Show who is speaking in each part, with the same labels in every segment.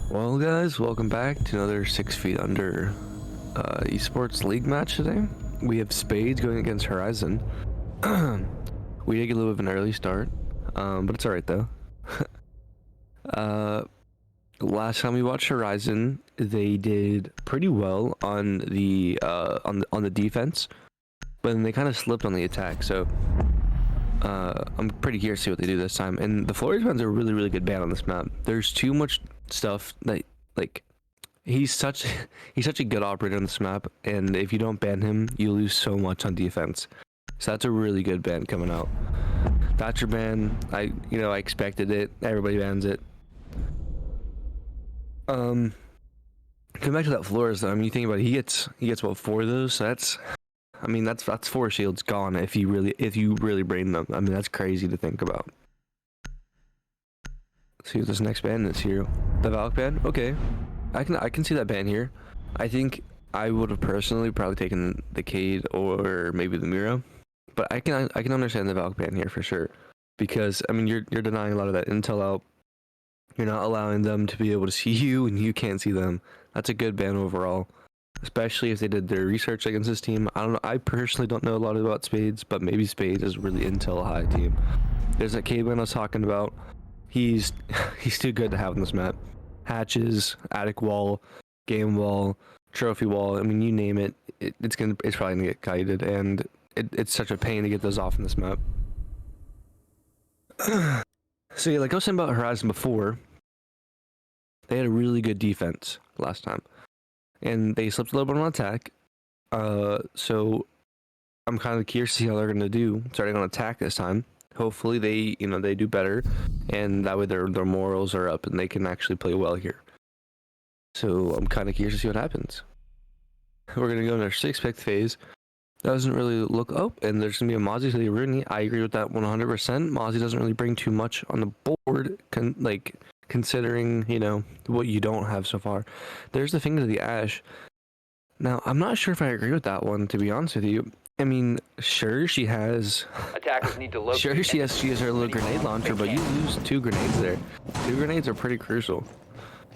Speaker 1: Well, guys, welcome back to another 6 Feet Under Esports League match today. We have Spades going against Horizon. We did get a little bit of an early start, but it's alright though. Last time we watched Horizon, they did pretty well on the defense, but then they kind of slipped on the attack. So I'm pretty curious to see what they do this time. And the Flores ban's a really good ban on this map. There's too much stuff that, like, he's such a good operator on this map, and if you don't ban him, you lose so much on defense. So that's a really good ban coming out. Thatcher ban, I expected it. Everybody bans it. Come back to that Flores though. I mean, you think about it, he gets what, 4 of those? So that's 4 shields gone if you really brain them. I mean, that's crazy to think about. Let's see what this next ban is here. The Valk ban? Okay. I can see that ban here. I think I would have personally probably taken the Cade or maybe the Mira. But I can understand the Valk ban here for sure. Because I mean you're denying a lot of that intel out. You're not allowing them to be able to see you and you can't see them. That's a good ban overall. Especially if they did their research against this team. I don't know. I personally don't know a lot about Spades, but maybe Spades is a really intel high team. There's that Cade ban I was talking about. He's too good to have on this map. Hatches, attic wall, game wall, trophy wall. I mean, you name it, it's probably gonna get kited, and it's such a pain to get those off in this map. So yeah, like I was saying about Horizon before, they had a really good defense last time, and they slipped a little bit on attack. So I'm kind of curious to see how they're gonna do starting on attack this time. Hopefully they do better, and that way their morals are up and they can actually play well here. So I'm kind of curious to see what happens. We're gonna go in our 6-pick phase. Doesn't really look. Oh, and there's gonna be a Mozzie to the Rooney. I agree with that 100%. Mozzie doesn't really bring too much on the board, considering what you don't have so far. There's the Finger to the Ash. Now I'm not sure if I agree with that one, to be honest with you. I mean, sure she has. Attackers need to locate. Sure she has her little grenade launcher, but you lose 2 grenades there. 2 grenades are pretty crucial,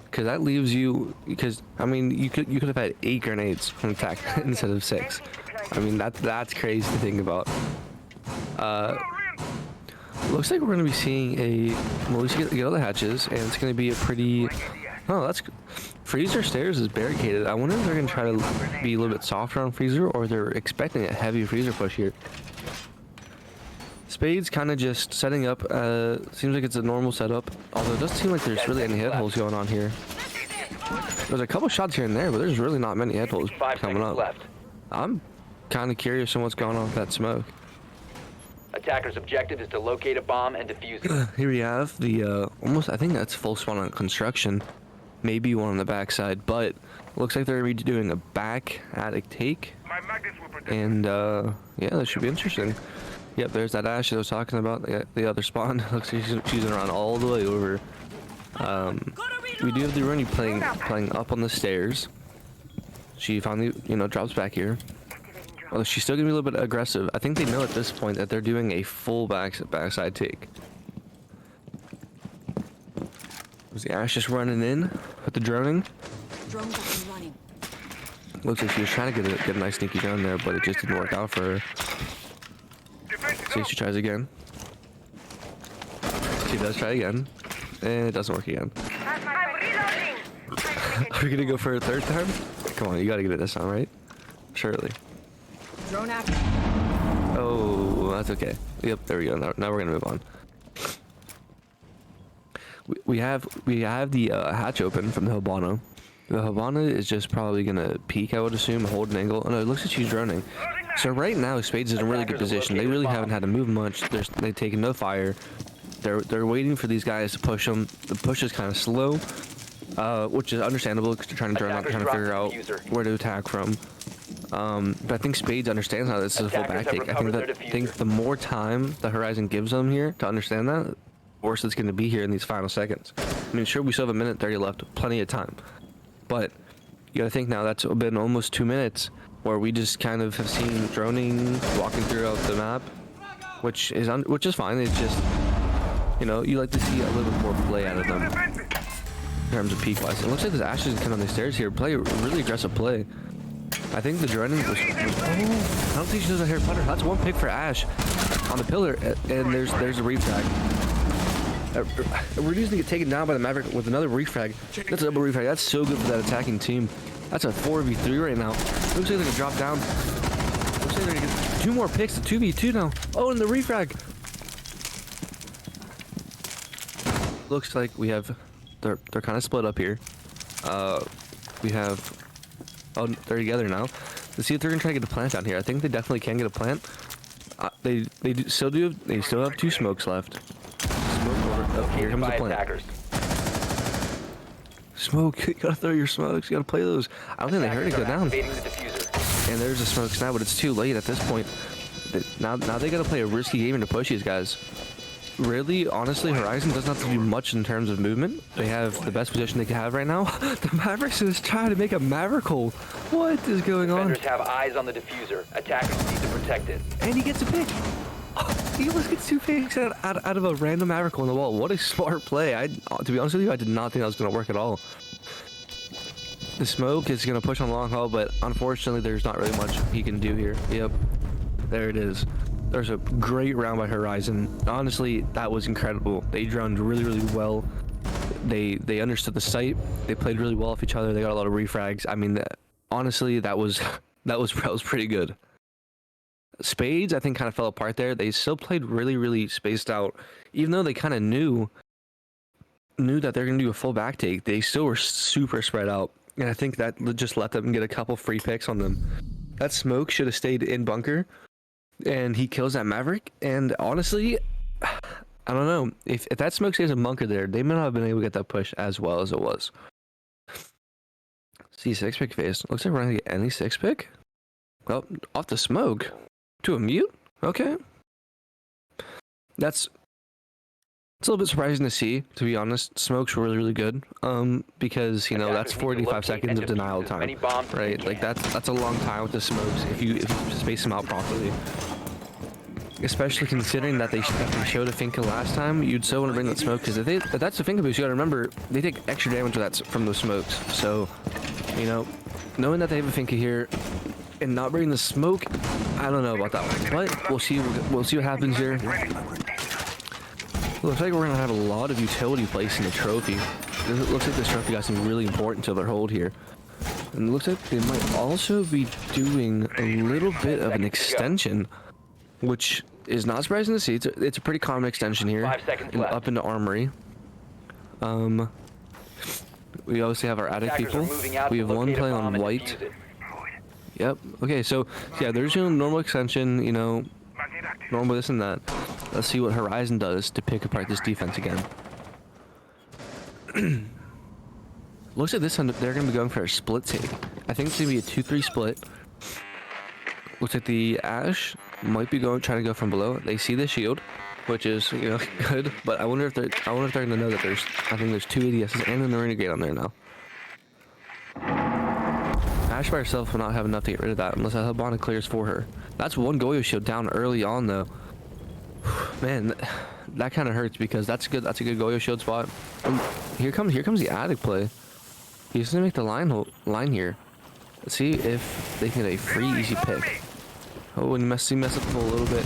Speaker 1: because that leaves you. Because I mean, you could have had 8 grenades from attack instead of 6. I mean that's crazy to think about. Looks like we're gonna be seeing a. Well, at least get all the hatches, and it's gonna be a pretty. Oh, that's. Freezer stairs is barricaded. I wonder if they're gonna try to be a little bit softer on Freezer, or they're expecting a heavy Freezer push here. Spades kind of just setting up. Seems like it's a normal setup, although it doesn't seem like there's really any head holes going on here. There's a couple shots here and there, but there's really not many head holes coming up. I'm kind of curious on what's going on with that smoke.
Speaker 2: Attacker's objective is to locate a bomb and defuse it.
Speaker 1: Here we have the almost. I think that's full spawn on construction. Maybe one on the backside, but looks like they're going to be doing a back attic take. And yeah, that should be interesting. Yep, there's that Ash that I was talking about, the other spawn. Looks like she's around all the way over. We do have the Rooney playing up on the stairs. She finally, drops back here. Although she's still going to be a little bit aggressive. I think they know at this point that they're doing a full backside take. Was the Ash just running in with the droning? Looks like she was trying to get a nice sneaky drone there, but it just didn't work out for her. See if she tries again. She does try again, and it doesn't work again. Are we gonna go for a 3rd time? Come on, you gotta get it this time, right? Surely. Oh, that's okay. Yep, there we go. Now we're gonna move on. We have the hatch open from the Hibana. The Hibana is just probably gonna peek, I would assume, hold an angle. Oh no, it looks like she's droning. So right now, Spades is in a really good position. They really haven't had to move much. They've taken no fire. They're waiting for these guys to push them. The push is kind of slow, which is understandable because they're trying to drone out, trying to figure out where to attack from. But I think Spades understands how this is a full back take. I think the more time the Horizon gives them here to understand that, the worse it's going to be here in these final seconds. I mean, sure, we still have 1:30 left, plenty of time. But you got to think now that's been almost 2 minutes where we just kind of have seen droning, walking throughout the map, which is fine. It's just, you like to see a little bit more play out of them. terms of peak wise. It looks like this Ash is coming on the stairs here. Play a really aggressive play. I think the Drennan was I don't think she knows a hair putter. That's one pick for Ash on the pillar, and there's a refrag. We're using to get taken down by the Maverick with another refrag. That's a double refrag. That's so good for that attacking team. That's a 4v3 right now. Looks like they're gonna drop down. Looks like they're gonna get 2 more picks. A 2v2 now. Oh, and the refrag. Looks like we have. They're kind of split up here. We have. Oh, they're together now. Let's see if they're gonna try to get a plant down here. I think they definitely can get a plant. They still have 2 smokes left. Smoke over. Oh, here comes the plant.
Speaker 2: Attackers.
Speaker 1: Smoke. You gotta throw your smokes. You gotta play those. I don't think they heard it go down. And there's a smoke now, but it's too late at this point. Now they gotta play a risky game to push these guys. Really, honestly, Horizon doesn't have to do much in terms of movement. They have the best position they can have right now. The Mavericks is trying to make a Maverick hole. What is going on?
Speaker 2: Defenders have eyes on the diffuser. Attackers need to protect it.
Speaker 1: And he gets a pick. He almost gets 2 picks out of a random Maverick hole in the wall. What a smart play. To be honest with you, I did not think that was going to work at all. The smoke is going to push on long haul, but unfortunately, there's not really much he can do here. Yep. There it is. There's a great round by Horizon. Honestly, that was incredible. They droned really, really well. They understood the site. They played really well off each other. They got a lot of refrags. I mean, honestly, that was pretty good. Spades, I think, kind of fell apart there. They still played really, really spaced out. Even though they kind of knew that they're going to do a full back take, they still were super spread out. And I think that just let them get a couple free picks on them. That smoke should have stayed in bunker. And he kills that Maverick. And honestly, I don't know. If that smoke stays in bunker there, they may not have been able to get that push as well as it was. See, 6-pick phase. Looks like we're not going to get any 6-pick. Well, off the smoke. To a mute? Okay. It's a little bit surprising to see, to be honest. Smokes were really, really good. Because, you know, that's 45 seconds of denial time. Right? Like, that's a long time with the smokes if you space them out properly. Especially considering that they showed a Finka last time, you'd so want to bring that smoke, because if that's a Finka boost, you gotta remember, they take extra damage from those smokes. So, you know, knowing that they have a Finka here, and not bringing the smoke, I don't know about that one. But we'll see what happens here. Looks like we're gonna have a lot of utility placed in the trophy. It looks like this trophy got some really important to their hold here. And it looks like they might also be doing a little bit of an extension, which is not surprising to see. It's a pretty common extension here, up into Armory. We obviously have our attic people. We have one playing on white. Yep. Okay, so yeah, there's your normal extension, you know, normal this and that. Let's see what Horizon does to pick apart this defense again. Looks like this time they're going to be going for a split take. I think it's going to be a 2-3 split. Looks like the Ash might be trying to go from below. They see the shield, which is, you know, good. But I wonder if they're going to know that I think there's 2 ADSs and an Renegade on there now. Ash by herself will not have enough to get rid of that unless Habana clears for her. That's one Goyo shield down early on though. Man, that kind of hurts because that's good. That's a good Goyo shield spot. And here comes the attic play. He's gonna make the line here. Let's see if they can get a free easy pick. Oh, and he messed up the hole a little bit.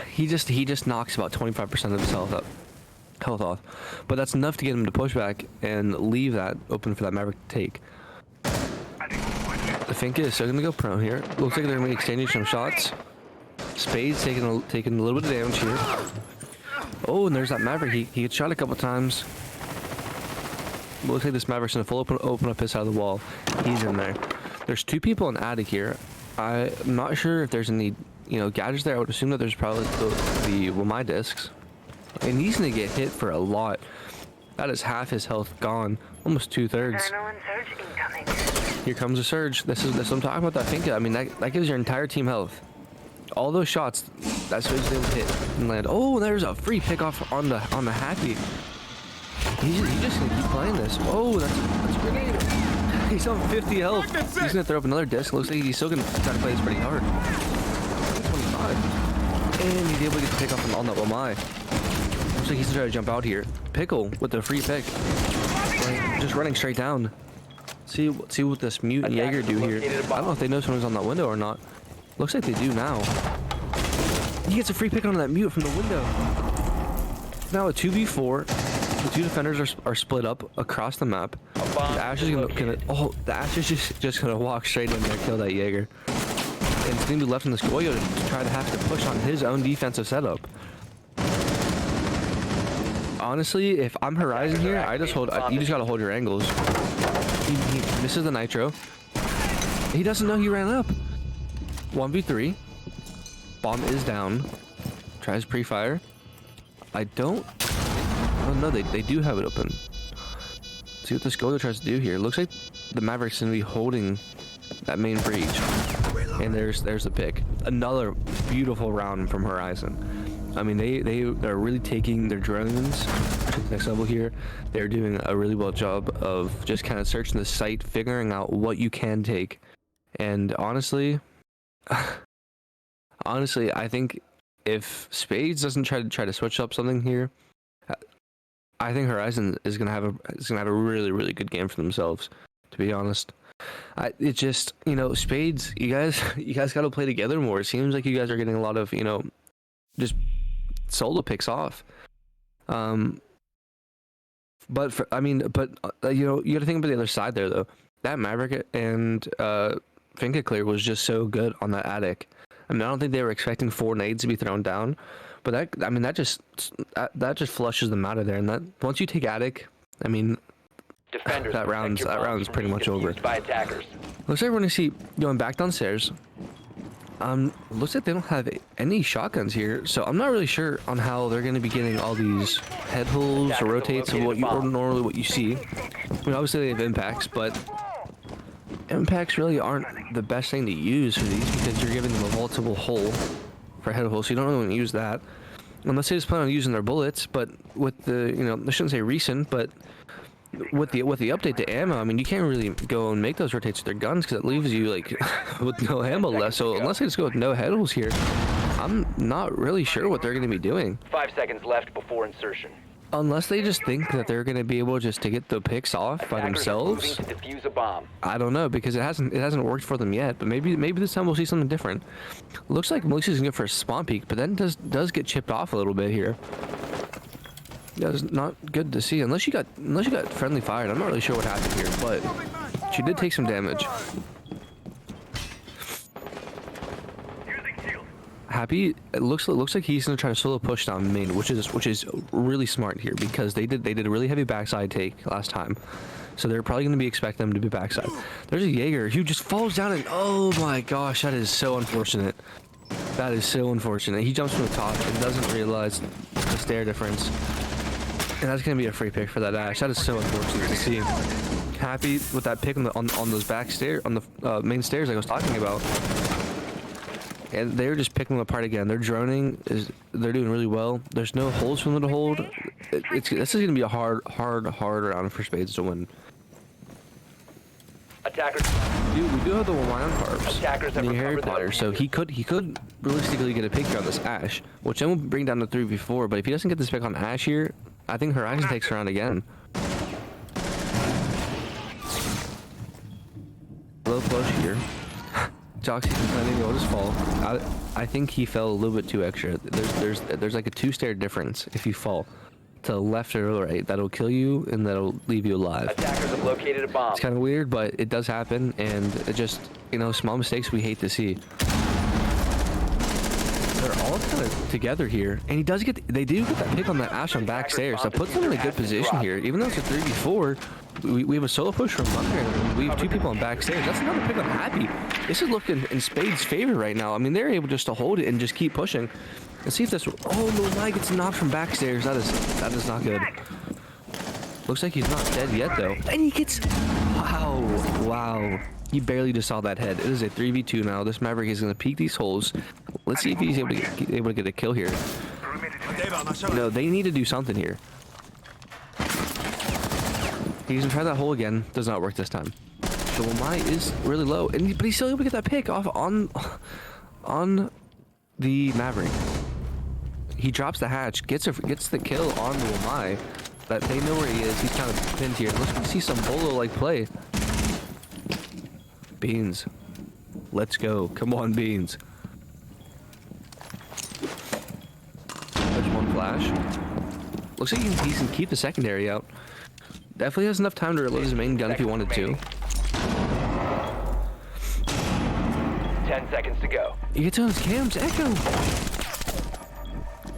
Speaker 1: He just knocks about 25% of his health off, but that's enough to get him to push back and leave that open for that Maverick to take. The Finka is still gonna go prone here. Looks like they're gonna be exchanging some shots. Spades taking a little bit of damage here. Oh, and there's that Maverick. He gets shot a couple times. Looks like this Maverick's gonna full open up his side of the wall. He's in there. There's 2 people in attic here. I'm not sure if there's any, you know, gadgets there. I would assume that there's probably the Wamai discs. And he's gonna get hit for a lot. That is half his health gone, almost 2/3. Here comes a surge. This is what I'm talking about. That Finka. I mean, that gives your entire team health. All those shots, that's what they would hit and land. Oh, there's a free pick off on the happy. He's just gonna keep playing this. Oh, that's a grenade. He's on 50 health. He's gonna throw up another disc. Looks like he's still gonna try to play this pretty hard. 25. And he's able to get the pick off on that Wamai. Looks like he's trying to jump out here. Pickle with the free pick. Just running straight down. See what this mutant Jaeger do here. I don't know if they know someone's on that window or not. Looks like they do now. He gets a free pick on that mute from the window. Now a 2v4. The two defenders are split up across the map. The Ash is just gonna walk straight in there, kill that Jaeger. And it's gonna be left in this Goyo to try to have to push on his own defensive setup. Honestly, if I'm Horizon here, I just hold. You just gotta hold your angles. He misses the nitro. He doesn't know he ran up. 1v3. Bomb is down. Tries pre-fire. Oh no, they do have it open. See what this Goyo tries to do here. Looks like the Maverick's gonna be holding that main breach. And there's the pick. Another beautiful round from Horizon. I mean, they're really taking their drones to the next level here. They're doing a really well job of just kind of searching the site, figuring out what you can take. And honestly, I think if Spades doesn't try to switch up something here, I think Horizon is gonna have a really good game for themselves. To be honest, it just, Spades, you guys got to play together more. It seems like you guys are getting a lot of just solo picks off. But you got to think about the other side there though. That Maverick and Finca Clear was just so good on that attic. I mean, I don't think they were expecting 4 nades to be thrown down, but that just flushes them out of there. And that once you take attic, I mean, that round's pretty much over.
Speaker 2: By attackers.
Speaker 1: Looks like we're gonna see going back downstairs. Looks like they don't have any shotguns here, so I'm not really sure on how they're gonna be getting all these head holes or rotates of what you see. I mean, obviously they have impacts, but impacts really aren't the best thing to use for these because you're giving them a multiple hole for head hole, so you don't really want to use that unless they just plan on using their bullets. But with the I shouldn't say recent, but with the update to ammo, I mean, you can't really go and make those rotates with their guns because it leaves you like with no ammo left. So unless they just go with no head holes here, I'm not really sure what they're going to be doing.
Speaker 2: 5 seconds left before insertion.
Speaker 1: Unless they just think that they're going to be able just to get the picks off by themselves.
Speaker 2: To defuse a bomb.
Speaker 1: I don't know, because it hasn't worked for them yet. But maybe this time we'll see something different. Looks like Melissa's going for a spawn peek, but then does get chipped off a little bit here. That is not good to see. Unless you got friendly fired. I'm not really sure what happened here, but she did take some damage. Happy, it looks like he's gonna try to solo push down main, which is really smart here because they did a really heavy backside take last time, so they're probably gonna be expecting them to be backside. There's a Jaeger who just falls down and oh my gosh, that is so unfortunate. That is so unfortunate. He jumps from the top and doesn't realize the stair difference, and that's gonna be a free pick for that Ash. That is so unfortunate to see. Happy with that pick on those back stairs, on the main stairs I was talking about. And they're just picking them apart again. They're droning. They're doing really well. There's no holes for them to hold. This is going to be a hard round for Spades to win.
Speaker 2: Attackers.
Speaker 1: We do have the Lion Carbs
Speaker 2: Attackers
Speaker 1: in the Harry Potter, so he could realistically get a pick here on this Ash, which then will bring down the 3v4. But if he doesn't get this pick on Ash here, I think Horizon takes around again. Low push here. Joxy complaining he'll just fall. I think he fell a little bit too extra. There's like a 2-stair difference if you fall to the left or right. That'll kill you and that'll leave you alive.
Speaker 2: Attackers have located a bomb.
Speaker 1: It's kind of weird, but it does happen, and it just small mistakes we hate to see. They're all kind of together here, and they do get that pick on that Ash on backstairs. That puts them in a good position here, even though it's a 3v4. We have a solo push from under, and we have 2 people on backstairs. That's another pick on Happy. This is looking in Spades' favor right now. I mean, they're able just to hold it and just keep pushing. Let's see if this. Oh no, Mike gets knocked from backstairs. That is not good. Looks like he's not dead yet though, and he gets. Wow. He barely just saw that head. It is a 3v2 now. This Maverick is going to peek these holes. Let's see if he's able to get a kill here. No, they need to do something here. He's gonna try that hole again. Does not work this time. The Wamai is really low, but he's still able to get that pick off on the Maverick. He drops the hatch, gets the kill onto Amai. But they know where he is. He's kind of pinned here. Let's see some Bolo-like play. Beans. Let's go. Come on, Beans. There's one flash. Looks like he can keep the secondary out. Definitely has enough time to reload his main gun if he wanted to.
Speaker 2: 10 seconds to go.
Speaker 1: He gets on his cams. Echo.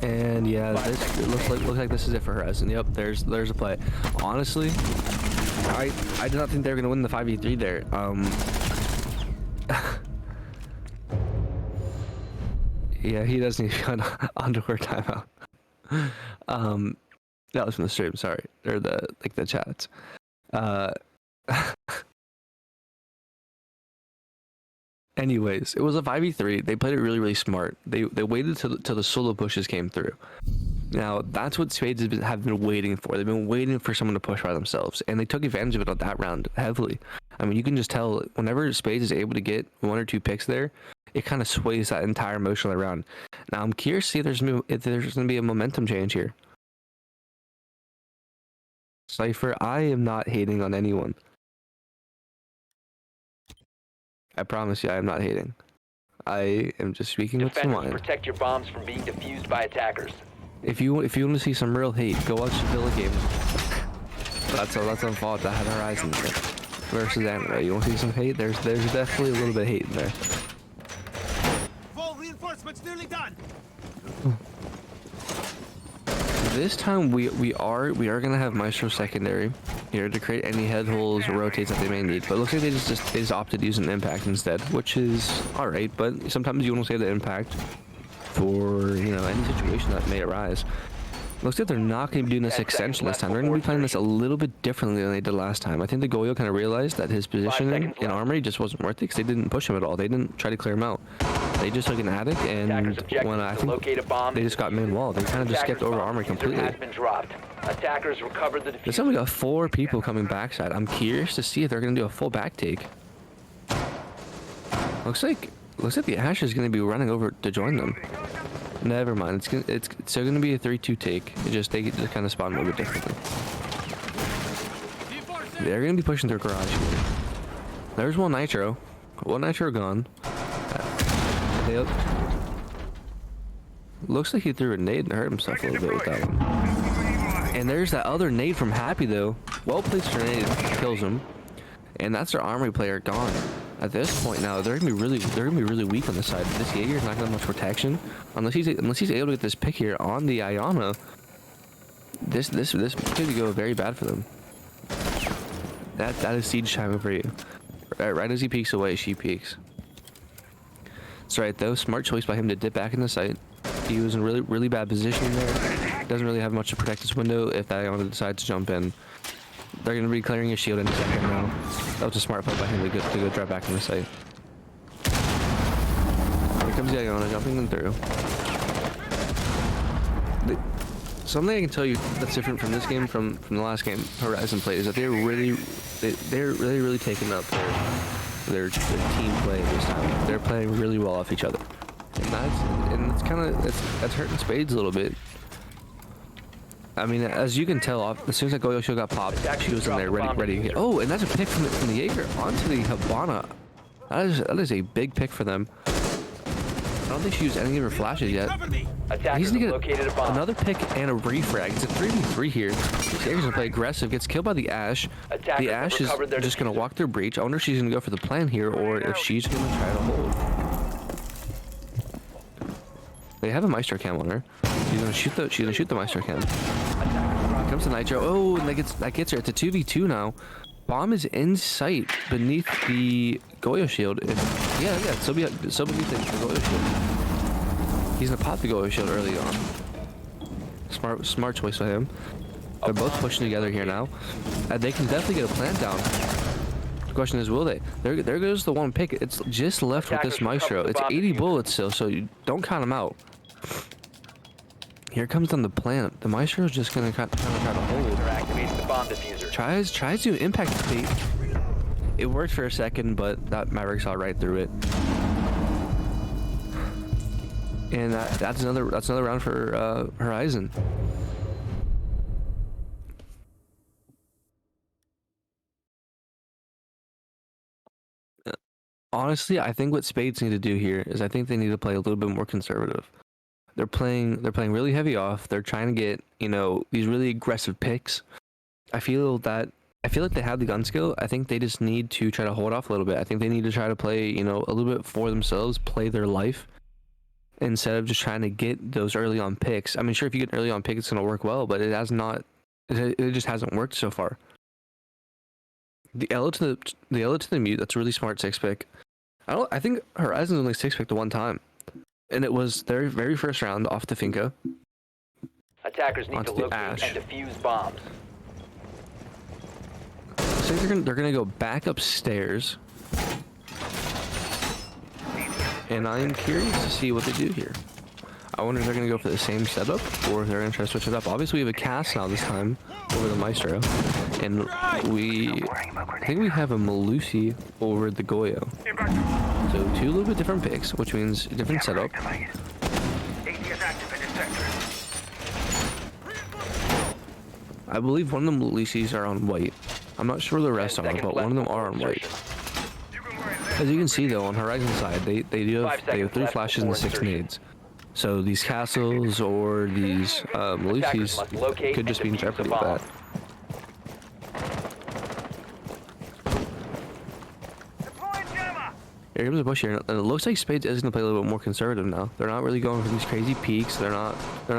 Speaker 1: And yeah, it looks like this is it for Horizon. Yep, there's a play. Honestly, I did not think they were gonna win the 5v3 there. Yeah, he does need to go on underwear timeout. That was from the stream. Sorry, or the chats. Anyways, it was a 5v3. They played it really smart. They waited till the solo pushes came through. Now, that's what Spades have been waiting for. They've been waiting for someone to push by themselves, and they took advantage of it on that round heavily. I mean, you can just tell whenever Spades is able to get 1 or 2 picks there, it kind of sways that entire motion around. Now, I'm curious to see if there's going to be a momentum change here. Cypher, I am not hating on anyone. I promise you, I am not hating. I am just speaking what's in mind.
Speaker 2: Protect your bombs from being defused by attackers.
Speaker 1: If you want to see some real hate, go watch the Villa game. That's on fault. That had Horizon versus anime. You want to see some hate? There's definitely a little bit of hate in there.
Speaker 3: Full reinforcements nearly done.
Speaker 1: This time we are gonna have Maestro secondary here to create any head holes or rotates that they may need. But it looks like they just opted to use an impact instead, which is alright. But sometimes you want to save the impact for any situation that may arise. Looks like they're not going to be doing this extension this time. They're going to be playing this a little bit differently than they did last time. I think the Goyo kind of realized that his positioning in armory just wasn't worth it because they didn't push him at all. They didn't try to clear him out. They just took an attic, and when I think they just got main wall, they kind of just skipped over armory completely.
Speaker 2: Attackers recovered the
Speaker 1: This time we got 4 people coming backside. I'm curious to see if they're going to do a full back take. Looks like the Ash is going to be running over to join them. Never mind. It's still going to be a 3-2 take. They just kind of spawn a little bit differently. They're going to be pushing their garage here. There's one Nitro. One Nitro gone. Looks like he threw a nade and hurt himself a little bit with that one. And there's that other nade from Happy though. Well placed grenade kills him. And that's their armory player gone. At this point now, they're gonna be really weak on this side. This Jaeger's not gonna have much protection unless he's able to get this pick here on the Ayana. This could go very bad for them. That is siege timing for you. Right as he peeks away, she peeks. It's right though. Smart choice by him to dip back in the site. He was in really bad position there. Doesn't really have much to protect his window if that Ayana decides to jump in. They're going to be clearing his shield in a second now. That was a smart play by him to go drive back in the site. Here comes the Iona jumping them through. Something I can tell you that's different from this game from the last game Horizon played is that they're really taking up their team play this time. They're playing really well off each other. And that's hurting Spades a little bit. I mean, as you can tell, as soon as that Goyo shield got popped, she was in there ready to hit. Oh, and that's a pick from the Jaeger onto the Habana. That is a big pick for them. I don't think she used any of her flashes yet. He's gonna get another pick and a refrag. It's a 3v3 here. Jaeger's gonna play aggressive, gets killed by the Ash. The Ash is just gonna walk through breach. I wonder if she's gonna go for the plan here or if she's gonna try to hold. They have a Maestro cam on her. She's gonna shoot the Maestro cam. Comes to Nitro. Oh, and that gets her. It's a 2v2 now. Bomb is in sight beneath the Goyo shield. Yeah. So beneath the Goyo shield. He's gonna pop the Goyo shield early on. Smart choice by him. They're both pushing together here now. They can definitely get a plant down. The question is, will they? There goes the one pick. It's just left with this Maestro. It's 80 bullets still, so you don't count them out. Here comes on the plant. The Maestro is just gonna kind of try to hold. Tries to impact the bait. It worked for a second, but that Maverick saw right through it. And that's another round for Horizon. Honestly, I think what Spades need to do here is I think they need to play a little bit more conservative. They're playing really heavy off. They're trying to get, these really aggressive picks. I feel like they have the gun skill. I think they just need to try to hold off a little bit. I think they need to try to play, a little bit for themselves, play their life, instead of just trying to get those early on picks. I mean, sure, if you get an early on pick, it's going to work well, but it just hasn't worked so far. The L to the mute, that's a really smart 6-pick. I think Horizon only 6-picked one time, and it was their very first round off the Finca.
Speaker 2: Attackers need to
Speaker 1: Onto the
Speaker 2: locate
Speaker 1: Ash.
Speaker 2: and defuse bombs.
Speaker 1: So they're gonna go back upstairs, and I'm curious to see what they do here. I wonder if they're gonna go for the same setup, or if they're gonna try to switch it up. Obviously, we have a cast now this time over the Maestro, and I think we have a Malusi over the Goyo. So 2 little bit different picks, which means a different setup. I believe one of the Malusis are on white. I'm not sure the rest are, but one of them are on white. As you can see though, on Horizon side, they have 3 flashes and 6 nades. So these castles or these Malusis could just be in jeopardy with that. Here comes a bush here, and it looks like Spades is gonna play a little bit more conservative now. They're not really going for these crazy peaks. They're not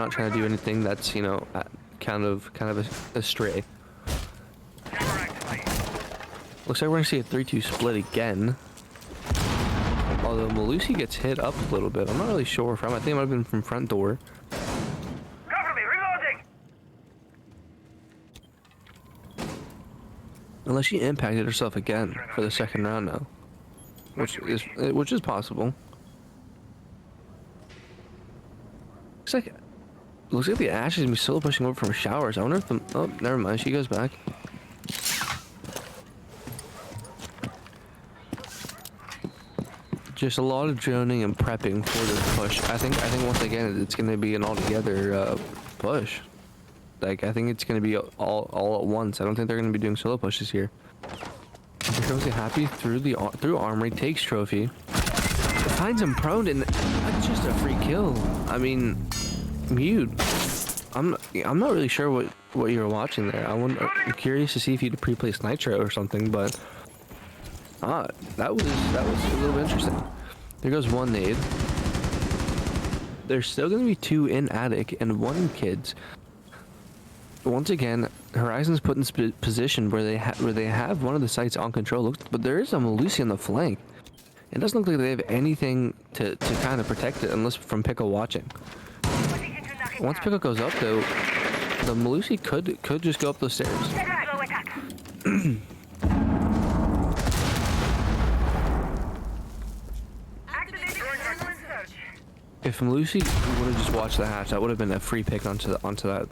Speaker 1: trying to do anything that's kind of a stray. Looks like we're gonna see a 3-2 split again. Although Malusi gets hit up a little bit. I'm not really sure from. I think it might have been from front door.
Speaker 4: Cover me, reloading.
Speaker 1: Unless she impacted herself again for the second round now, which is possible. Looks like the Ash is gonna be still pushing over from showers. I wonder if oh, never mind. She goes back. Just a lot of droning and prepping for this push. I think once again it's gonna be an all-together push. Like I think it's gonna be all at once. I don't think they're gonna be doing solo pushes here. Here comes the Happy through Armory, takes trophy, finds him prone, and that's just a free kill. I mean, mute. I'm not really sure what you were watching there. I'm curious to see if you'd pre-placed Nitro or something, but. That was a little bit interesting. There goes one nade. There's still gonna be 2 in attic and 1 in kids. Once again, Horizon's put in position where they have one of the sites on control. But there is a Malusi on the flank. It doesn't look like they have anything to kind of protect it unless from Pickle watching. Once Pickle goes up though, the Malusi could just go up those stairs. If Malusi would have just watched the hatch, that would have been a free pick onto that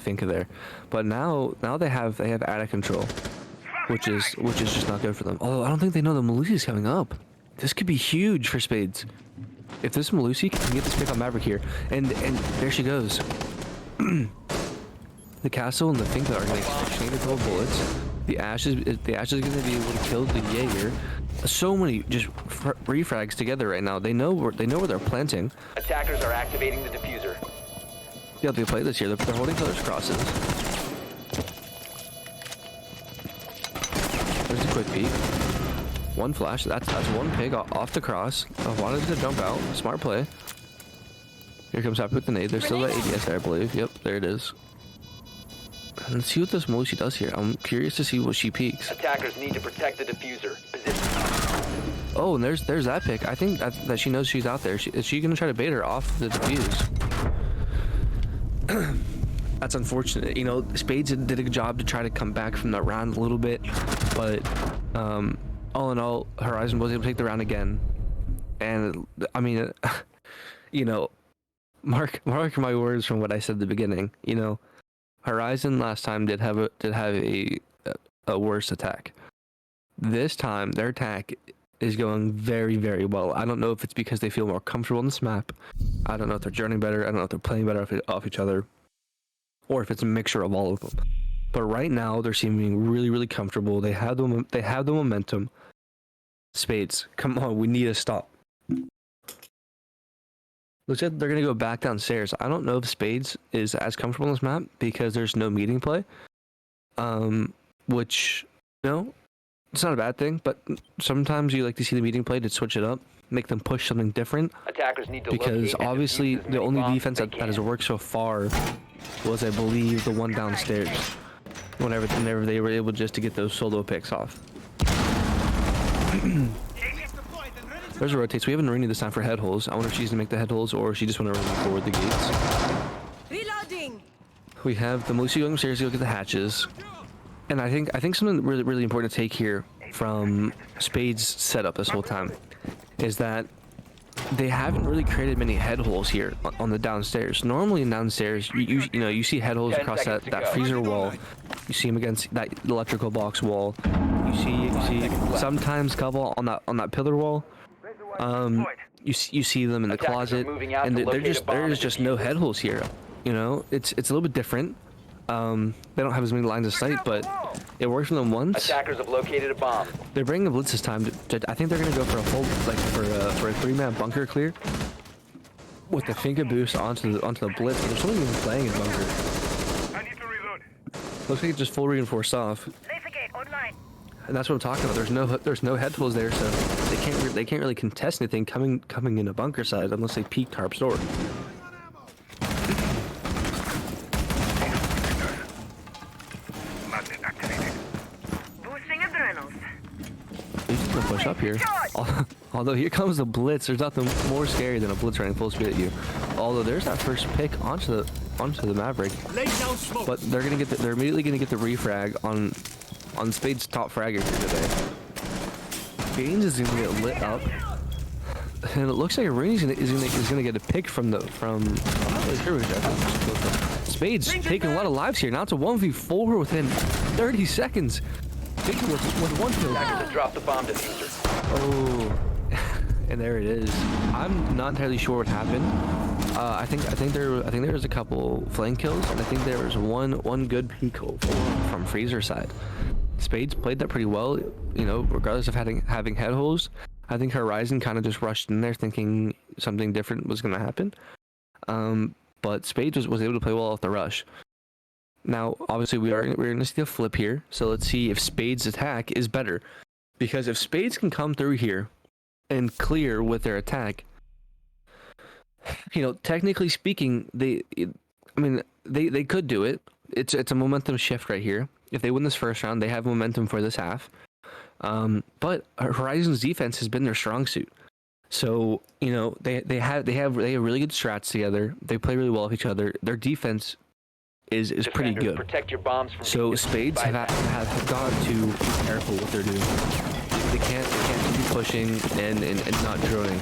Speaker 1: Finca there. But now they have attic control, which is just not good for them. Although I don't think they know the Malusi's coming up. This could be huge for Spades. If this Malusi can get this pick on Maverick here, and there she goes. The castle and the Finca are going to exchange a couple bullets. The Ash is going to be able to kill the Jaeger. So many just refrags together right now. They know where they're planting.
Speaker 2: Attackers are activating the diffuser.
Speaker 1: Yeah, they play this here. They're holding each other's crosses. There's a quick peek. 1 flash. That's 1 pig off the cross. I wanted to jump out. Smart play. Here comes Happy with the nade. There's still that ADS there, I believe. Yep, there it is. Let's see what this Malusi does here. I'm curious to see what she peeks.
Speaker 2: Attackers need to protect the diffuser. Position.
Speaker 1: Oh, and there's that pick. I think that she knows she's out there. Is she gonna try to bait her off the defuse? That's unfortunate. Spades did a good job to try to come back from that round a little bit, but all in all, Horizon was able to take the round again. And I mean, mark my words from what I said at the beginning. Horizon last time did have a worse attack. This time their attack is going very, very well. I don't know if it's because they feel more comfortable on this map. I don't know if they're journeying better. I don't know if they're playing better off each other, or if it's a mixture of all of them. But right now, they're seeming really, really comfortable. They have the momentum. Spades, come on, we need to stop. Looks like they're gonna go back downstairs. I don't know if Spades is as comfortable on this map because there's no meeting play. Which, you know, it's not a bad thing, but sometimes you like to see the meeting play to switch it up, make them push something different.
Speaker 2: Attackers need to
Speaker 1: Because
Speaker 2: locate and
Speaker 1: obviously
Speaker 2: defuse as
Speaker 1: the
Speaker 2: many
Speaker 1: only
Speaker 2: bombs
Speaker 1: defense
Speaker 2: as
Speaker 1: that
Speaker 2: they
Speaker 1: has
Speaker 2: can.
Speaker 1: worked so far was, I believe, the one downstairs. Whenever they were able just to get those solo picks off. There's a rotates. We have a Narini this time for head holes. I wonder if she's gonna make the head holes or if she just want to run forward the gates.
Speaker 5: Reloading.
Speaker 1: We have the Malusi going upstairs to go get the hatches. And I think something really, really important to take here from Spade's setup this whole time is that they haven't really created many head holes here on the downstairs. Normally in downstairs, you see head holes
Speaker 2: 10
Speaker 1: across
Speaker 2: seconds to
Speaker 1: that
Speaker 2: go.
Speaker 1: freezer wall. You see them against that electrical box wall. You see sometimes couple on that pillar wall. You see them in the
Speaker 2: Attackers are
Speaker 1: closet,
Speaker 2: moving out
Speaker 1: and
Speaker 2: to locate a bomb
Speaker 1: there is
Speaker 2: and
Speaker 1: just no
Speaker 2: defuse it.
Speaker 1: head holes here. You know, it's a little bit different. They don't have as many lines of sight, but it worked for them once.
Speaker 2: Attackers have located a bomb.
Speaker 1: They're bringing the blitz this time. I think they're gonna go for a full, like for a 3-man bunker clear with the finger boost onto the blitz. There's something even playing in bunker.
Speaker 4: I need to reload.
Speaker 1: Looks like it's just full reinforced off,
Speaker 4: Laser gate online.
Speaker 1: and that's what I'm talking about. There's no head holes there, so they can't really contest anything coming in a bunker side unless they peek Tarp's door.
Speaker 4: Magnet activated.
Speaker 5: Boosting adrenals.
Speaker 1: He's just gonna push up here. Although here comes the blitz. There's nothing more scary than a blitz running full speed at you. Although there's that first pick onto the Maverick,
Speaker 3: Lay down smoke.
Speaker 1: but they're immediately gonna get the refrag on Spade's top fragger here today. Gaines is gonna get lit up, and it looks like Rooney's gonna get a pick from. I'm not really sure where Spades taking a lot of lives here. Now it's a 1v4 within 30 seconds. Taking with one kill.
Speaker 2: Attackers have dropped the bomb diffuser.
Speaker 1: Oh, and there it is. I'm not entirely sure what happened. I think there was a couple flank kills, and I think there was one good peek from Freezer side. Spades played that pretty well, you know, regardless of having head holes. I think Horizon kind of just rushed in there thinking something different was going to happen. But Spades was able to play well off the rush. Now, obviously, we're going to see a flip here, so let's see if Spades' attack is better. Because if Spades can come through here and clear with their attack, you know, technically speaking, they could do it. It's a momentum shift right here. If they win this first round, they have momentum for this half. But Horizon's defense has been their strong suit. So, you know, they have really good strats together. They play really well with each other. Their defense is pretty
Speaker 2: Defenders,
Speaker 1: good.
Speaker 2: protect your bombs from
Speaker 1: So
Speaker 2: being
Speaker 1: Spades
Speaker 2: by
Speaker 1: have got to be careful what they're doing. They can't be pushing and not droning.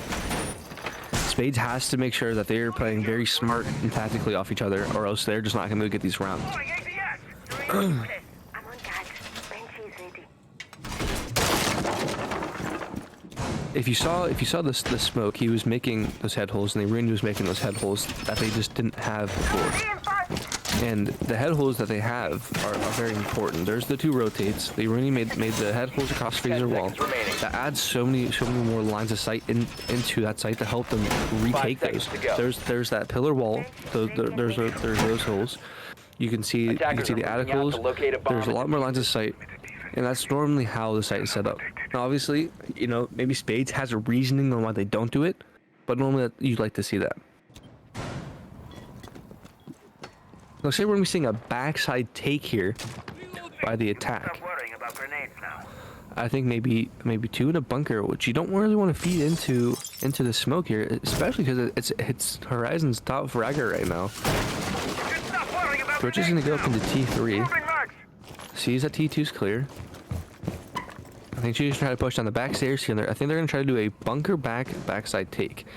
Speaker 1: Spades has to make sure that they're playing very smart and tactically off each other, or else they're just not going to get these rounds.
Speaker 4: Calling ADS.
Speaker 5: I'm on guard. Bench is ready.
Speaker 1: If you saw the smoke, he was making those head holes, and the Rin was making those head holes that they just didn't have before. And the head holes that they have are very important. There's the two rotates. They really made the head holes across freezer wall. That adds so many more lines of sight into that site to help them retake
Speaker 2: 5
Speaker 1: those.
Speaker 2: seconds to go.
Speaker 1: There's that pillar wall. There's those holes. You can see the
Speaker 2: Attackers are
Speaker 1: attic
Speaker 2: moving out
Speaker 1: holes.
Speaker 2: to locate a bomb
Speaker 1: There's a
Speaker 2: and
Speaker 1: lot more
Speaker 2: defuse
Speaker 1: lines
Speaker 2: it.
Speaker 1: of sight. And that's normally how the site is set up. Now, obviously, you know, maybe Spades has a reasoning on why they don't do it, but normally you'd like to see that. Looks like we're gonna be seeing a backside take here by the attack.
Speaker 4: Stop worrying about grenades now.
Speaker 1: I think maybe two in a bunker, which you don't really want to feed into the smoke here, especially because it's Horizon's top fragger right now.
Speaker 4: Just stop worrying about
Speaker 1: We're just gonna go up into T3.
Speaker 4: Moving marks.
Speaker 1: Sees that T2's clear. I think she's trying to push down the back stairs here. I think they're gonna try to do a bunker backside take.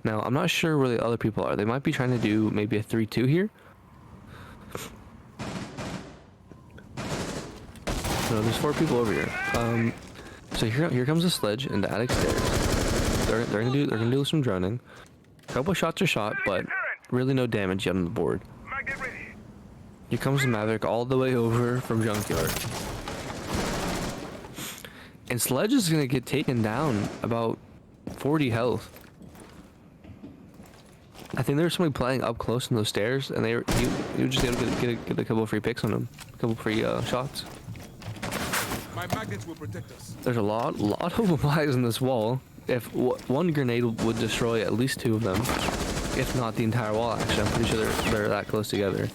Speaker 1: Now I'm not sure where the other people are. They might be trying to do maybe a 3-2 here. No, there's 4 people over here. So here comes the sledge into attic stairs. They're gonna do some droning. A couple shots are shot, but really no damage yet on the board.
Speaker 4: Magnet ready.
Speaker 1: Here comes the Maverick all the way over from Junkyard. And Sledge is gonna get taken down about 40 health. I think there was somebody playing up close on those stairs, and he was just able to get a couple of free picks on him, a couple of free shots.
Speaker 3: My magnets will protect us.
Speaker 1: There's a lot of flags on this wall. If one grenade would destroy at least two of them, if not the entire wall. Actually, I'm pretty sure they're that close together.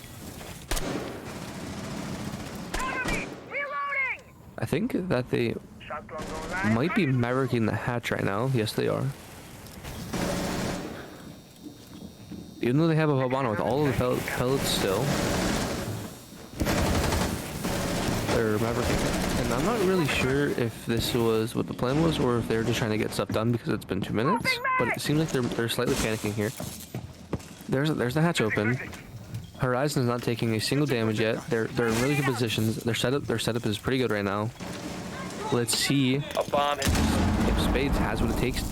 Speaker 4: Enemy! Reloading!
Speaker 1: I think that they
Speaker 4: Shotgun go live.
Speaker 1: might be mavericking the hatch right now. Yes, they are. Even though they have a Habana with all of the pellets still, they're mavericking. And I'm not really sure if this was what the plan was or if they're just trying to get stuff done because it's been 2 minutes. But it seems like they're slightly panicking here. There's the hatch open. Horizon is not taking a single damage yet. They're in really good positions. Their setup is pretty good right now. Let's see
Speaker 2: A bomb has
Speaker 1: if Spades has what it takes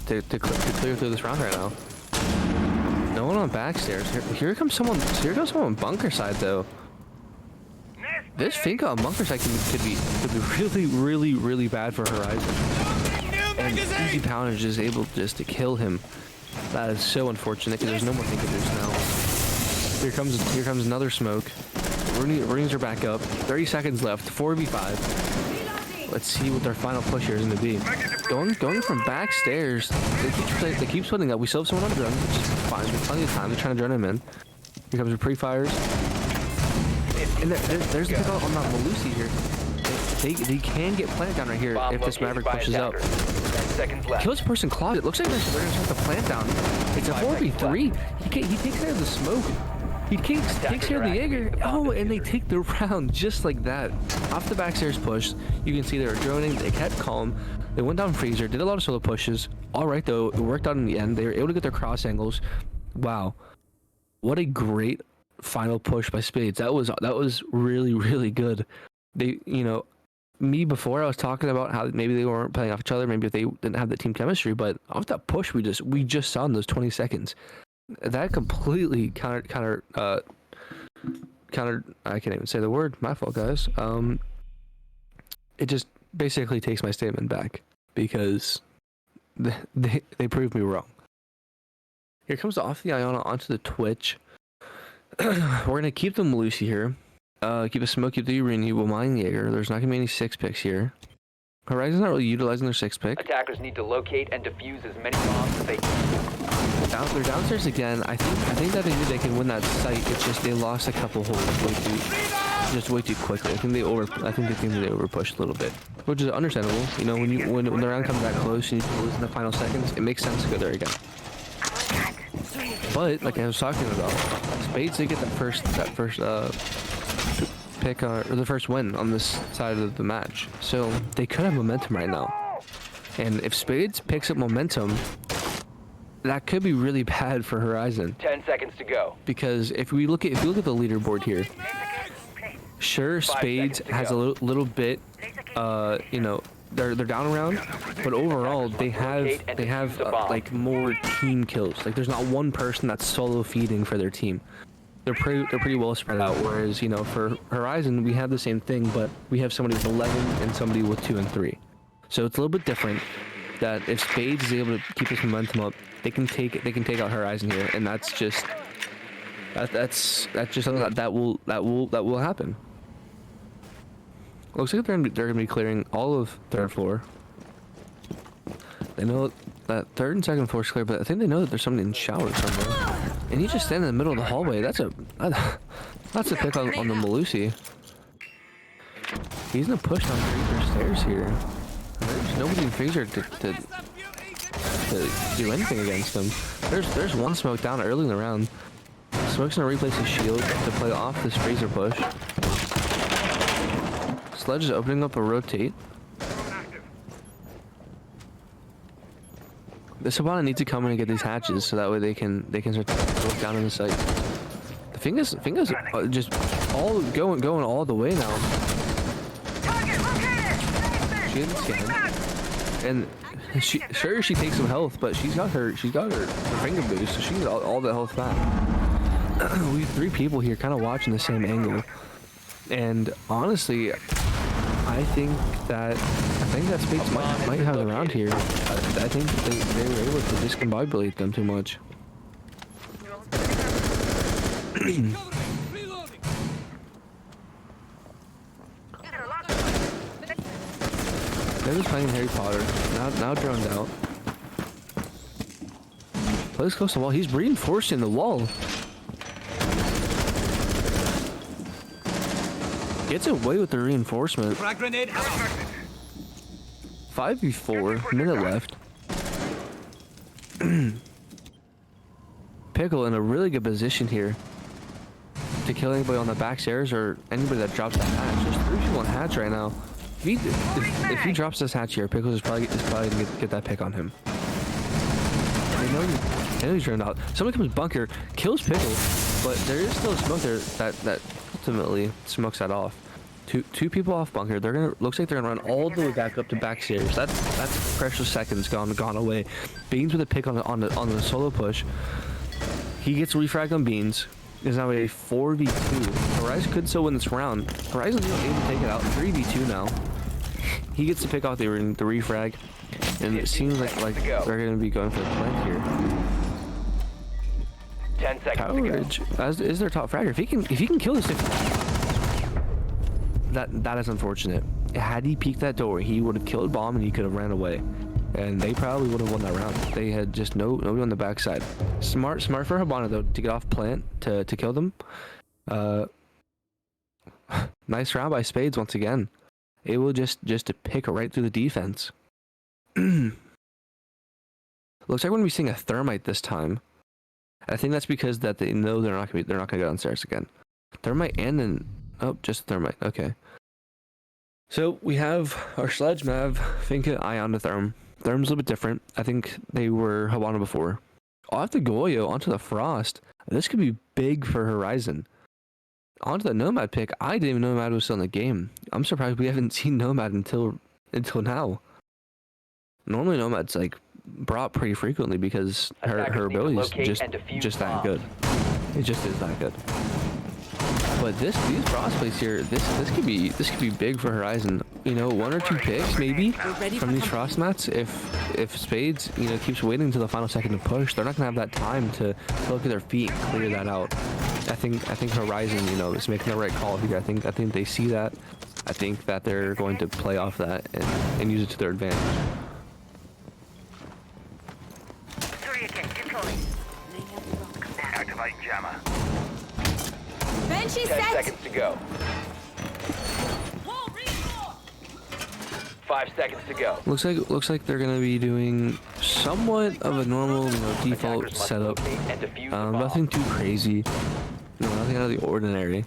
Speaker 1: to clear through this round right now. No one on backstairs. Here comes someone. Here goes someone on bunker side though. This Finka on bunker side could be really bad for Horizon. And Easy Poundage is able just to kill him. That is so unfortunate because there's no more Finka boost now. Here comes another smoke. Rings are back up. 30 seconds left. 4v5. Let's see what their final push here is going to be. Going from backstairs. They keep splitting up. We still have someone on drone, which is fine. There's plenty of time. They're trying to drone him in. Here comes the pre-fires. And there's the pick on that Malusi here. They can get plant down right here
Speaker 2: bomb
Speaker 1: if this
Speaker 2: located
Speaker 1: Maverick
Speaker 2: by
Speaker 1: pushes up.
Speaker 2: attacker. 10 seconds left.
Speaker 1: Kills person closet. Looks like they're gonna start the plant down. It's a 4v3. He takes care of the smoke. He takes care of the Jaeger. Oh, and they take the round just like that. Off the backstairs push, you can see they were droning. They kept calm. They went down freezer. Did a lot of solo pushes. All right though, it worked out in the end. They were able to get their cross angles. Wow, what a great final push by Spades. That was really good. They, me before I was talking about how maybe they weren't playing off each other, maybe if they didn't have the team chemistry, but off that push we just saw in those 20 seconds, that completely counter I can't even say the word, my fault guys. It just basically takes my statement back because they proved me wrong. Here comes the off the Iona onto the Twitch. We're gonna keep the Malusi here. Keep a smoke, keep the Urini, we'll mine Jaeger. There's not gonna be any 6-picks here. Horizon's not really utilizing their 6-pick.
Speaker 2: Attackers need to locate and defuse as many bombs as they can.
Speaker 1: They're downstairs again. I think that they can win that site. It's just they lost a couple holes way too quickly. I think they over pushed a little bit, which is understandable. When the round comes that close and you lose in the final seconds, it makes sense to go there again. But like I was talking about, Spades did get that first pick or the first win on this side of the match, so they could have momentum right now. And if Spades picks up momentum, that could be really bad for Horizon.
Speaker 2: 10 seconds to go.
Speaker 1: Because if you look at the leaderboard here, sure Spades has a little bit, they're down around, but overall they have like more team kills. Like there's not one person that's solo feeding for their team. They're pretty well spread out. Whereas for Horizon we have the same thing, but we have somebody with 11 and somebody with 2 and 3. So it's a little bit different. That if Spades is able to keep this momentum up, they can take out Horizon here, and that's just something that will happen. Looks like they're gonna be clearing all of third floor. They know that third and second floor is clear, but I think they know that there's somebody in shower somewhere. And he just standing in the middle of the hallway. That's a pick on the Malusi. He's gonna push down freezer stairs here. There's nobody in freezer to do anything against him. There's one smoke down early in the round. Smoke's gonna replace his shield to play off this freezer push. Sledge is opening up a rotate. This Habana needs to come in and get these hatches so that way they can start to look down on the site. The Finga's just all going all the way now. She didn't scan. And she takes some health, but she's got her finger boost, so she got all the health back. We have 3 people here kind of watching the same angle. And honestly, I think that Spades might have it around here. I think they were able to discombobulate them too much. They're just playing Harry Potter. Now droned out. Plays close to the wall. He's reinforcing the wall. Gets away with the reinforcement. 5v4, minute left. Pickle in a really good position here to kill anybody on the back stairs or anybody that drops that hatch. There's 3 people on hatch right now. If he drops this hatch here, Pickles is probably gonna get that pick on him. They know he's turned out. Someone comes bunker, kills Pickle, but there is still smoke there that ultimately smokes that off. Two people off bunker. Looks like they're gonna run all the way back up to back stairs. That's precious seconds gone away. Beans with a pick on the solo push. He gets refragged on Beans. Is now a 4v2. Horizon could still win this round. Horizon's able to take it out. 3v2 now. He gets to pick off the refrag, and it seems like they're going to be going for a plant here.
Speaker 2: 10 seconds
Speaker 1: Courage as is their top fragger. If he can kill this, that is unfortunate. Had he peeked that door, he would have killed bomb and he could have ran away, and they probably would have won that round. They had just nobody on the backside. Smart for Habana though to get off plant to kill them. Nice round by Spades once again. Able just to pick right through the defense. Looks like we're gonna be seeing a thermite this time. I think that's because that they know they're not gonna go downstairs again. Thermite and then just thermite. Okay. So we have our Sledge, Mav, Finka, Ion to Therm. Therm's a little bit different. I think they were Habana before. Off the Goyo onto the Frost. This could be big for Horizon. Onto the Nomad pick. I didn't even know Nomad was still in the game. I'm surprised we haven't seen Nomad until now. Normally Nomad's like brought pretty frequently because her ability is just that good. It just is that good. But these Frost plays here, this could be big for Horizon. You know, 1 or 2 picks maybe from these Frost mats. If Spades keeps waiting until the final second to push, they're not gonna have that time to look at their feet and clear that out. I think Horizon is making the right call here. I think they see that. I think that they're going to play off that and use it to their advantage.
Speaker 4: Activate jammer.
Speaker 2: 10 seconds to go. 5 seconds to go.
Speaker 1: Looks like they're gonna be doing somewhat of a normal default setup. Nothing too crazy. Nothing out of the ordinary.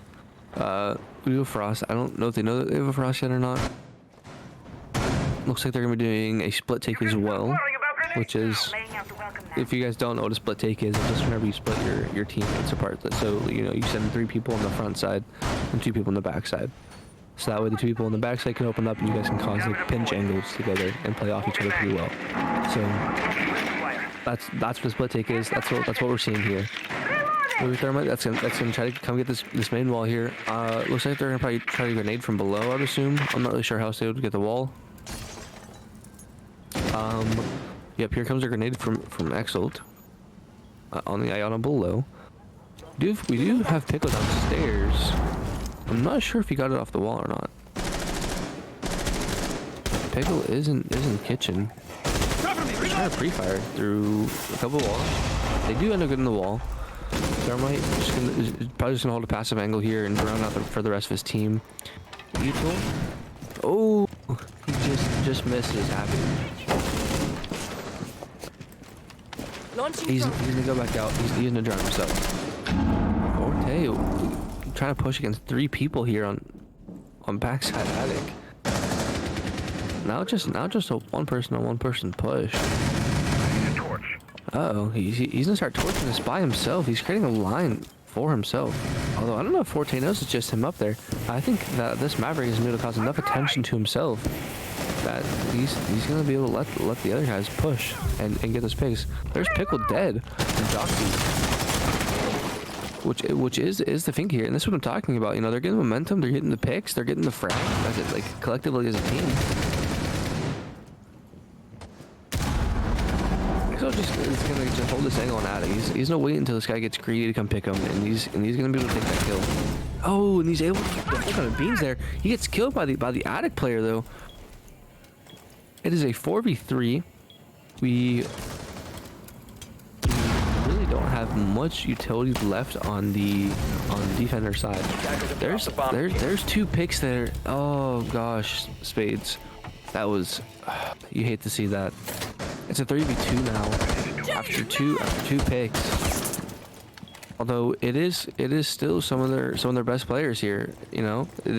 Speaker 1: We do a Frost. I don't know if they know that they have a Frost yet or not. Looks like they're gonna be doing a split take as well, which is, if you guys don't know what a split take is, it's just whenever you split your teammates apart. So you send 3 people on the front side and 2 people on the back side. So that way the 2 people on the back side can open up and you guys can cause like pinch angles together and play off each other pretty well. So that's what a split take is. That's what we're seeing here. Movie Thermite, that's gonna try to come get this main wall here. Looks like they're gonna probably try to grenade from below, I'd assume. I'm not really sure how else they would get the wall. Yep, here comes a grenade from Exalt on the Iona below. We do have Pickle downstairs. I'm not sure if he got it off the wall or not. Pickle isn't kitchen. They're trying to pre-fire through a couple walls. They do end up getting the wall. Thermite is probably just gonna hold a passive angle here and drown out for the rest of his team. Mutual. Oh, he just misses. Happy. He's gonna go back out. He's gonna drown himself. Forte trying to push against 3 people here on backside attic. Now just a one person push. Uh-oh, he's gonna start torching this by himself. He's creating a line for himself. Although I don't know if Forte knows it's just him up there. I think that this Maverick is going to cause enough attention to himself that he's gonna be able to let the other guys push and get this pace. There's Pickle dead from Jockey, which is the thing here, and this is what I'm talking about. You know, they're getting momentum, they're getting the picks, they're getting the frag, as it, like collectively as a team. So just is gonna just hold this angle on Attic. He's gonna wait until this guy gets greedy to come pick him, and he's gonna be able to take that kill. Oh, and he's able to get the whole kind of beans there. He gets killed by the Attic player though. It is a 4v3. We really don't have much utility left on the defender side. There's 2 picks there. Oh gosh, Spades. That was you hate to see that. It's a 3v2 now after two picks. Although it is still some of their best players here, you know. But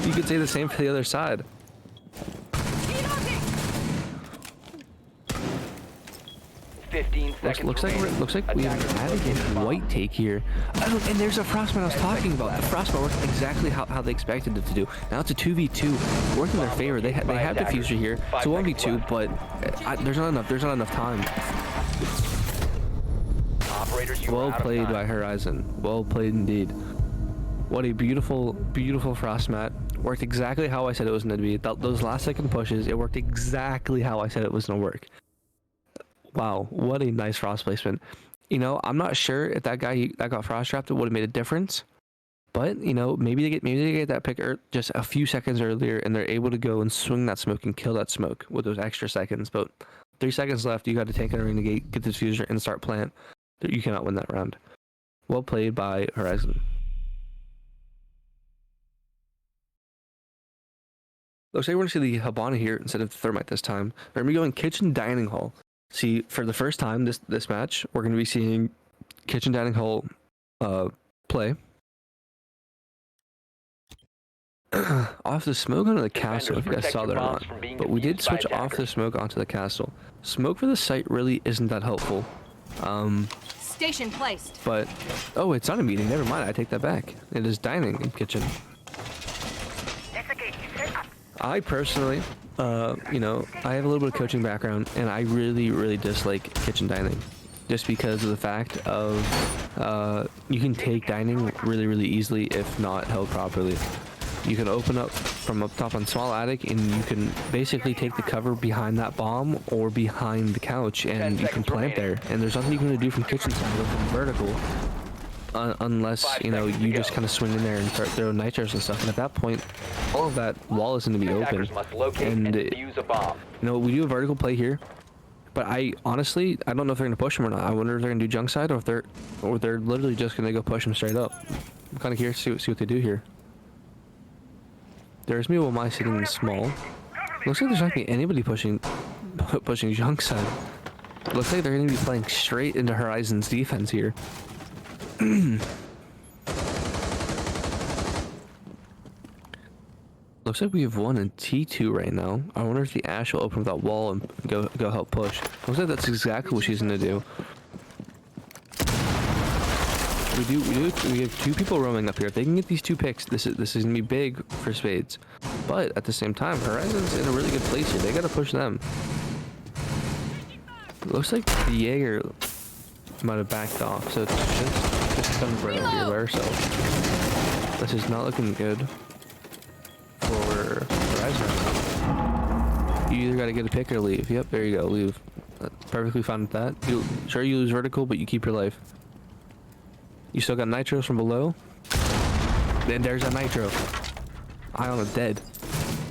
Speaker 1: you could say the same for the other side.
Speaker 2: 15 seconds.
Speaker 1: Looks like we have Attic and White take here. Oh, and there's a Frostbite I was talking about. The Frostbite worked exactly how they expected it to do. Now it's a 2v2, working in their favor. They have diffuser here. It's a 1v2, but there's not enough time. Well played by Horizon. Well played indeed. What a beautiful Frost mat. Worked exactly how I said it was going to be. Those last second pushes, it worked exactly how I said it was going to work. Wow, what a nice frost placement. You know, I'm not sure if that guy that got frost trapped would have made a difference, but you know, maybe they get that pick just a few seconds earlier, and they're able to go and swing that smoke and kill that smoke with those extra seconds. But 3 seconds left, you got to tank and renegade, get this fuser, and start plant. You cannot win that round. Well played by Horizon. Looks like we're going to see the Habana here instead of the Thermite this time. We're going to be going Kitchen Dining Hall. See, for the first time this match, we're going to be seeing Kitchen Dining Hall play. Off the smoke onto the castle, if you guys saw that or not. But we did switch off the smoke onto the castle. Smoke for the site really isn't that helpful.
Speaker 6: Station placed.
Speaker 1: But, oh, it's not a meeting. Never mind, I take that back. It is dining and kitchen. I personally, you know, I have a little bit of coaching background, and I really dislike kitchen dining, just because of the fact of you can take dining really easily if not held properly. You can open up from up top on small attic, and you can basically take the cover behind that bomb or behind the couch, and you can plant there. And there's nothing you can really do from kitchen side or from vertical. Unless, you know, you just kind of swing in there and start throwing nitros and stuff. And at that point, all of that wall is going to be open. And, you know, we do a vertical play here. But I honestly don't know if they're going to push him or not. I wonder if they're going to do junk side or if they're literally just going to go push him straight up. I'm kind of curious to see what they do here. There's me while my sitting in small. Looks like there's not going to be anybody pushing junk side. Looks like they're going to be playing straight into Horizon's defense here. Looks like we have one in T2 right now. I wonder if the Ash will open up that wall and go help push. Looks like that's exactly what she's gonna do. We have 2 people roaming up here. If they can get these 2 picks, this is gonna be big for Spades. But at the same time, Horizon's in a really good place here. They gotta push them. Looks like the Jaeger might have backed off, so it's just some bro here by herself. This is not looking good for Horizon. You either gotta get a pick or leave. Yep, there you go, leave. Perfectly fine with that. Sure, you lose vertical, but you keep your life. You still got nitros from below. Then there's a nitro. Ion is dead.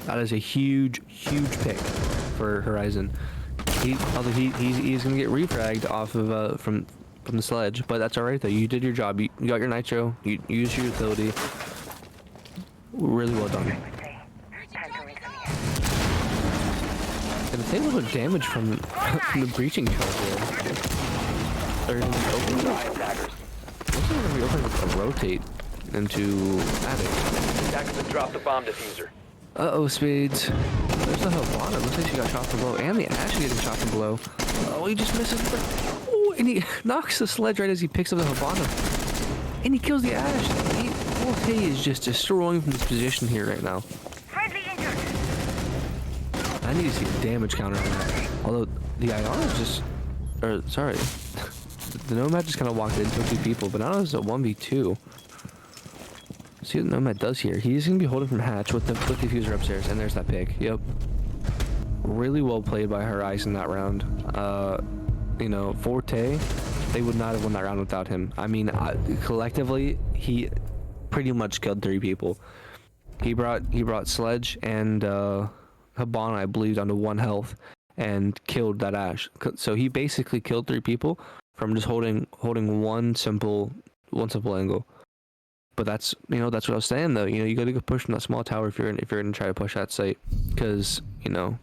Speaker 1: That is a huge pick for Horizon. He's gonna get refragged off of from the sledge, but that's alright though. You did your job. You got your nitro. You used your utility. Really well done. And take a little damage from the breaching charge there. They're gonna be opening up. Looks like they're gonna be opening up a rotate into attic.
Speaker 2: Attackers have dropped the bomb diffuser.
Speaker 1: Uh-oh, Spades. There's the Havana. Looks like she got shot from below. And the Ash getting shot from below. Oh, he just misses the... Oh, and he knocks the sledge right as he picks up the Havana. And he kills the Ash. He is just destroying from this position here right now.
Speaker 4: Friendly injured.
Speaker 1: I need to see a damage counter on that. Although the IR is just, or sorry, the Nomad just kind of walked into 2 people, but now it's a 1v2. See what Nomad does here. He's gonna be holding from hatch with the diffuser upstairs, and there's that pick. Yep. Really well played by Horizon that round. You know, Forte, they would not have won that round without him. I mean, collectively, he pretty much killed 3 people. He brought Sledge and Habana, I believe, down to 1 health and killed that Ash. So he basically killed 3 people from just holding one simple angle. But that's, you know, that's what I was saying though. You know, you got to go push from that small tower if you're gonna try to push that site, because you know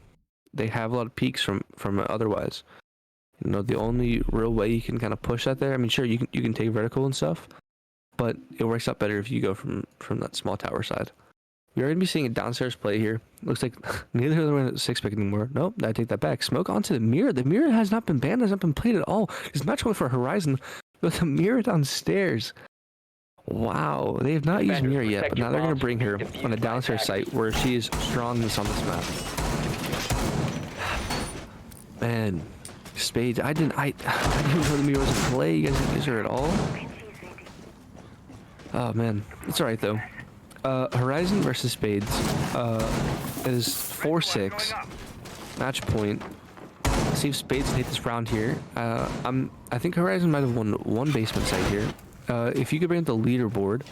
Speaker 1: they have a lot of peaks from otherwise. You know, the only real way you can kind of push that there. I mean, sure, you can take vertical and stuff, but it works out better if you go from that small tower side. We're gonna be seeing a downstairs play here. Looks like neither of them are at 6-pick anymore. Nope, I take that back. Smoke onto the mirror. The mirror has not been banned, has not been played at all. This match went for Horizon with a mirror downstairs. Wow, they have not used mirror yet, but now they're gonna bring her on a downstairs site where she is strongest on this map. Man, Spades, I didn't know the mirror was in play. You guys didn't use her at all. Oh man, it's alright though. Horizon versus Spades is 4-6 match point. See if Spades take this round here. I think Horizon might have won 1 basement site here. If you could bring up the leaderboard,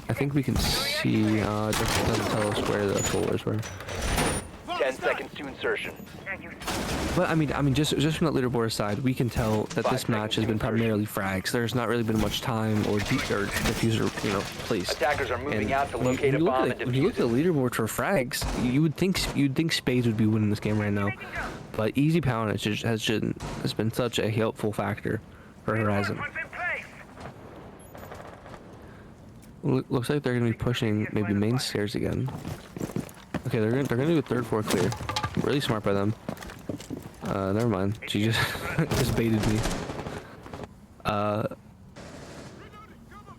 Speaker 1: I think we can see, just doesn't tell us where the floors were.
Speaker 2: 10 seconds to insertion.
Speaker 1: But I mean, just from the leaderboard side, we can tell that this match has been primarily frags. There's not really been much time or diffuser, you know, placed.
Speaker 2: Attackers are moving out to locate a bomb and defuse it.
Speaker 1: When you look at the leaderboard for frags, you'd think Spades would be winning this game right now, but easy poundage has been such a helpful factor for Horizon. Looks like they're gonna be pushing maybe main stairs again. Okay, they're gonna do a 3rd floor clear. Really smart by them. Never mind. She just just baited me.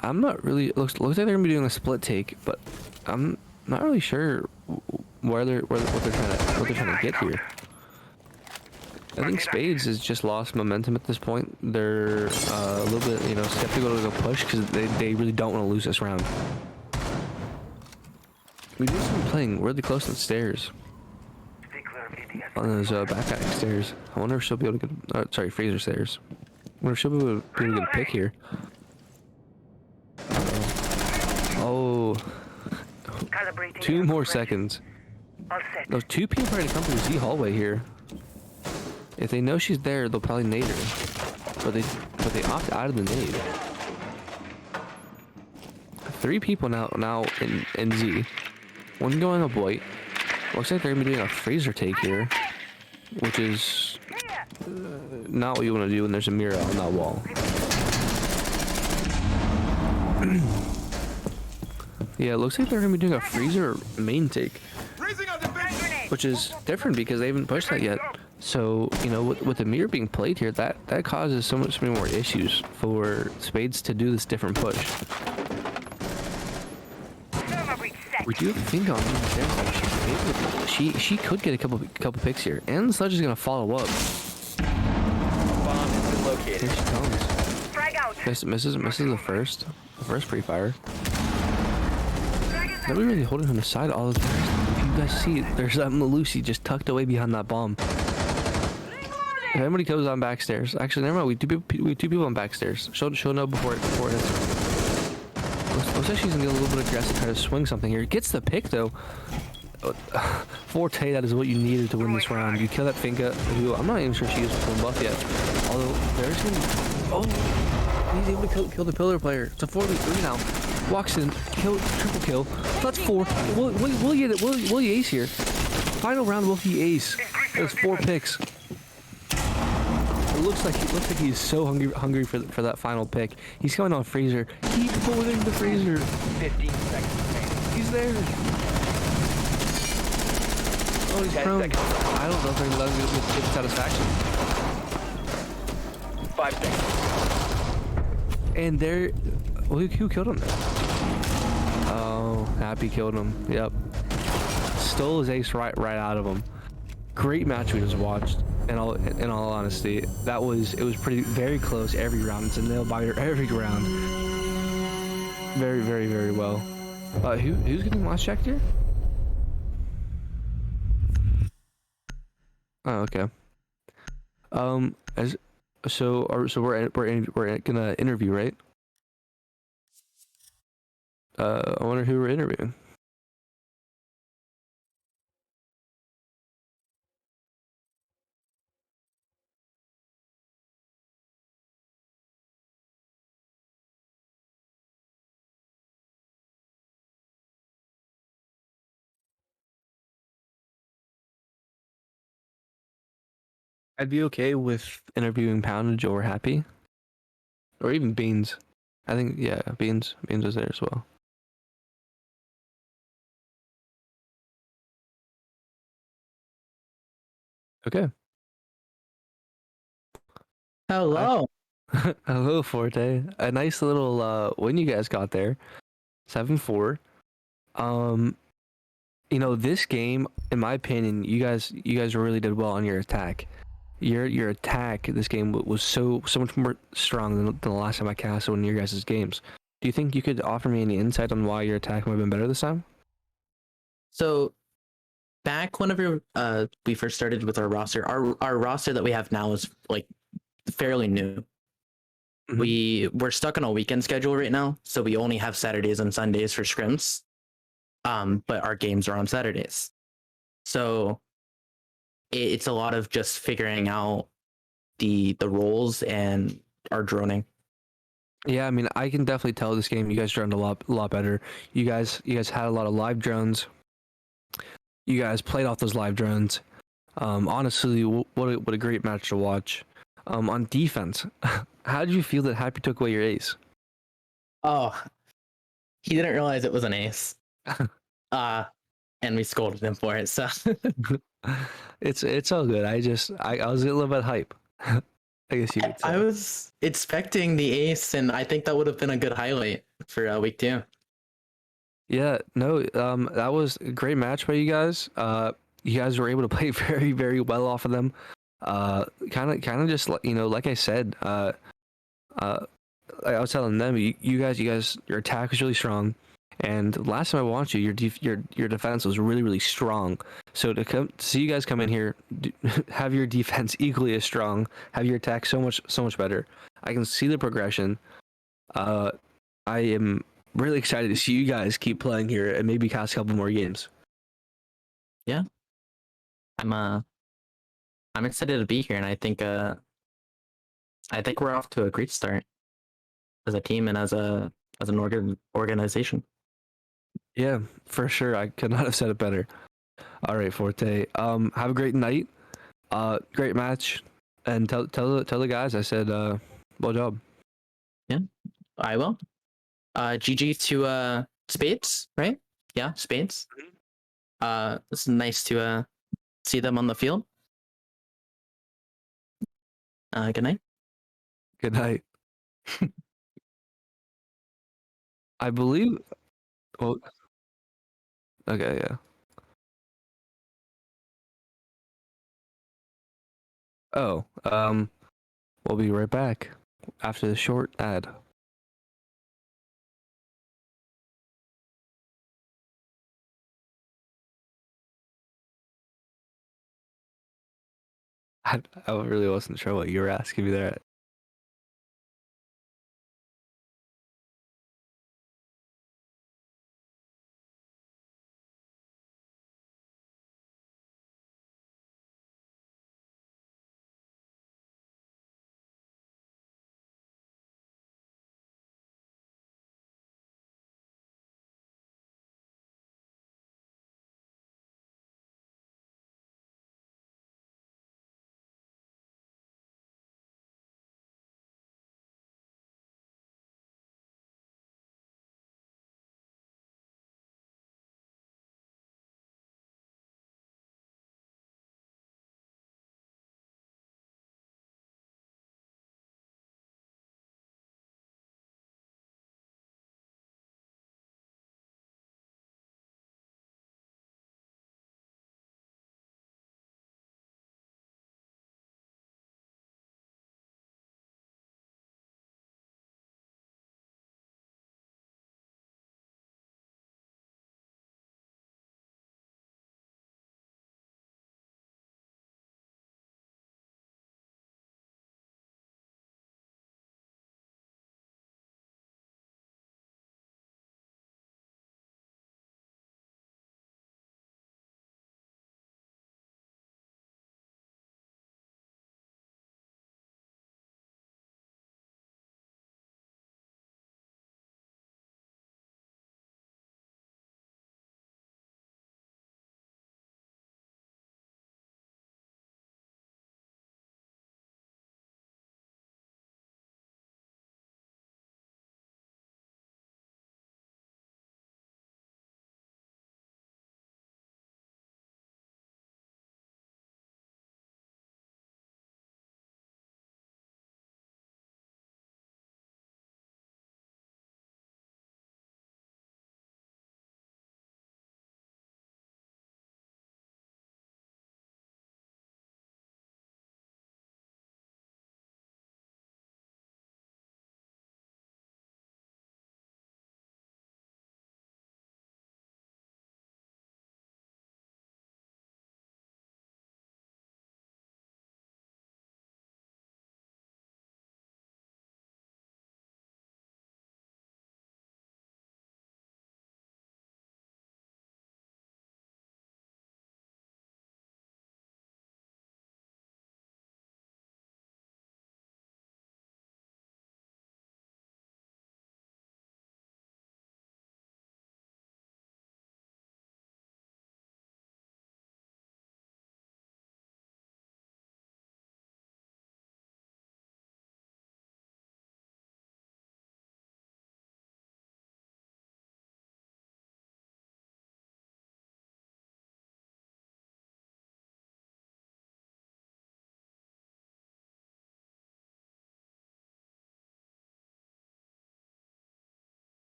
Speaker 1: I'm not really. Looks like they're gonna be doing a split take, but I'm not really sure what they're trying to get here. I think Spades has just lost momentum at this point. They're a little bit, you know, skeptical to go push because they really don't want to lose this round. We do some playing really close to the stairs. On those back stairs. I wonder if she'll be able to get. Sorry, Fraser stairs. I wonder if she'll be able to get a pick here. Oh. 2 more seconds. Those 2 people are going to come through the Z hallway here. If they know she's there, they'll probably nade her. But they opt out of the nade. 3 people now in Z. 1 going up white. Looks like they're gonna be doing a Fraser take here, which is not what you want to do when there's a mirror on that wall. Yeah, it looks like they're gonna be doing a Freezer main take, which is different because they haven't pushed that yet. So, you know, with the mirror being played here, that causes so many more issues for Spades to do this different push. We do think on she could get a couple picks here, and Sledge is gonna follow up.
Speaker 2: Bomb has been located.
Speaker 1: Here she comes.
Speaker 4: Frag out.
Speaker 1: Misses the first pre-fire. Nobody really holding him aside all of this. If you guys see, there's Lucy just tucked away behind that bomb. If anybody goes on backstairs, actually never mind. We have 2 people on backstairs. She'll know before it hits. Looks like she's gonna get a little bit aggressive, try to swing something here. Gets the pick though. Forte, that is what you needed to win this round. You kill that Finka, who I'm not even sure she is full buff yet. Although there's gonna he's able to kill the pillar player. It's a 4v3 now. Walks in, triple kill. That's 4. Will you ace here? Final round, will he ace? There's 4 picks. It looks like he's so hungry for that final pick. He's coming on Fraser. Keep holding the Fraser.
Speaker 2: 15 seconds remaining.
Speaker 1: He's there. Oh, he's prone. I don't know if they're gonna let him get satisfaction.
Speaker 2: 5 seconds.
Speaker 1: And there, well, who killed him there? Oh, Happy killed him. Yep. Stole his ace right out of him. great match we just watched. In all honesty, it was very close every round. It's a nail biter every round. Very, very, very well. Who's getting last checked here? Oh, okay. As we're gonna interview, right? I wonder who we're interviewing. I'd be okay with interviewing Poundage or Happy, or even Beans. I think Beans is there as well. Okay.
Speaker 7: Hello.
Speaker 1: Hello, Forte. A nice little win you guys got there, 7-4. This game, in my opinion, you guys really did well on your attack. Your attack this game was so much more strong than the last time I cast one of your guys' games. Do you think you could offer me any insight on why your attack might have been better this time?
Speaker 7: So back whenever we first started with our roster, our roster that we have now is like fairly new. We're stuck on a weekend schedule right now, so we only have Saturdays and Sundays for scrims. But our games are on Saturdays. So it's a lot of just figuring out the roles and our droning.
Speaker 1: Yeah, I mean, I can definitely tell this game you guys droned a lot better. You guys had a lot of live drones. You guys played off those live drones. Honestly, what a great match to watch. On defense, how did you feel that Happy took away your ace?
Speaker 7: Oh, he didn't realize it was an ace. And we scolded him for it. So
Speaker 1: It's all good. I was a little bit hype. I guess you could say.
Speaker 7: I was expecting the ace, and I think that would have been a good highlight for week 2.
Speaker 1: Yeah, no, that was a great match by you guys. You guys were able to play very, very well off of them. Kind of just like I said, I was telling them, you guys, your attack was really strong, and last time I watched you, your defense was really, really strong. So to see you guys come in here, have your defense equally as strong, have your attack so much better. I can see the progression. I am really excited to see you guys keep playing here and maybe cast a couple more games.
Speaker 7: Yeah, I'm excited to be here, and I think we're off to a great start as a team and as an organization.
Speaker 1: Yeah, for sure. I could not have said it better. All right, Forte. Have a great night. Great match, and tell the guys I said well job.
Speaker 7: Yeah, I will. GG to Spades, right? Yeah, Spades. It's nice to see them on the field. Good night.
Speaker 1: Good night. I believe. Well, okay, yeah. Oh, we'll be right back after the short ad. I really wasn't sure what you were asking me there.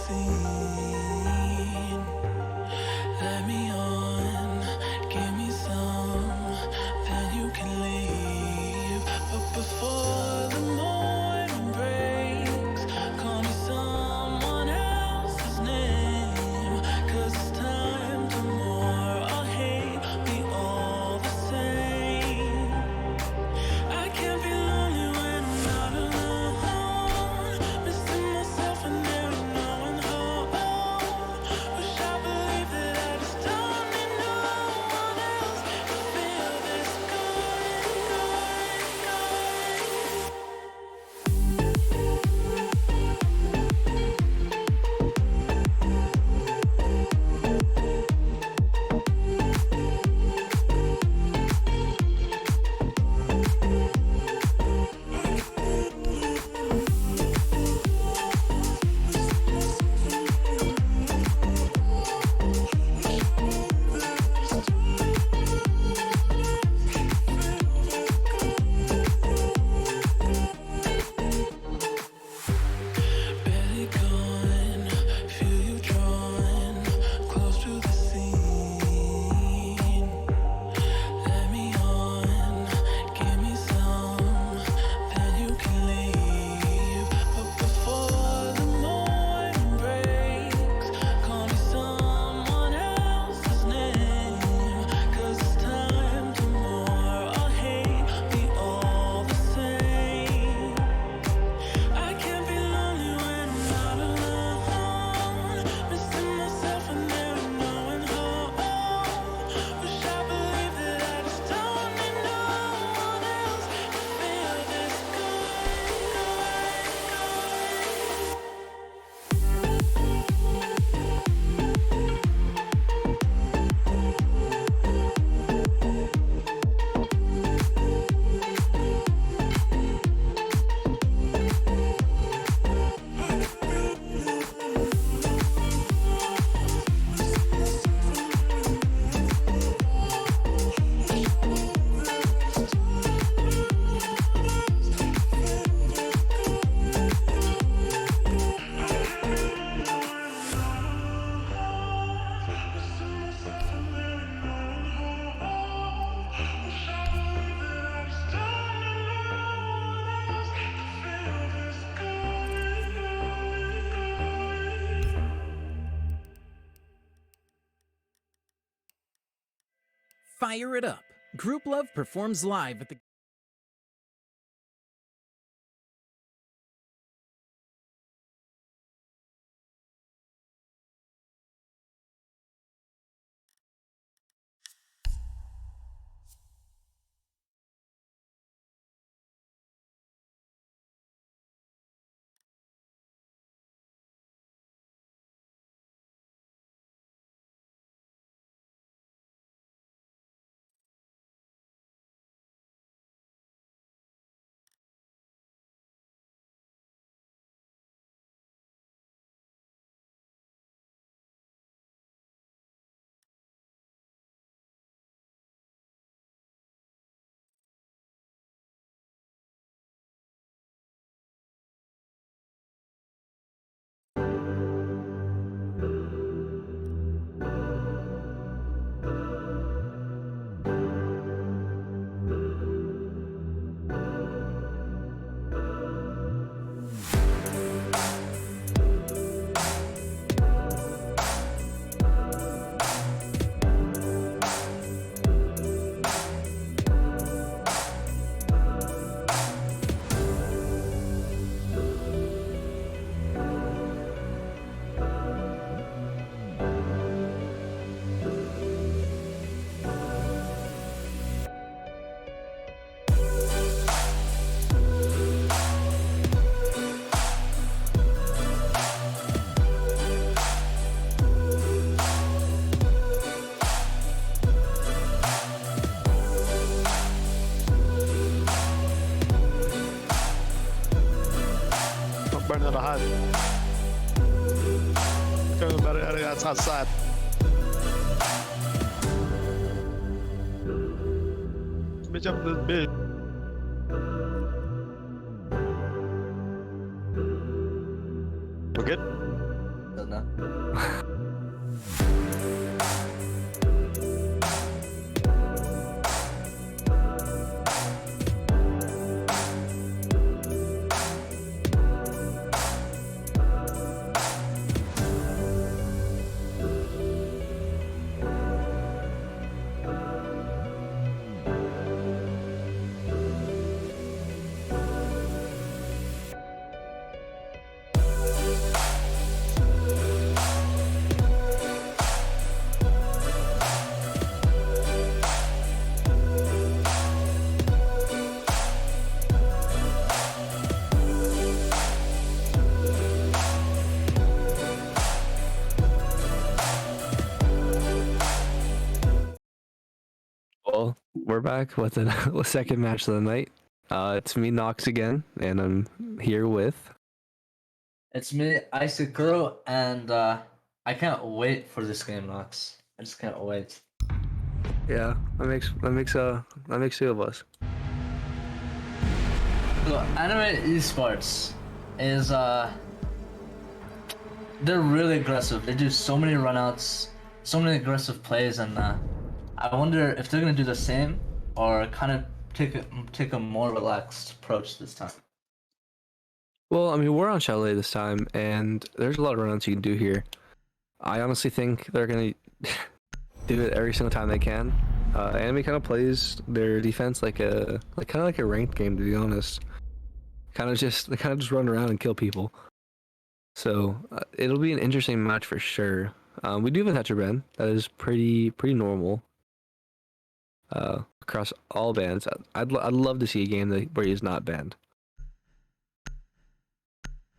Speaker 8: scene. Let me on, give me some, then you can leave. But before the morning breaks, call me someone else's name. 'Cause it's time tomorrow, I'll hate me all the same. I can't be lonely when I'm not alone. Missing myself and there ain't no one home. Wish I believed that I just don't need no one else to feel this good, barely gone. Feel you drawn close to the scene. Let me on, give me some, then you can leave. But before the morning breaks, call me someone else's name. 'Cause it's time tomorrow, I'll hate me all the same. I can't be lonely when I'm not alone. Missing myself and there ain't no one home. Wish I believed that I just don't need no one else to feel this
Speaker 9: Fire it up. Group Love performs live at the
Speaker 10: burning the hut. That's outside. Let me jump this big. We're good?
Speaker 1: We're back with the second match of the night. It's me, Nox, again, and I'm here with.
Speaker 11: It's me, Isakuro, and I can't wait for this game, Nox. I just can't wait.
Speaker 1: Yeah, that makes two of us.
Speaker 11: So, Anime Esports is they're really aggressive. They do so many runouts, so many aggressive plays, and I wonder if they're gonna do the same or kind of take a more relaxed approach this time.
Speaker 1: Well, I mean, we're on Chalet this time, and there's a lot of runouts you can do here. I honestly think they're gonna do it every single time they can. Anime kind of plays their defense like a ranked game, to be honest. They kind of just run around and kill people. So it'll be an interesting match for sure. We do have a Thatcher ban that is pretty normal. Across all bans, I'd love to see a game where he's not banned.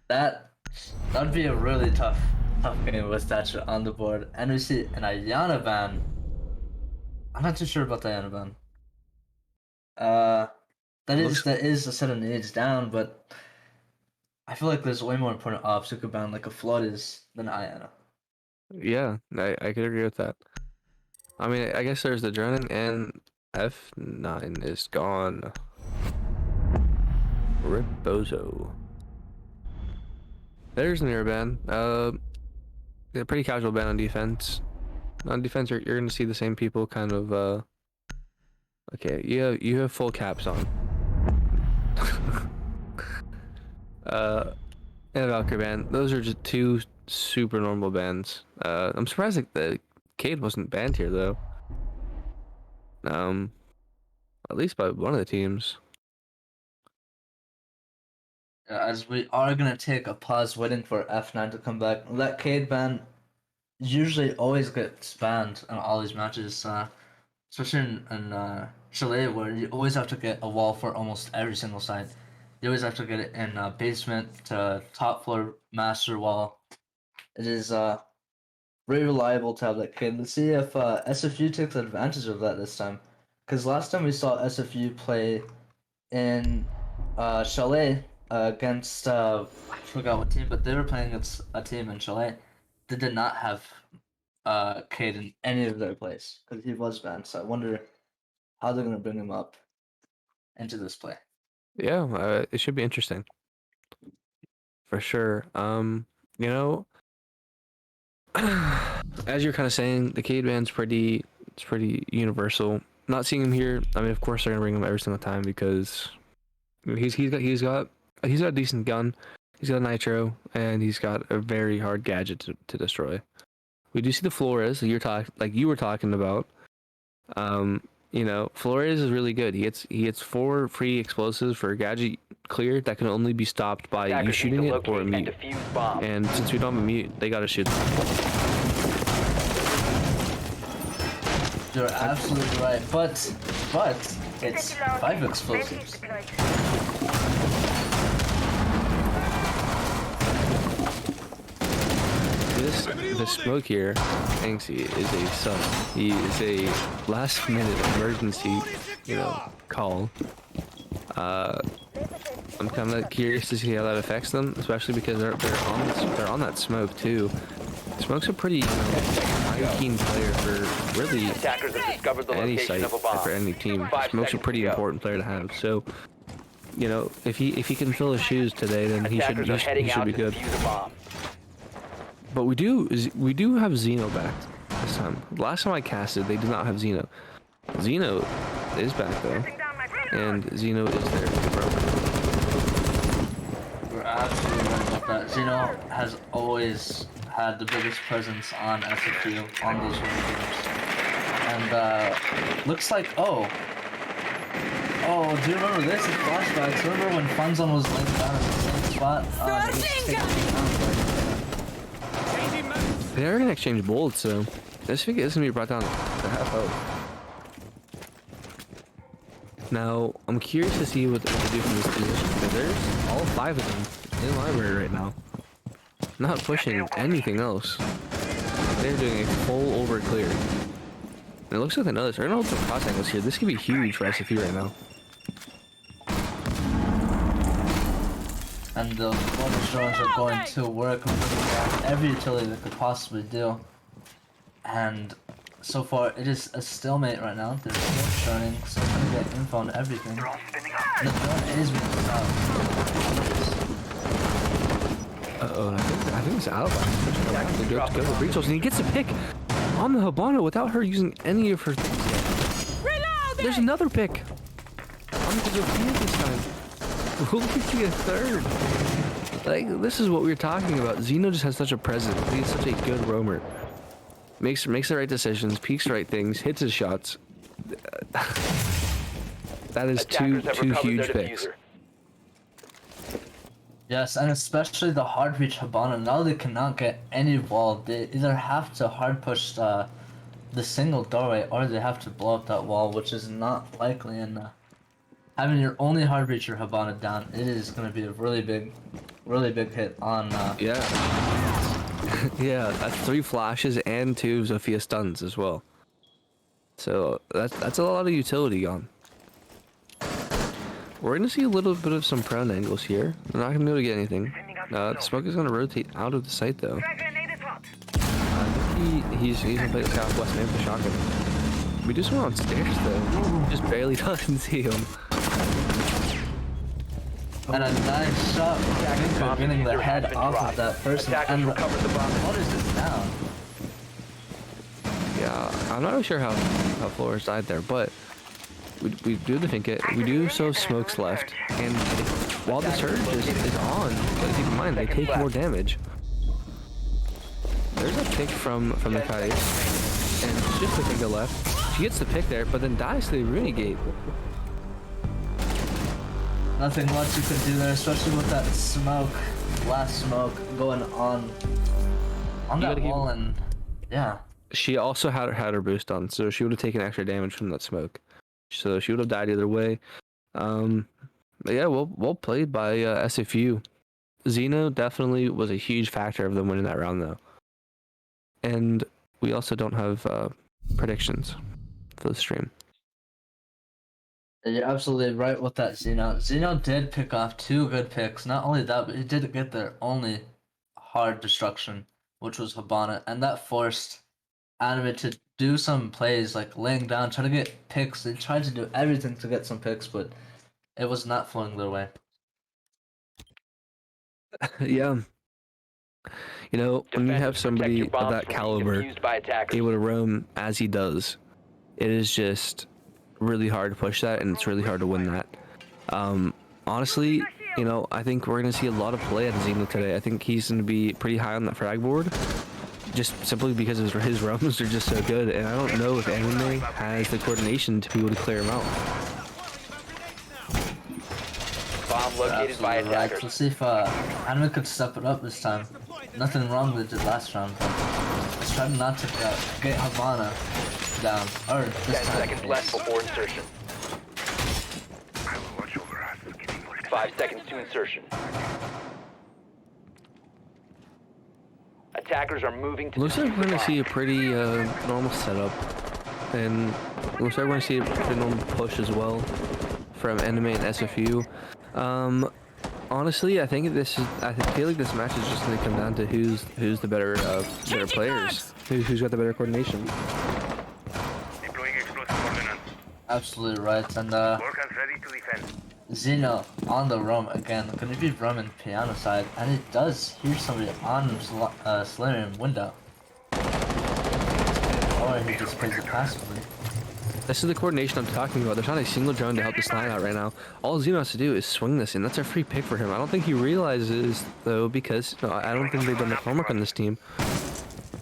Speaker 11: That'd be a really tough game with Thatcher on the board. And we see an Ayana ban. I'm not too sure about the Ayana ban. That is a set of nades down, but I feel like there's way more important ops who could ban like a flood is than Ayana.
Speaker 1: Yeah, I could agree with that. I mean, I guess there's the Drennan, and F9 is gone. Rip Bozo. There's an air ban. A pretty casual ban on defense. On defense, you're gonna see the same people kind of. Okay, you have full caps on. And a Valkyrie ban. Those are just two super normal bans. I'm surprised that the Cade wasn't banned here though. At least by one of the teams.
Speaker 11: As we are gonna take a pause waiting for F9 to come back. That Cade ban usually always gets banned in all these matches, especially in Chalet, where you always have to get a wall for almost every single site. You always have to get it in basement to top floor master wall. It is very reliable to have that Cade. Let's see if SFU takes advantage of that this time. Because last time we saw SFU play in Chalet against, I forgot what team, but they were playing against a team in Chalet. They did not have Cade in any of their plays because he was banned. So I wonder how they're going to bring him up into this play.
Speaker 1: Yeah, it should be interesting. For sure. You know, as you're kind of saying, the Cade ban's pretty universal. Not seeing him here, I mean, of course they're gonna bring him every single time because he's got a decent gun, he's got a nitro, and he's got a very hard gadget to destroy. We do see the Flores that you were talking about. You know, Flores is really good. He gets 4 free explosives for a gadget clear that can only be stopped by you shooting it or a mute. And since we don't have a mute, they gotta shoot.
Speaker 11: You're absolutely right, but it's 5 explosives.
Speaker 1: This smoke here, Anxie, is a sub. He is a last minute emergency, call. I'm kind of curious to see how that affects them, especially because they're on that smoke too. Smoke's a pretty keen player for really any site for any team. Smoke's a pretty important player to have. So, if he can fill his shoes today, then he should be good. But we do have Zeno back this time. Last time I casted, they did not have Zeno. Zeno is back though, and Zeno is there.
Speaker 11: We're absolutely right about that. Zeno has always had the biggest presence on SFU on those winning games, and looks like do you remember this? It's flashbacks. Remember when Funzon was laying down in the same spot?
Speaker 1: They are gonna exchange bolts, so this is gonna be brought down to half health. Now, I'm curious to see what they do from this position, because there's all 5 of them in library right now. Not pushing anything else. They're doing a full over clear. It looks like they know this. They're gonna hold some cross angles here. This could be huge for SFU right now.
Speaker 11: And the bonus drones are going to work with every utility they could possibly do. And so far, it is a stalemate right now. They're still churning, so I'm gonna get info on everything. And the drone is being stopped.
Speaker 1: Uh-oh, I think it's out. They go to the breach holes, and he gets a pick on the Habana without her using any of her things yet. There's another pick. On the Zofia this time. Will we see a third? Like, this is what we were talking about. Zeno just has such a presence. He's such a good roamer. Makes the right decisions, peeks the right things, hits his shots. That is two huge picks.
Speaker 11: Yes, and especially the hard reach Habana. Now they cannot get any wall. They either have to hard push the single doorway, or they have to blow up that wall, which is not likely. And having your only hard reacher Habana down, it is going to be a really big hit on.
Speaker 1: Yeah. Yeah, that's 3 flashes and 2 Zofia stuns as well. So that's a lot of utility gone. We're gonna see a little bit of some prone angles here. We're not gonna be able to get anything. The smoke is gonna rotate out of the site though. I think he's gonna play the southwest man with the shotgun. We just went on stairs though. Just barely doesn't see him.
Speaker 11: And a nice shot for getting the head off of that person. And what is this down?
Speaker 1: Yeah, I'm not really sure how Flores died there, but we do the think it. We do so smokes left, and while the surge is on, gotta keep in mind they take more damage. There's a pick from the Chalet, and it's just a thing to left. She gets the pick there, but then dies to the Rooney gate.
Speaker 11: Nothing much you could do there, especially with that smoke, last smoke going on that wall, and yeah.
Speaker 1: She also had her boost on, so she would have taken extra damage from that smoke. So she would have died either way. But yeah, well played by SFU. Zeno definitely was a huge factor of them winning that round though. And we also don't have predictions for the stream.
Speaker 11: You're absolutely right with that, Zeno. Zeno did pick off 2 good picks. Not only that, but he did get their only hard destruction, which was Habana, and that forced Anime to do some plays like laying down, trying to get picks. They tried to do everything to get some picks, but it was not flowing their way.
Speaker 1: Yeah. You know, when you have somebody of that caliber able to roam as he does, it is just really hard to push that, and it's really hard to win that. Honestly, you know, I think we're going to see a lot of play at Zeno today. I think he's going to be pretty high on that frag board, just simply because his roams are just so good, and I don't know if Anime has the coordination to be able to clear him out.
Speaker 2: Bomb located by attackers.
Speaker 11: Right. Let's see if Anime could step it up this time. Nothing wrong with it last round, but let's try not to get Havana down. Or this
Speaker 2: 10
Speaker 11: time.
Speaker 2: seconds left before insertion. 5 seconds to insertion. Attackers are moving to.
Speaker 1: Looks like we're going to see a pretty normal setup, and looks like we're going to see a pretty normal push as well from Anime and SFU. Honestly, I think I feel like this match is just going to come down to who's the better players, who's got the better coordination.
Speaker 11: Absolutely right, and Zeno on the roam again. Gonna be roaming piano side, and it does hear somebody on Solarium window. Or he just plays it passively.
Speaker 1: This is the coordination I'm talking about. There's not a single drone to help this line out right now. All Zeno has to do is swing this, and that's a free pick for him. I don't think he realizes though, because I don't think they've done the homework on this team.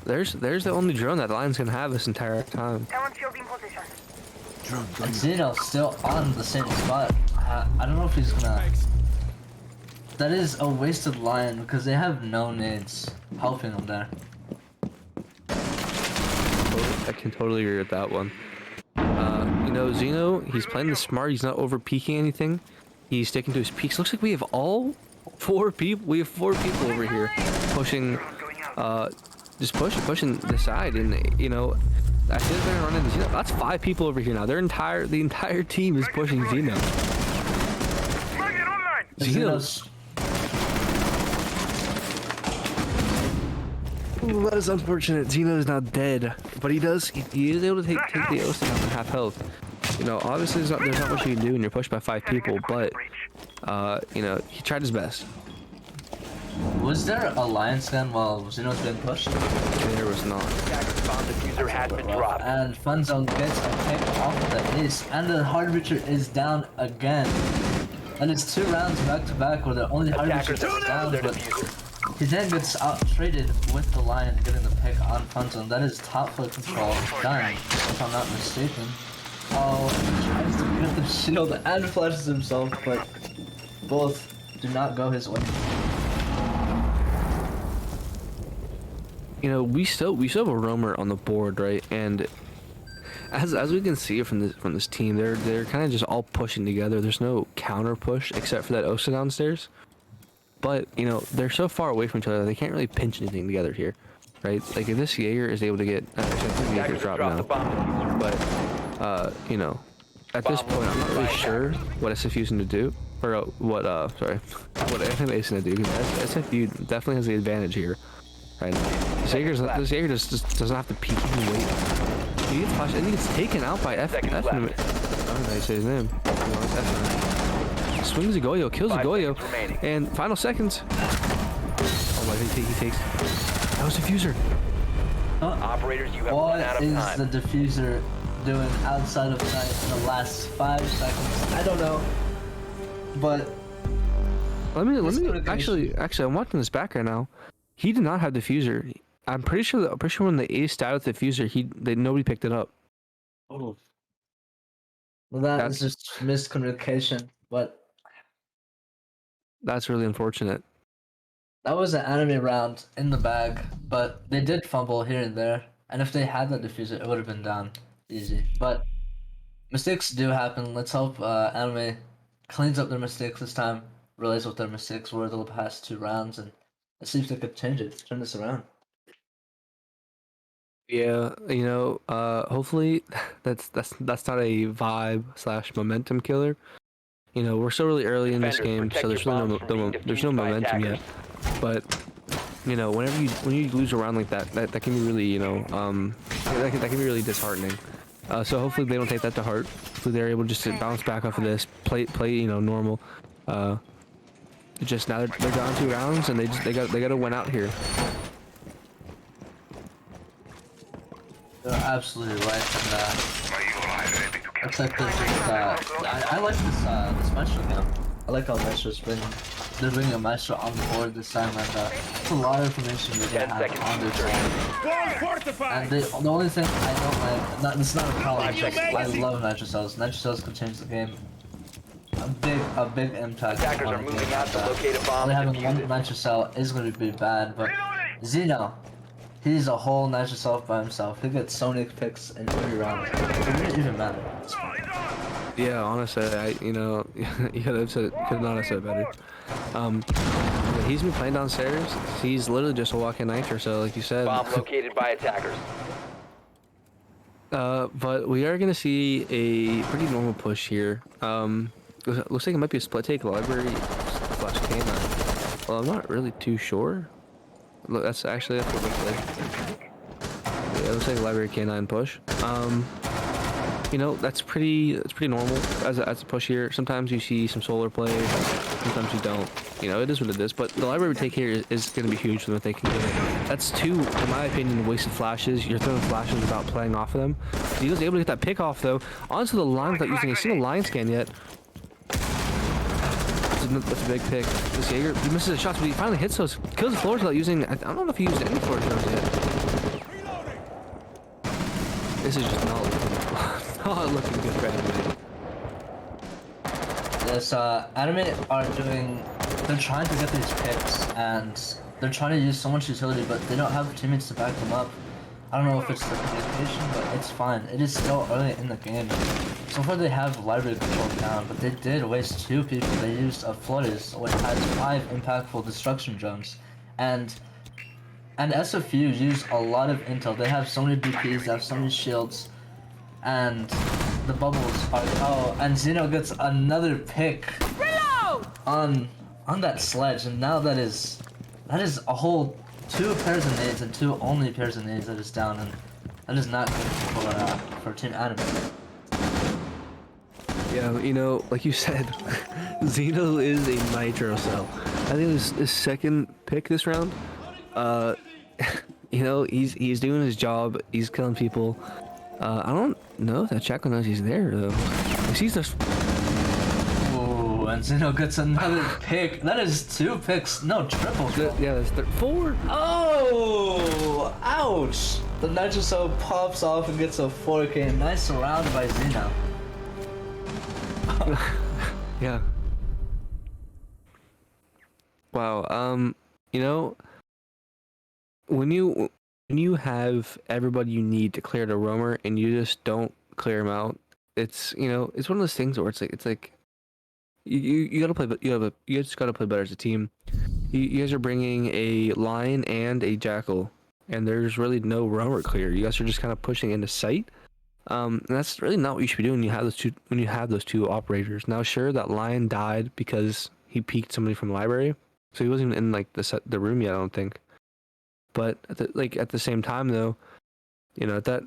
Speaker 1: There's the only drone that line's gonna have this entire time.
Speaker 11: And Zeno's still on the same spot. I don't know if he's gonna. That is a wasted line because they have no nades helping him there.
Speaker 1: I can totally agree with that one. You know, Zeno, he's playing the smart. He's not over peeking anything. He's sticking to his peaks. Looks like we have all 4 people. We have 4 people over here pushing, just pushing the side. And you know, I think they're running Zeno. That's 5 people over here now. The entire team is pushing Zeno.
Speaker 4: Magnet online.
Speaker 1: Zeno's. Ooh, that is unfortunate. Zeno is not dead, but he is able to take the Ocean down to half health. You know, obviously there's not much you can do when you're pushed by 5 people, but you know, he tried his best.
Speaker 11: Was there a lion scan while Zeno's being pushed?
Speaker 1: There was not.
Speaker 2: Attacker's bomb diffuser has been dropped.
Speaker 11: And Funzone gets a pick off of the ace, and the hard reacher is down again. And it's 2 rounds back to back where the only hard reacher
Speaker 2: Attackers have
Speaker 11: is down,
Speaker 2: found their
Speaker 11: but
Speaker 2: diffuser.
Speaker 11: he then gets out traded with the lion getting the pick on Funzone. That is top foot control done, if I'm not mistaken. Oh, he tries to get the shield and flashes himself, but both do not go his way.
Speaker 1: You know, we still have a roamer on the board, right? And as we can see from this team, they're kind of just all pushing together. There's no counter push except for that Osa downstairs. But you know, they're so far away from each other, they can't really pinch anything together here, right? Like if this Jaeger is able to get, actually, I think Jaeger's dropped now. But you know, at this point, I'm not really sure what SFU's going to do, or what FMA is going to do, because SFU definitely has the advantage here. Right now. This Jaeger just doesn't have to peek and wait. He gets flashed and he gets taken out by F. I don't know how you say his name. Swings a Goyo, kills a Goyo, and final seconds. Oh, I think he takes. That was diffuser.
Speaker 2: Operators, you have run out of time.
Speaker 11: What is the diffuser doing outside of sight in the last 5 seconds? I don't know. But
Speaker 1: Let me actually I'm watching this back right now. He did not have diffuser. I'm pretty sure when the ace died with the diffuser, nobody picked it up.
Speaker 11: oh, well, that's just miscommunication. But
Speaker 1: That's really unfortunate.
Speaker 11: that was an anime round in the bag. But they did fumble here and there, and if they had that diffuser, it would have been down easy. But mistakes do happen. Let's hope anime cleans up their mistakes this time. Realize what their mistakes were the past 2 rounds, and it seems they could change it, turn this around.
Speaker 1: Yeah, you know, hopefully that's not a vibe / momentum killer. You know, we're still really early in this game, so there's no momentum yet. But you know, when you lose a round like that can be really, you know, that can be really disheartening. So hopefully they don't take that to heart. Hopefully they're able just to bounce back off of this, play you know, normal. Just now they're down 2 rounds and they got to win out here.
Speaker 11: They're absolutely right, and looks like they're just, I like this Maestro game. I like how they're bringing a Maestro on the board this time, and it's a lot of information they have on their team. And the only thing I don't like, it's not a problem, I love Nitro Cells. Nitro Cells can change the game. A big impact.
Speaker 2: Attackers are moving out to locate a bomb.
Speaker 11: Only having one Nitro Cell is going to be bad, but Zeno, he's a whole Nitro Cell by himself. He gets so many picks in every round. It doesn't even matter.
Speaker 1: Yeah, honestly, you know, you could not have said it better. But he's been playing downstairs. He's literally just a walking Nitro Cell, like you said.
Speaker 2: Bomb located by attackers.
Speaker 1: But we are gonna see a pretty normal push here. Looks like it might be a split take library / canine. Well, I'm not really too sure. Look, that's what it looks like. Yeah, it looks like a library canine push. You know, that's pretty normal as a push here. Sometimes you see some solar play, sometimes you don't. You know, it is what it is. But the library take here is going to be huge for what they can get. That's 2, in my opinion, wasted flashes. You're throwing flashes without playing off of them. He was able to get that pick off though, onto the line without using a single line scan yet. That's a big pick. This Jaeger, he misses the shots, but he finally hits those, kills the floors without using. I don't know if he used any floor shots yet. This is just not looking good for anime.
Speaker 11: Yes, anime are they're trying to get these picks, and they're trying to use so much utility, but they don't have teammates to back them up. I don't know if it's the communication, but it's fine. It is still early in the game. So far they have library control down, but they did waste 2 people. They used a Flores, which has 5 impactful destruction drones. And And SFU use a lot of intel. They have so many BPs, they have so many shields, and the bubbles are. Oh, and Zeno gets another pick.
Speaker 6: Reload!
Speaker 11: On that sledge, and now that is a whole 2 pairs of nades and 2 only pairs of nades that is down, and that is not good for Team Anime.
Speaker 1: Yeah, you know, like you said, Zeno is a nitro cell. I think his second pick this round. You know, he's doing his job. He's killing people. I don't know if that Chaco knows he's there though. He's just.
Speaker 11: Oh, and Zeno gets another pick. That is 2 picks. No, triple.
Speaker 1: Yeah, that's 4.
Speaker 11: Oh, ouch! The nitro cell pops off and gets a 4K. Nice round by Zeno.
Speaker 1: Yeah. Wow. You know, when you have everybody you need to clear the roamer and you just don't clear them out, it's, you know, it's one of those things where it's like you gotta play, but you just gotta play better as a team. You guys are bringing a lion and a jackal, and there's really no roamer clear. You guys are just kind of pushing into sight. And that's really not what you should be doing when you have those 2 operators. Now, sure, that lion died because he peeked somebody from the library, so he wasn't even in like the room yet, I don't think. But at the same time, though, you know that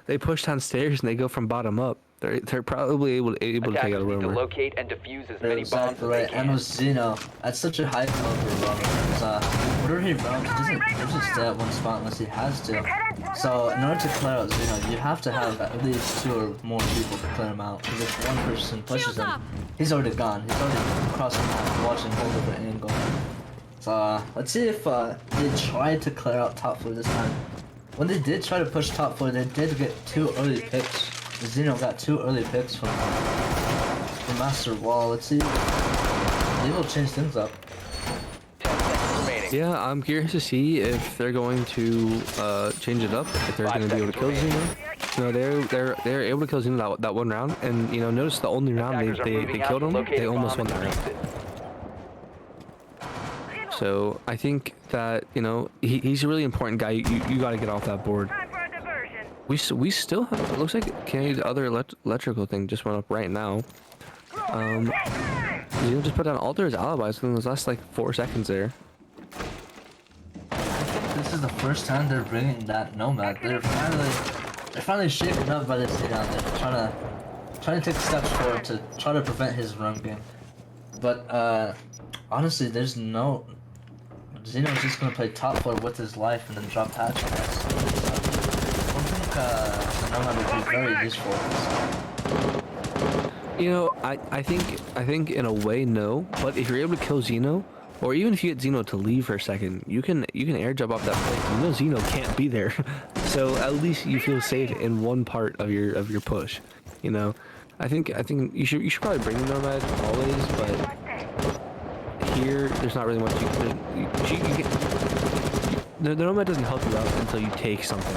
Speaker 1: they push downstairs and they go from bottom up. They're probably able to take out a
Speaker 2: Attackers need to
Speaker 1: roamer.
Speaker 2: locate and defuse as many bombs
Speaker 11: Exactly
Speaker 2: as
Speaker 11: right.
Speaker 2: they
Speaker 11: And
Speaker 2: can.
Speaker 11: with Zeno, at such a high caliber roamer, whatever he roams, he doesn't usually stay at one spot unless he has to. So in order to clear out Zeno, you have to have at least 2 or more people to clear him out. Because if one person pushes him, he's already gone. He's already crossed the map, watching a whole different angle. So let's see if they tried to clear out top floor this time. When they did try to push top floor, they did get 2 early picks. Zeno got 2 early picks from the master wall. Let's see. They will change things up.
Speaker 2: 10 seconds remaining.
Speaker 1: Yeah, I'm curious to see if they're going to change it up. If they're
Speaker 2: 5
Speaker 1: going to be able to kill
Speaker 2: seconds
Speaker 1: Zeno. No, they're able to kill Zeno that one round, and you know, notice the only round
Speaker 2: Attackers are
Speaker 1: they
Speaker 2: moving out
Speaker 1: killed
Speaker 2: to
Speaker 1: him,
Speaker 2: locate
Speaker 1: they
Speaker 2: a
Speaker 1: almost
Speaker 2: bomb
Speaker 1: won
Speaker 2: and
Speaker 1: that round.
Speaker 2: defuse it.
Speaker 1: So I think that, you know, he's a really important guy. You got to get off that board.
Speaker 4: Time for a diversion.
Speaker 1: We still have. It looks like Kenny's other electrical thing just went up right now. You just put down Alter's alibis within those last like 4 seconds there.
Speaker 11: I think this is the first time they're bringing that Nomad. They're finally shaken up by this Zeno. They're trying to take steps forward to try to prevent his run game. But honestly, there's no. Zeno's just gonna play top floor with his life and then drop patch on us. So, I don't think the Nomad would be very useful.
Speaker 1: You know, I think in a way no, but if you're able to kill Zeno, or even if you get Zeno to leave for a second, you can air jump off that place. You know Zeno can't be there, so at least you feel safe in one part of your push. You know, I think you should probably bring the Nomad always, but here there's not really much the Nomad doesn't help you out until you take something,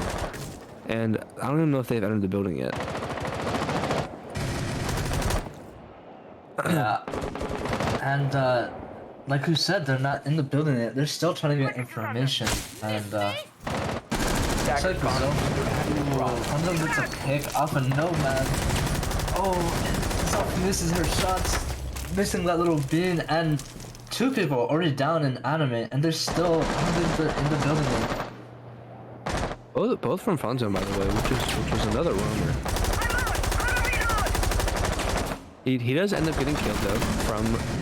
Speaker 1: and I don't even know if they've entered the building yet.
Speaker 11: Yeah, and like you said, they're not in the building yet. They're still trying to get information, and it's like one of them gets a pick off a Nomad. Oh, Self misses her shots, missing that little bean, and 2 people are already down in anime, and they're still in the building yet.
Speaker 1: Both from front zone, by the way, which is another roamer. He does end up getting killed though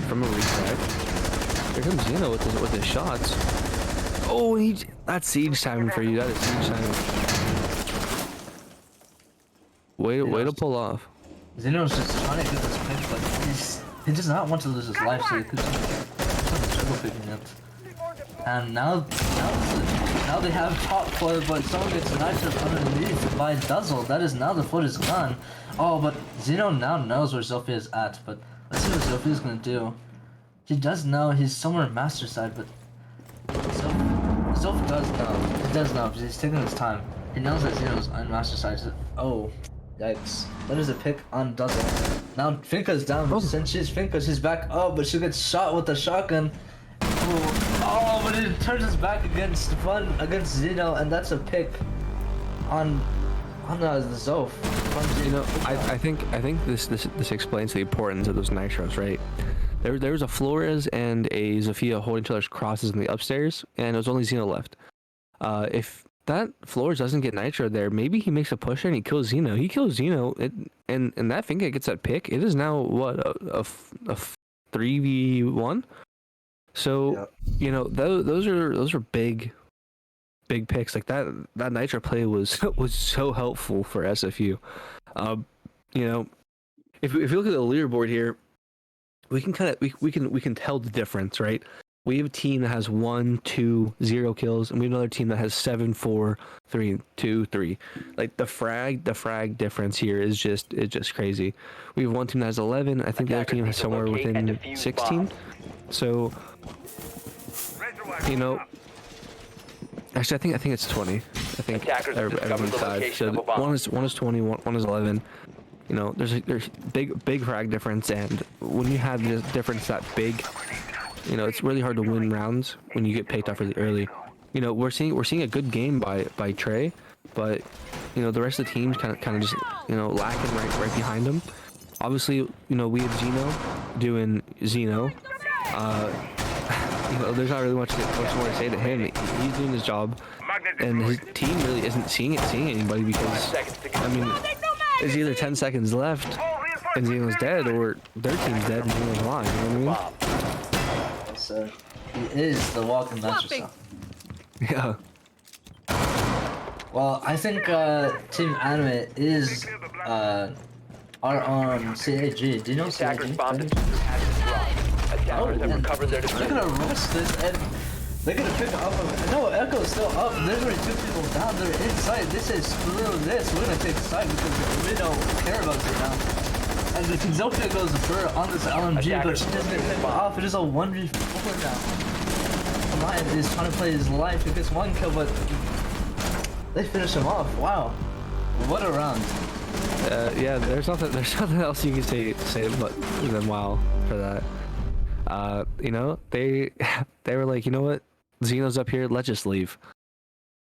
Speaker 1: from a reset. Here comes Zeno with his shots. Oh, that's siege timing for you. That is siege timing. Way to pull off.
Speaker 11: Zeno's just trying to get this pick, but he does not want to lose his life, so he could just triple picking it. And now they have top floor, but someone gets knifed underneath by Duzzle. That is now the foot is gone. Oh, but Zeno now knows where Zofia is at, but let's see what Zofia is gonna do. He does know he's somewhere master side, but Zof does know. He does know because he's taking his time. He knows that Zeno's on master side. So, oh, yikes! That is a pick on Duzzle. Now Finka's down. Since she's Finka, she's back up, but she gets shot with a shotgun. Oh, Oh, but it turns us back against Zeno, and that's a pick on the Zof from Zeno.
Speaker 1: I think this explains the importance of those nitros, right? There was a Flores and a Zofia holding each other's crosses in the upstairs, and it was only Zeno left. If that Flores doesn't get nitro there, maybe he makes a push and he kills Zeno. He kills Zeno, and that Finka gets that pick. It is now what a 3v1. So those are big picks. Like that nitro play was so helpful for SFU. If we look at the leaderboard here, we can tell the difference, right? We have a team that has 1, 2, 0 kills, and we have another team that has 7, 4, 3, 2, 3. Like the frag difference here is just crazy. We have one team that has 11. I think the other team has somewhere within 16. So, actually, I think it's 20. I think everyone's tied. So one is 20, one is 11. There's big frag difference, and when you have this difference that big, it's really hard to win rounds when you get picked off really early. We're seeing a good game by Trey, but the rest of the teams kind of just lacking right behind him. Obviously, we have Zeno doing Zeno. There's not really much more to say to him. He's doing his job, and his team really isn't seeing anybody because it's either 10 seconds left and Zeno's dead, or their team's dead and Zeno's alive. You know what I mean?
Speaker 11: So he is the walking match.
Speaker 1: Yeah.
Speaker 11: Well, I think Team Anime is our CAG. Do you know CAG?
Speaker 2: Attackers have recovered their
Speaker 11: They're gonna rush this, and they're gonna pick up. No, Echo's still up. There's already 2 people down. They're inside. This is screw this. We're gonna take side because we don't care about it now. And the Zofia goes for on this LMG, but she doesn't get picked off. It is a 1v4 now. Lion is trying to play his life. He gets 1 kill, but they finish him off. Wow, what a round.
Speaker 1: Yeah, there's nothing else you can say but than wow for that. They were like, you know what, Zeno's up here, let's just leave.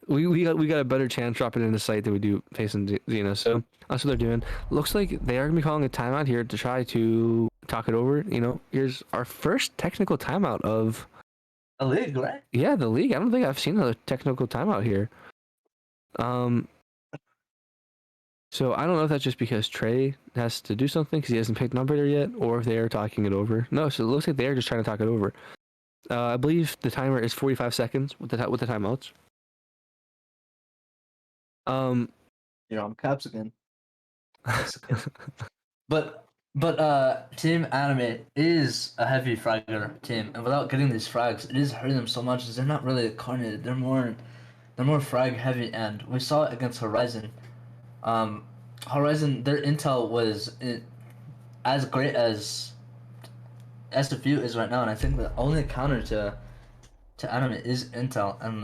Speaker 1: We got a better chance dropping into sight than we do facing Zeno, so that's what they're doing. Looks like they are gonna be calling a timeout here to try to talk it over. Here's our first technical timeout of
Speaker 11: a league, right?
Speaker 1: Yeah, the league. I don't think I've seen a technical timeout here. So I don't know if that's just because Trey has to do something because he hasn't picked an operator yet, or if they are talking it over. No, so it looks like they are just trying to talk it over. I believe the timer is 45 seconds with the timeouts.
Speaker 11: You're on caps again. But Team Anime is a heavy fragger team, and without getting these frags, it is hurting them so much. As they're not really coordinated. They're more frag heavy, and we saw it against Horizon. Horizon, their intel was as great as SFU is right now, and I think the only counter to Anime is intel, and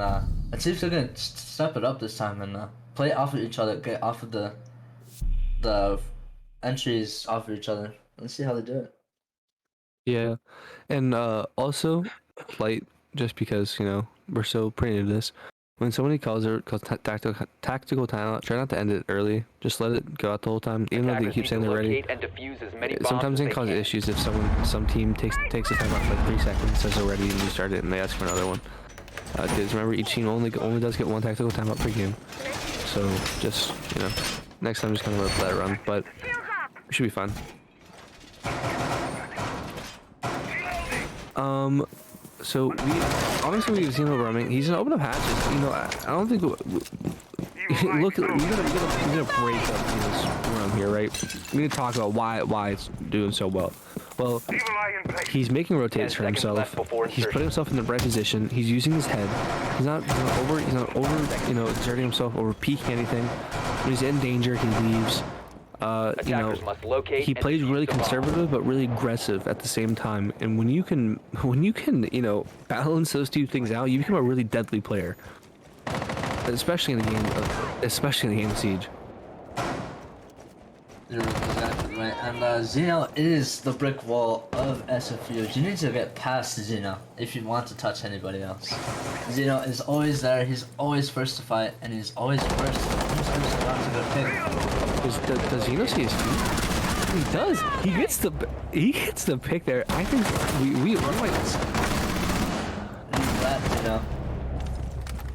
Speaker 11: it seems they're gonna step it up this time and play off of each other, get off of the entries off of each other. Let's see how they do it.
Speaker 1: Yeah, and also, like, just because we're so pretty into this. When somebody calls tactical timeout, try not to end it early. Just let it go out the whole time, even though they keep saying they're ready. Sometimes it can cause issues if some team takes a timeout for like 3 seconds, says they're ready, and you start it, and they ask for another one. Because remember, each team only does get 1 tactical timeout per game. So just next time just kind of let it run, but we should be fine. So we've seen him roaming. He's gonna open up hatches. I don't think look. We're gonna break up this room here, right? We're gonna talk about why it's doing so well. Well, he's making rotates for himself. He's putting himself in the right position. He's using his head. He's not over exerting himself, over peeking anything. When he's in danger, he leaves. He plays really conservative but really aggressive at the same time. And when you can balance those two things out, you become a really deadly player. Especially in the game of Siege.
Speaker 11: You're exactly right? And Zeno is the brick wall of SFU. You need to get past Zeno if you want to touch anybody else. Zeno is always there. He's always first to fight, and he's always first. He's first to go pick.
Speaker 1: Does Zeno see his feet? He does. He gets the pick there. I think we might.
Speaker 11: That, Zeno.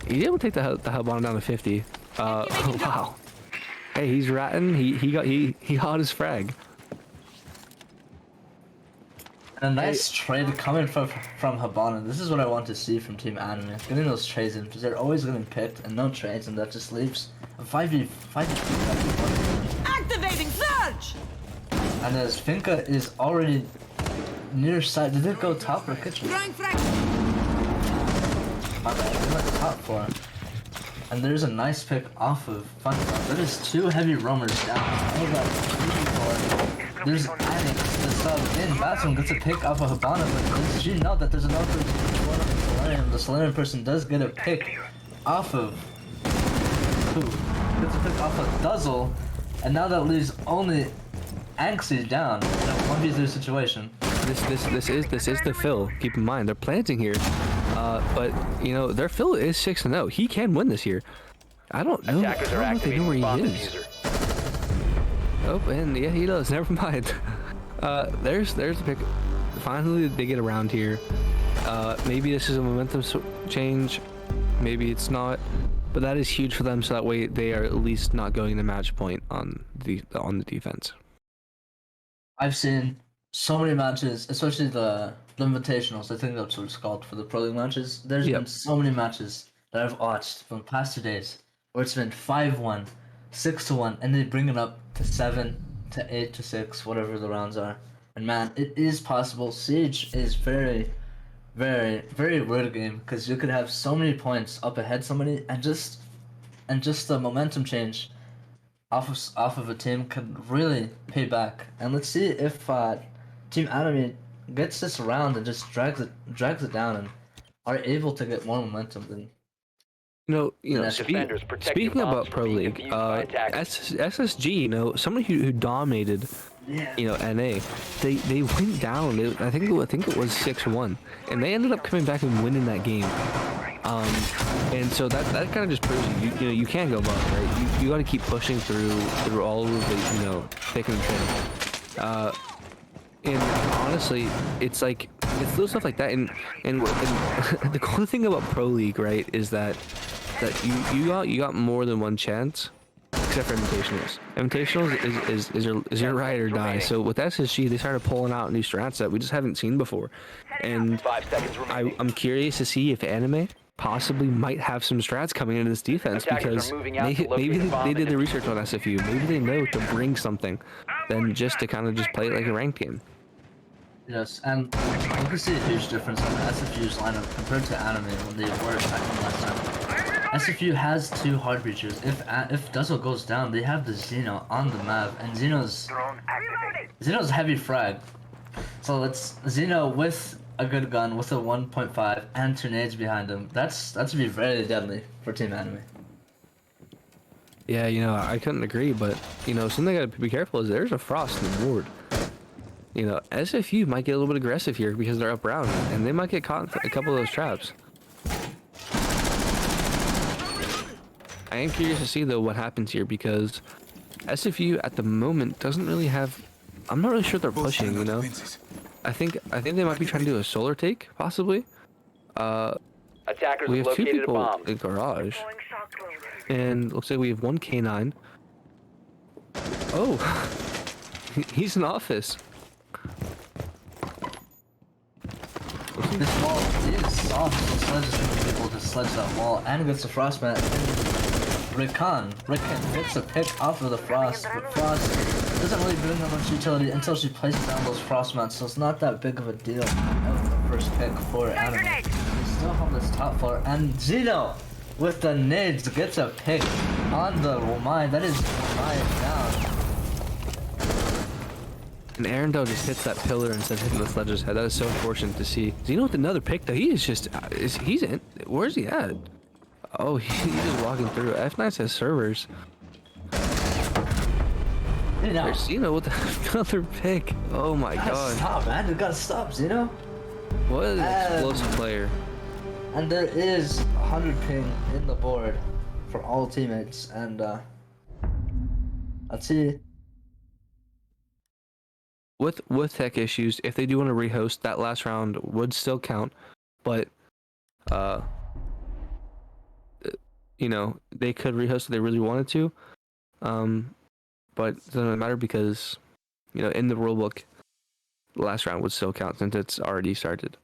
Speaker 1: He's able to take the hell bottom down to 50. Wow. Hey, he's ratting. He got his frag.
Speaker 11: And a nice trade coming from Habana. This is what I want to see from Team Anime. Getting those trades in, because they're always getting picked and no trades, and that just leaves a 5v.
Speaker 6: Activating surge!
Speaker 11: And as Finka is already near side, did it go top or kitchen?
Speaker 6: Throwing frag.
Speaker 11: My bad, they went top floor. And there's a nice pick off of Funka. That is 2 heavy roamers down. Oh god, there's Anix, the sub in bathroom gets a pick off of Habana, but did you know that there's another person? The Solarian person does get a pick off of who? Gets a pick off of Duzzle, and now that leaves only Anxie down in a 1v3 situation.
Speaker 1: This is the fill. Keep in mind they're planting here, but you know their fill is 6-0. He can win this year. I don't know.
Speaker 2: Attackers are
Speaker 1: if they know where he
Speaker 2: activating bomb
Speaker 1: is.
Speaker 2: diffuser.
Speaker 1: Oh, and yeah, he does. Never mind. There's the pick. Finally, they get around here. Maybe this is a momentum change. Maybe it's not. But that is huge for them. So that way they are at least not going to match point on the defense.
Speaker 11: I've seen so many matches, especially the invitationals. I think that's what it's called for the Pro League matches. There's been so many matches that I've watched from the past 2 days where it's been 5-1, 6-1, and they bring it up to 7 to 8 to 6, whatever the rounds are. And man, it is possible. Siege is very, very, very weird game because you could have so many points up ahead somebody, and just the momentum change off of a team could really pay back. And let's see if Team Anime gets this around and just drags it down and are able to get more momentum than.
Speaker 1: Speaking about Pro League, SSG, you know, somebody who dominated, you know, NA, they went down. I think it was 6-1, and they ended up coming back and winning that game. And so that kind of just proves you know you can't go above, right? You got to keep pushing through all of the, you know, thick and thin. And honestly, it's like it's little stuff like that. And the cool thing about Pro League, right, is that you got more than one chance, except for invitationals. Invitationals is your ride or die. So with SSG, they started pulling out new strats that we just haven't seen before, and
Speaker 2: 5 seconds remaining.
Speaker 1: I'm curious to see if Anime possibly might have some strats coming into this defense, because maybe they did the research on SFU. Maybe they know to bring something than just to kind of just play it like a ranked game.
Speaker 11: Yes, and you can see a huge difference on SFU's lineup compared to Anime when they were attacking last time. SFU has 2 hard breachers. If Duzzle goes down, they have the Zeno on the map, and Zeno's heavy frag. So it's Zeno with a good gun with a 1.5 and 2 nades behind him. That's to be very deadly for Team Anime.
Speaker 1: Yeah, you know, I couldn't agree, but you know, something I gotta be careful is there's a frost in the board. You know, SFU might get a little bit aggressive here because they're up round, and they might get caught in a couple of those traps. I am curious to see though what happens here, because SFU at the moment doesn't really have. I'm not really sure they're pushing. You know, I think they might be trying to do a solar take, possibly.
Speaker 2: Attackers
Speaker 1: we have 2
Speaker 2: located a
Speaker 1: people
Speaker 2: bomb.
Speaker 1: in garage, and looks like we have 1 K9. Oh, he's in office.
Speaker 11: This wall is soft, so Sledge is going to be able to sledge that wall and gets the frost mat. Rikan gets a pick off of the frost, but Frost doesn't really bring that much utility until she places down those frost mats, so it's not that big of a deal of the first pick for Anime. We still have this top floor, and Zeno with the nades gets a pick on the Romai. That is Romai down.
Speaker 1: And Arendelle just hits that pillar instead of hitting the Sledge's head. That is so unfortunate to see. Zeno with another pick though. He is just, he's in. Where's he at? Oh, he's just walking through. F9 says servers.
Speaker 11: happy now.
Speaker 1: Zeno with another pick. Oh my
Speaker 11: Gotta
Speaker 1: god.
Speaker 11: stop, man. You gotta stop, Zeno.
Speaker 1: What an explosive player.
Speaker 11: And there is 100 ping in the board for all teammates. And let's see.
Speaker 1: With tech issues, if they do want to rehost, that last round would still count, but you know, they could rehost if they really wanted to. But it doesn't matter because, you know, in the rulebook, the last round would still count since it's already started.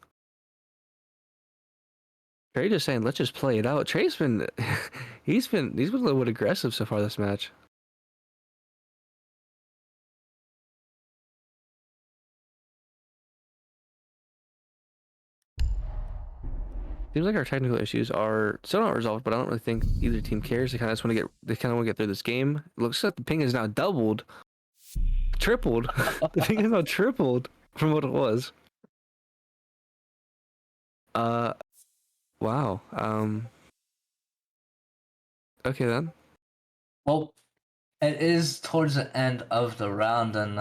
Speaker 1: Trey just saying, let's just play it out. Trey's been he's been a little bit aggressive so far this match. Seems like our technical issues are still not resolved, but I don't really think either team cares. They kind of just want to get through this game. It looks like the ping is now doubled, tripled. The ping is now tripled from what it was. Wow. Okay then.
Speaker 11: Well, it is towards the end of the round, and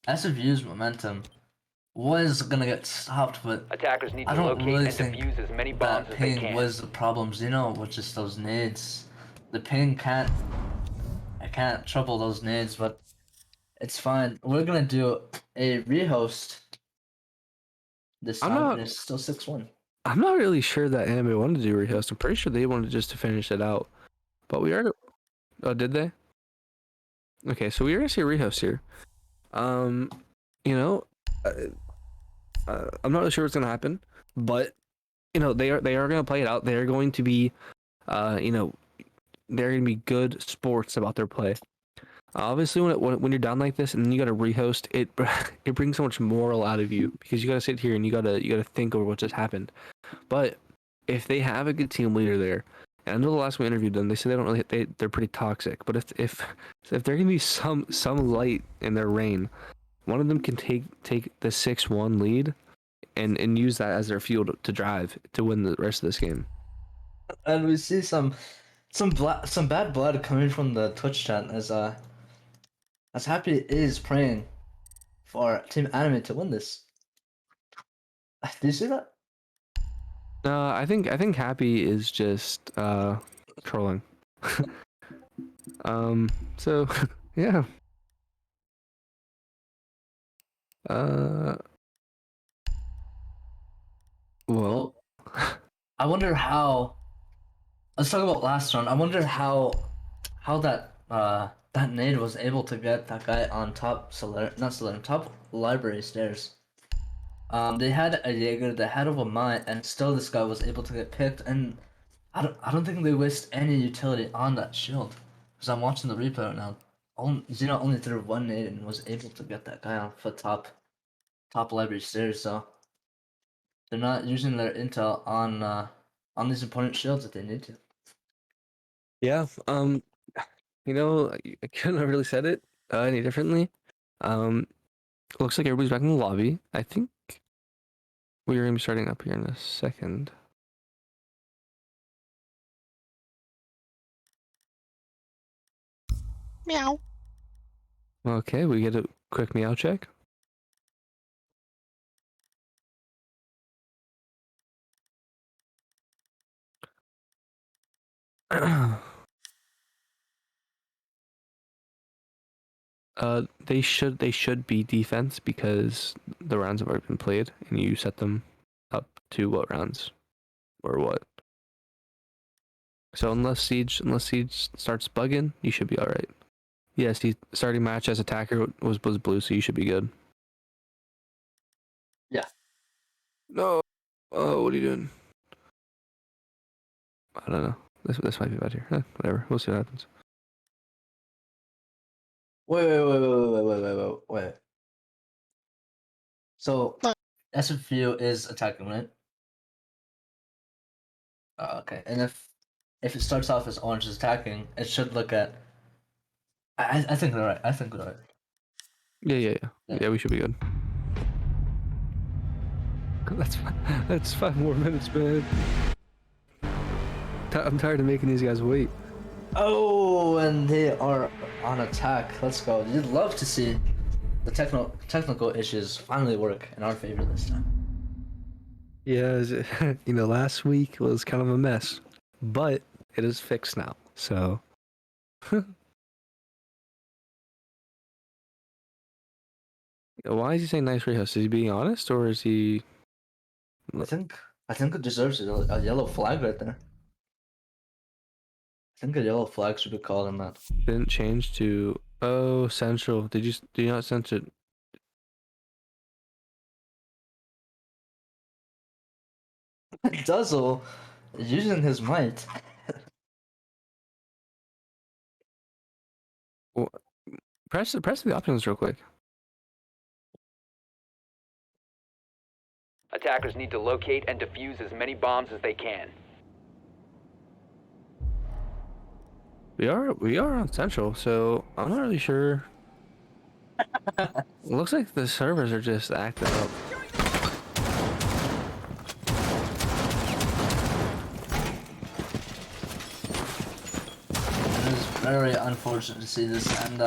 Speaker 11: SFU's momentum was gonna get stopped, but
Speaker 2: Attackers need
Speaker 11: I
Speaker 2: to
Speaker 11: don't
Speaker 2: locate
Speaker 11: really
Speaker 2: and
Speaker 11: think
Speaker 2: defuse as many bombs
Speaker 11: that
Speaker 2: as they
Speaker 11: ping
Speaker 2: can.
Speaker 11: was the problems, you know, with just those nades. The ping can't trouble those nades, but it's fine. We're gonna do a rehost this time, and it's still 6-1.
Speaker 1: I'm not really sure that anime wanted to do rehost. I'm pretty sure they wanted just to finish it out. But we are. Oh, did they? Okay, so we are gonna see a rehost here. You know, I'm not really sure what's gonna happen, but you know they are gonna play it out. They are going to be, you know, they're gonna be good sports about their play. Obviously, when you're down like this and then you gotta rehost, it brings so much moral out of you because you gotta sit here and you gotta think over what just happened. But if they have a good team leader there, and I know the last time we interviewed them, they said they don't really they're pretty toxic. But if there can be some light in their reign, one of them can take the 6-1 lead and use that as their fuel to drive to win the rest of this game.
Speaker 11: And we see some bad blood coming from the Twitch chat as Happy is praying for Team Anime to win this. Do you see that?
Speaker 1: I think Happy is just trolling. So yeah. Well,
Speaker 11: I wonder how. Let's talk about last round. I wonder how that nade was able to get that guy on top top library stairs. They had a Jaeger, they had a mine, and still this guy was able to get picked. And I don't think they waste any utility on that shield. Because I'm watching the replay right now. Xeno only threw one nade and was able to get that guy on foot top library stairs. So they're not using their intel on these important shields that they need to.
Speaker 1: yeah. You know, I couldn't have really said it any differently. Looks like everybody's back in the lobby. I think we're gonna be starting up here in a second.
Speaker 10: Meow.
Speaker 1: Okay, we get a quick meow check. They should be defense because the rounds have already been played and you set them up to what rounds or what. So unless Siege starts bugging, you should be all right. Yes, the starting match as attacker was blue, so you should be good.
Speaker 11: Yeah.
Speaker 1: No. Oh, what are you doing? I don't know. This might be bad here. Whatever. We'll see what happens.
Speaker 11: Wait. So SFU is attacking, right? Okay. And if it starts off as orange is attacking, it should look at. I think they're right. I think they're right.
Speaker 1: Yeah, we should be good. That's 5 more minutes, man. I'm tired of making these guys wait.
Speaker 11: Oh, and they are on attack. Let's go. You'd love to see the technical issues finally work in our favor this time.
Speaker 1: Yeah, last week was kind of a mess, but it is fixed now. So, why is he saying nice rehost? Is he being honest, or is he?
Speaker 11: I think it deserves a yellow flag right there. I think a yellow flag should be called on that.
Speaker 1: Didn't change to central. Do you not sense it?
Speaker 11: Duzzle using his might.
Speaker 1: Well, press the options real quick.
Speaker 2: Attackers need to locate and defuse as many bombs as they can.
Speaker 1: We are on central, so I'm not really sure. Looks like the servers are just acting up.
Speaker 11: It is very unfortunate to see this, and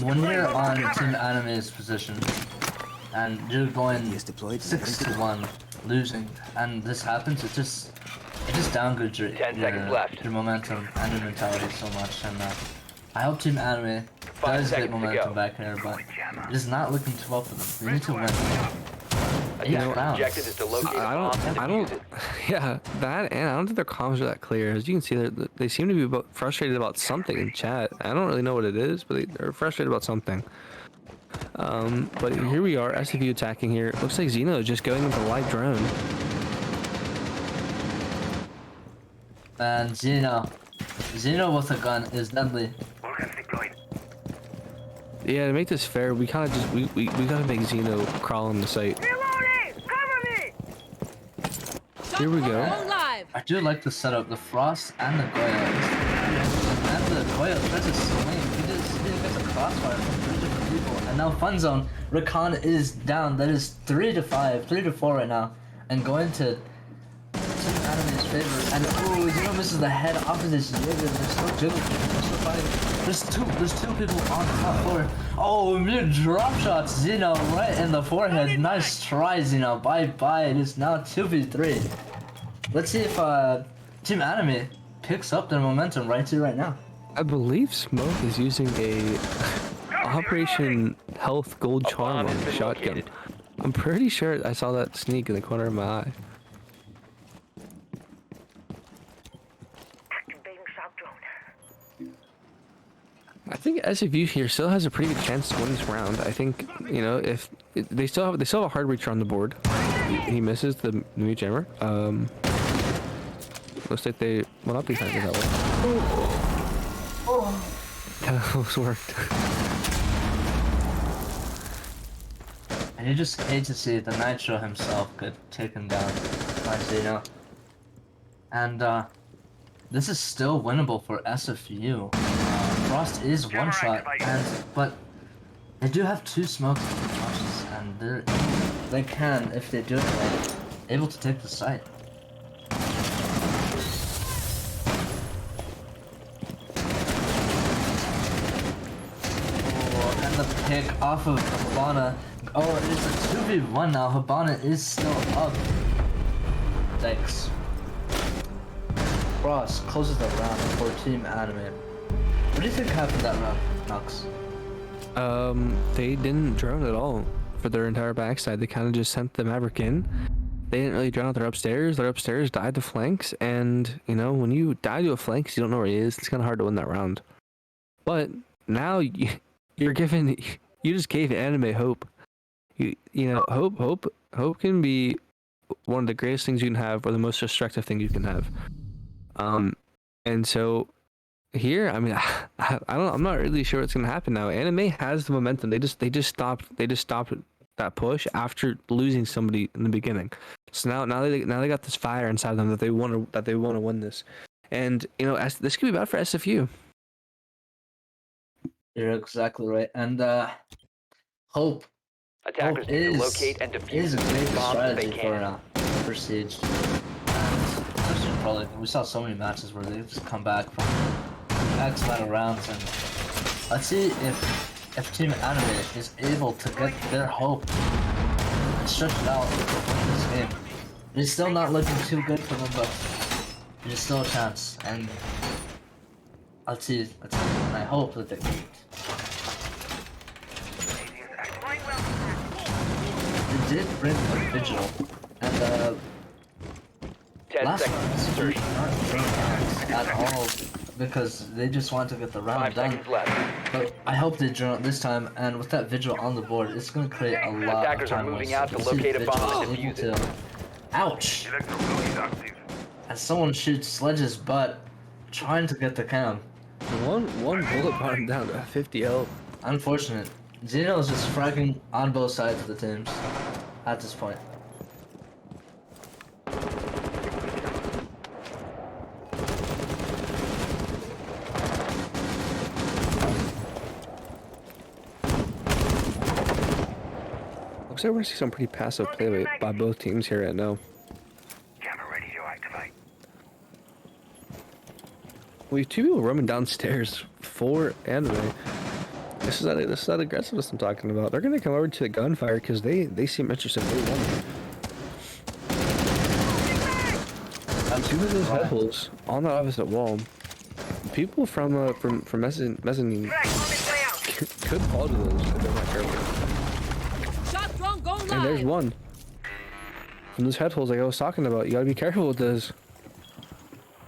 Speaker 11: when you're on Team Anime's position and you're going 6-1, losing, and this happens, it just downgrades
Speaker 2: 10 seconds left.
Speaker 11: your momentum and your mentality so much. And I hope Team Anime
Speaker 2: 5
Speaker 11: does get
Speaker 2: seconds to
Speaker 11: momentum
Speaker 2: go.
Speaker 11: back here, but it is not looking too well for them. They need to win.
Speaker 2: Attackers'
Speaker 11: rounds.
Speaker 2: objective is to locate a
Speaker 1: I
Speaker 2: bomb and
Speaker 1: don't,
Speaker 2: defuse it.
Speaker 1: yeah, that, and I don't think their comms are that clear. As you can see, they seem to be frustrated about something in chat. I don't really know what it is, but they're frustrated about something. But here we are, SFU attacking here. Looks like Xeno is just going with a live drone.
Speaker 11: And Xeno with a gun is deadly.
Speaker 1: Yeah, to make this fair, we kind of just we gotta make Xeno crawl on the site. Here we go.
Speaker 11: I do like the setup, the Frost and the Goya. And the Goya tries to swing. He gets a crossfire from 3 different people. And now Fun Zone, Rakan is down. That is 3-5, 3-4 right now. And going to Team Anime's favor. And ooh, Xeno misses the head off of this Jaeger. They're still jiggling. They're still fighting. There's two people on the top floor. Oh, mere drop shots, Xeno, right in the forehead. Nice try, Xeno. Bye-bye. It is now 2v3. Let's see if Team Anime picks up their momentum right now.
Speaker 1: I believe Smoke is using a Operation Health Gold Charm on the shotgun. I'm pretty sure I saw that sneak in the corner of my eye. I think SFU here still has a pretty good chance to win this round. I think, if they still have a hard reacher on the board. He misses the new jammer. Looks like they went up behind it that way. Oh. That almost worked.
Speaker 11: And you just hate to see the Nitro himself get taken down by Xeno. And this is still winnable for SFU. Frost is one shot, but they do have 2 smokes and they can, if they do it right, able to take the site. Oh, and the pick off of Habana. Oh, it is a 2v1 now. Habana is still up. Thanks. Frost closes the round for Team Anime. What do you think happened that round, Knox?
Speaker 1: They didn't drone at all for their entire backside. They kind of just sent the Maverick in. They didn't really drone out their upstairs. Their upstairs died to flanks, and when you die to a flank, 'cause you don't know where he is. It's kind of hard to win that round. But now you just gave Anime hope. Hope can be one of the greatest things you can have, or the most destructive thing you can have. And so here, I mean, I'm not really sure what's gonna happen now. Anime has the momentum. They just stopped that push after losing somebody in the beginning. So now they got this fire inside them that they want to win this. And this could be bad for SFU.
Speaker 11: You're exactly right. And Hope.
Speaker 2: Attackers need to locate and defuse
Speaker 11: is a
Speaker 2: as many
Speaker 11: great
Speaker 2: bombs as they
Speaker 11: strategy
Speaker 2: can.
Speaker 11: for Siege. And Pro League. We saw so many matches where they just come back from X amount of rounds, and let's see if Team Anime is able to get their hope and stretch it out in this game. It's still not looking too good for them, but there's still a chance, and let's see. And I hope that they can. They did bring a vigil, and
Speaker 2: 10
Speaker 11: last
Speaker 2: seconds
Speaker 11: round
Speaker 2: insertion.
Speaker 11: aren't bringing at all because they just want to get the round
Speaker 2: 5
Speaker 11: done.
Speaker 2: seconds left.
Speaker 11: But I hope they draw this time, and with that vigil on the board, it's going to create a lot
Speaker 2: Attackers
Speaker 11: of
Speaker 2: are
Speaker 11: time
Speaker 2: moving
Speaker 11: waste.
Speaker 2: out to
Speaker 11: Let's see if
Speaker 2: locate a
Speaker 11: Vigil
Speaker 2: bomb and
Speaker 11: is able
Speaker 2: defuse it.
Speaker 11: to- Ouch!
Speaker 4: Electroflow is active.
Speaker 11: And someone shoots Sledge's butt, trying to get the cam.
Speaker 1: One bullet brought him down to 50 health.
Speaker 11: Unfortunate. Zeno is just fragging on both sides of the teams at this point.
Speaker 1: Looks like we're gonna see some pretty passive play by both teams here right now.
Speaker 4: Camera ready to activate.
Speaker 1: We have 2 people roaming downstairs for anime. This is that aggressiveness I'm talking about. They're gonna come over to the gunfire because they seem interested. They want it. 2 of those headholes on the opposite wall. People from mezzanine could fall to those if they're not careful.
Speaker 6: Shot drone go live.
Speaker 1: And there's one from those headholes like I was talking about. You gotta be careful with this.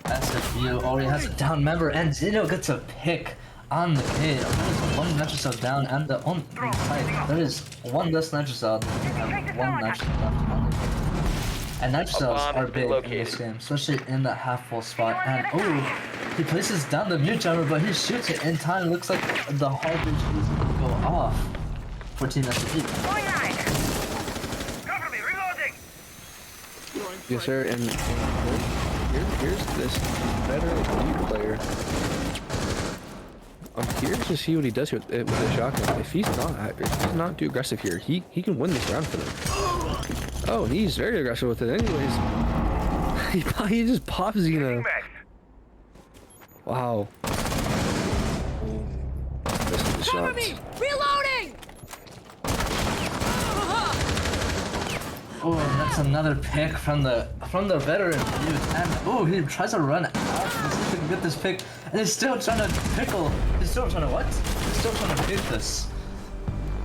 Speaker 11: SFU already has a down member, and Zeno gets a pick on the kid. There's one nitro cell down, and the on site. There is one less nitro cell and one nitro cell left on the kid. And nitro cells
Speaker 2: bomb
Speaker 11: are
Speaker 2: has been
Speaker 11: big in this
Speaker 2: located.
Speaker 11: game, especially in that half full spot. And oh, he places down the mute jammer, but he shoots it in time. Looks like the hard bridge is going to go off for Team SFU.
Speaker 4: Cover me, reloading.
Speaker 1: Yes, sir. And here's this veteran lead player. I'm curious to see what he does with the shotgun. If he's not too aggressive here, he can win this round for them. Oh, he's very aggressive with it. Anyways, he just pops Xena. Wow. This is the
Speaker 6: Cover
Speaker 1: shots.
Speaker 6: me! Reloading!
Speaker 11: Oh, and that's another pick from the veteran dude. And oh, he tries to run out. Let's see if we can get this pick. And he's still trying to pickle. He's still trying to what? He's still trying to pick this.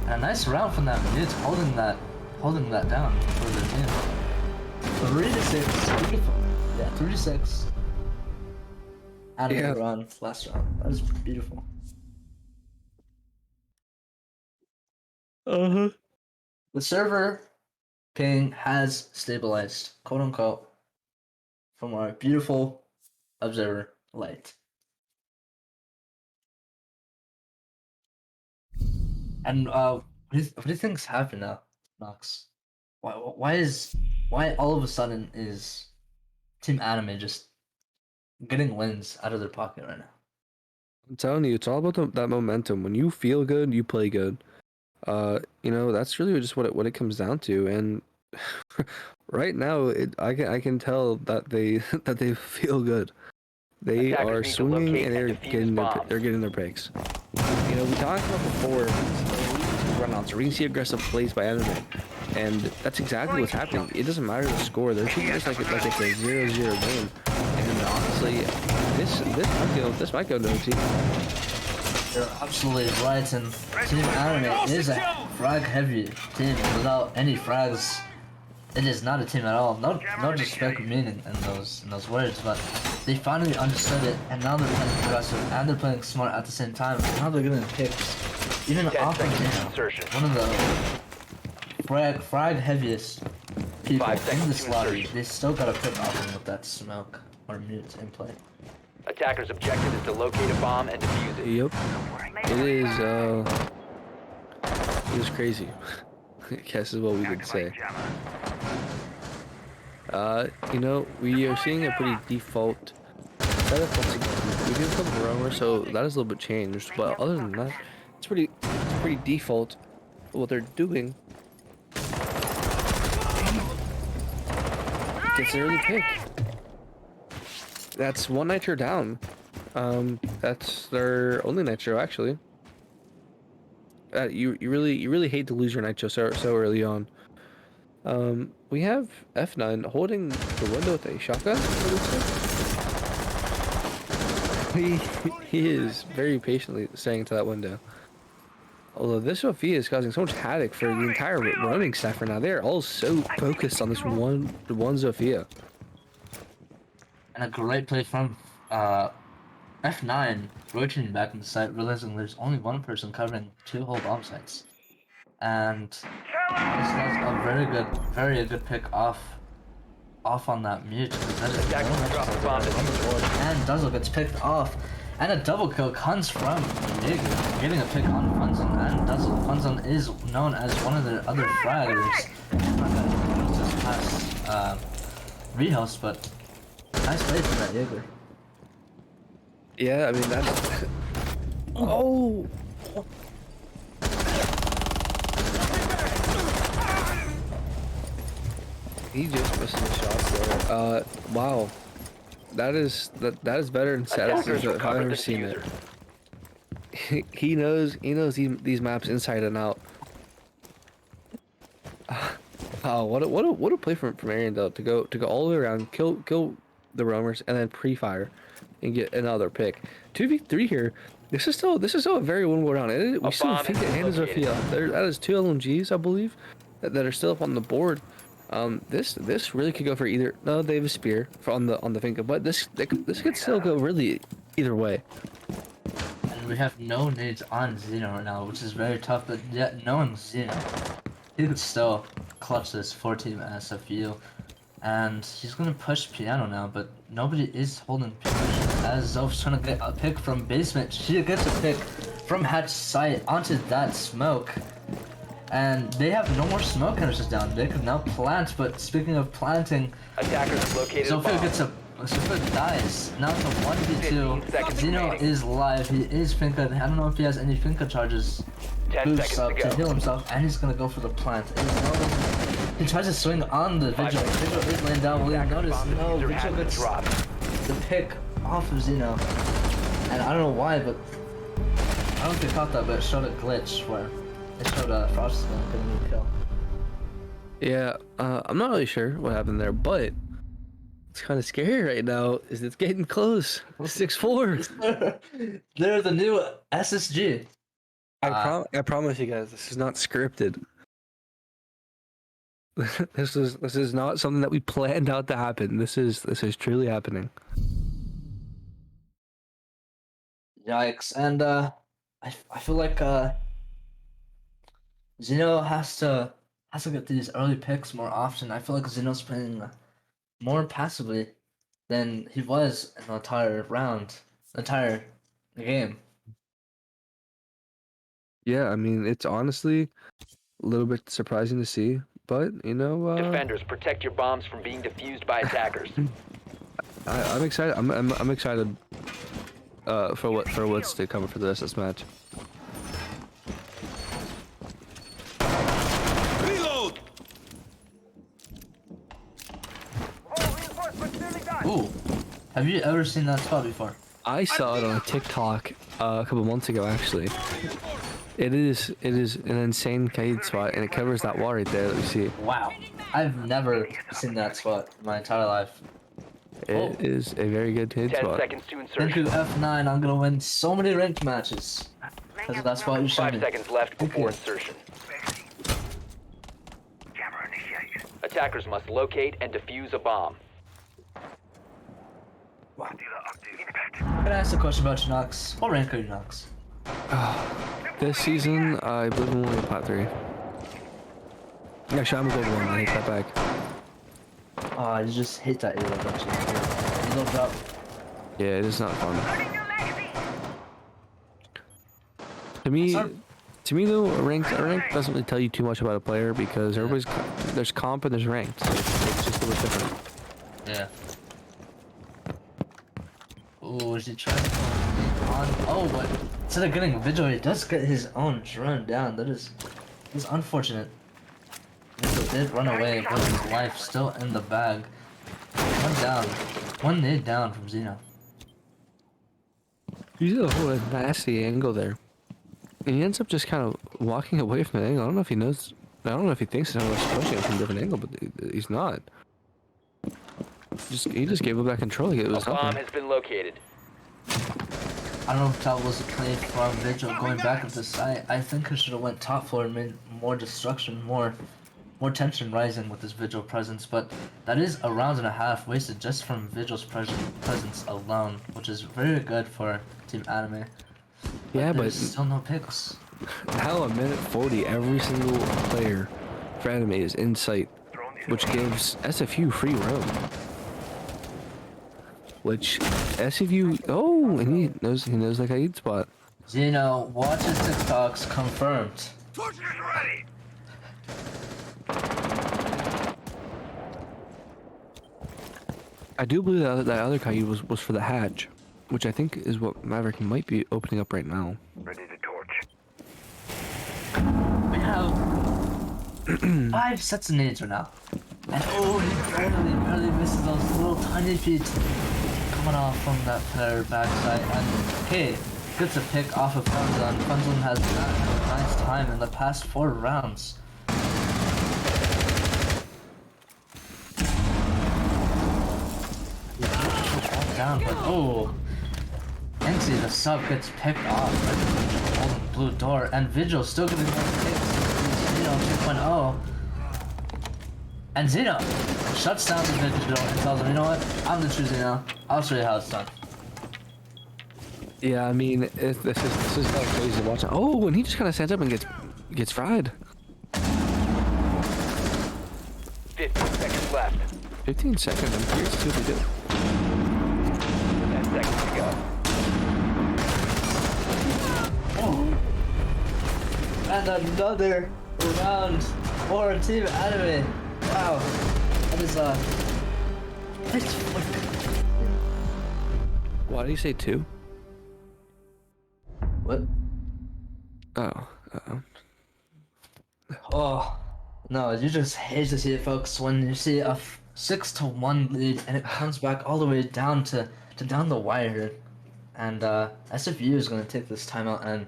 Speaker 11: And a nice round from that mid, holding that down for the team. 3-6. Beautiful. Yeah, 3-6. Out of the run last round. That was beautiful. The server ping has stabilized, quote unquote, from our beautiful observer light. And what do you think's happened now, Nox? Why all of a sudden is Team Anime just getting wins out of their pocket right now?
Speaker 1: I'm telling you, it's all about that momentum. When you feel good, you play good. That's really just what it comes down to. And right now, I can tell that they feel good. They
Speaker 2: Attackers
Speaker 1: are
Speaker 2: need to
Speaker 1: swinging
Speaker 2: locate
Speaker 1: and they're
Speaker 2: and defuse
Speaker 1: getting
Speaker 2: bombs.
Speaker 1: they're getting their breaks. We talked about before runouts. We're gonna see aggressive plays by anime, and that's exactly what's happening. It doesn't matter the score. They're treating this like it's a 0-0 game. And honestly, this might go to OT.
Speaker 11: You're absolutely right, and Team Anime is a frag heavy team without any frags. It is not a team at all. No disrespect meaning in those words, but they finally understood it, and now they're playing aggressive and they're playing smart at the same time. And now they're getting picks, even
Speaker 2: 10
Speaker 11: off of
Speaker 2: seconds insertion.
Speaker 11: one of the frag heaviest people
Speaker 2: 5
Speaker 11: in
Speaker 2: seconds
Speaker 11: this
Speaker 2: to
Speaker 11: lobby.
Speaker 2: insertion.
Speaker 11: They still gotta pick off them with that smoke or mute in play.
Speaker 2: Attackers' objective is to locate a bomb and defuse it.
Speaker 1: Yep. It is crazy. I guess is what we could say. We are seeing a pretty default setup once again. We did a couple of roamers, so that is a little bit changed. But other than that, it's pretty default what they're doing. Gets an early pick. That's one nitro down. That's their only nitro actually. You really hate to lose your nitro so early on. We have F9 holding the window with a shotgun. He is very patiently staying to that window. Although this Sophia is causing so much havoc for the entire roaming staff right now. They are all so focused on this one Sophia.
Speaker 11: And a great play from F9 rotating back in the site, realizing there's only one person covering 2 whole bomb sites. And this is a very good pick off on that mute. And Duzzle gets picked off. And a double kill comes from Jaeger, getting a pick on Funzon and Duzzle. Funzon is known as one of their other fraggers. I'm not gonna use this past rehouse, but nice play from that Jaeger.
Speaker 1: Yeah, I mean that's. Oh. He just missed the shots there. Wow. That is better than status if I've ever seen it. He knows these maps inside and out. Oh, what a play from Arian though, to go all the way around, kill the roamers, and then pre-fire and get another pick. 2v3 here. This is still a very winnable round. We still think that Hannah's Sophia. That is 2 LMGs, I believe, that are still up on the board. This really could go for either. No, they have a spear on the finger, but this could still go really either way.
Speaker 11: And we have no nades on Xeno right now, which is very tough. But yet, knowing Xeno, he could still clutch this 4-team SFU, and he's gonna push Piano now. But nobody is holding Piano as Zoph's trying to get a pick from basement. She gets a pick from hatch site onto that smoke. And they have no more smoke counters down. They could now plant, but speaking of planting,
Speaker 2: attackers located
Speaker 11: Sophia dies. Now it's a 1v2. Xeno is live. He is Finka. I don't know if he has any Finka charges boosts up to heal himself, and he's gonna go for the plant. He tries to swing on the Vigil. Vigil is laying down. Will you notice? No, Vigil gets the pick off of Xeno. And I don't know why, but I don't know if you caught that, but it showed a glitch where it showed Frost getting a kill.
Speaker 1: Yeah, I'm not really sure what happened there, but it's kind of scary right now. It's getting close. 6-4.
Speaker 11: They're the new SSG.
Speaker 1: I promise you guys, this is not scripted. This is not something that we planned out to happen. This is truly happening.
Speaker 11: Yikes! And I feel like Xeno has to get these early picks more often. I feel like Xeno's playing more passively than he was in the entire game.
Speaker 1: Yeah, I mean, it's honestly a little bit surprising to see, but you know,
Speaker 2: defenders, protect your bombs from being defused by attackers.
Speaker 1: I'm excited. I'm excited for what's to come for the rest of this match.
Speaker 3: Reload!
Speaker 11: Ooh, have you ever seen that spot before?
Speaker 1: I saw it on a TikTok a couple months ago, actually. It is an insane Kaid spot, and it covers that wall right there that we see.
Speaker 11: Wow, I've never seen that spot in my entire life.
Speaker 1: It is a very good Kaid
Speaker 2: 10
Speaker 1: spot.
Speaker 2: seconds to
Speaker 11: Thank
Speaker 2: insertion.
Speaker 11: you, F9. I'm gonna win so many ranked matches because of that spot you showed
Speaker 2: 5
Speaker 11: me.
Speaker 2: seconds left before
Speaker 11: Okay.
Speaker 2: insertion.
Speaker 4: Camera initiated.
Speaker 2: Attackers must locate and defuse a bomb.
Speaker 4: Dealer update. Impact.
Speaker 11: Can I ask a question about you, Nox? What rank are you, Nox?
Speaker 1: This season, I believe I'm only plat 3. Actually, I'm a gold 1. I hate that back.
Speaker 11: Oh, you just hate that elo, don't you? Elo drop.
Speaker 1: Yeah, it is not fun. To me though, a rank doesn't really tell you too much about a player because there's comp and there's ranked. So it's just a little different.
Speaker 11: Yeah. Oh, is he trying to on? Oh, but instead of getting Vigil, he does get his own drone down. That is unfortunate. Vigil did run away with his life still in the bag. One down. One nade down from Xeno.
Speaker 1: He's a whole nasty angle there. And he ends up just kind of walking away from the angle. I don't know if he knows. I don't know if he thinks someone's pushing him from a different angle, but he's not. He just gave up that control. Like it was
Speaker 2: A bomb
Speaker 1: nothing.
Speaker 2: has been located.
Speaker 11: I don't know if that was a play from Vigil going back up the site. I think I should have went top floor and made more destruction, more tension rising with this Vigil presence, but that is a round and a half wasted just from Vigil's presence alone, which is very good for Team Anime.
Speaker 1: Yeah, but
Speaker 11: there's still no picks.
Speaker 1: now a minute 40, every single player for anime is in sight, which gives SFU free roam. Which SFU, oh, and he knows the Kaid spot.
Speaker 11: Xeno watches TikToks confirmed.
Speaker 4: Torches ready.
Speaker 1: I do believe that other Kaid was for the hatch, which I think is what Maverick might be opening up right now.
Speaker 4: Ready to torch.
Speaker 11: We have 5 sets of nades right now. And oh, he barely misses those little tiny feet coming off from that player backside. And hey, gets a pick off of Funzon. Funzon has not had a nice time in the past 4 rounds. Down, but oh, Nancy the sub gets picked off by the golden blue door, and Vigil still getting those picks. Xeno 2.0, and Xeno shuts down the Vigil and tells him, you know what, I'm the true Xeno. I'll show you how it's done.
Speaker 1: Yeah, I mean, this is kind of crazy to watch. Oh, and he just kind of stands up and gets fried.
Speaker 2: 15 seconds left.
Speaker 1: 15 seconds. I'm curious to see what they do.
Speaker 2: 10 seconds to go.
Speaker 11: Oh. And another round for Team Anime. Wow, that is nice flick.
Speaker 1: Why did he say 2?
Speaker 11: What?
Speaker 1: Oh.
Speaker 11: Oh, no, you just hate to see it, folks, when you see a 6-1 lead and it comes back all the way down to down the wire. And SFU is going to take this timeout, and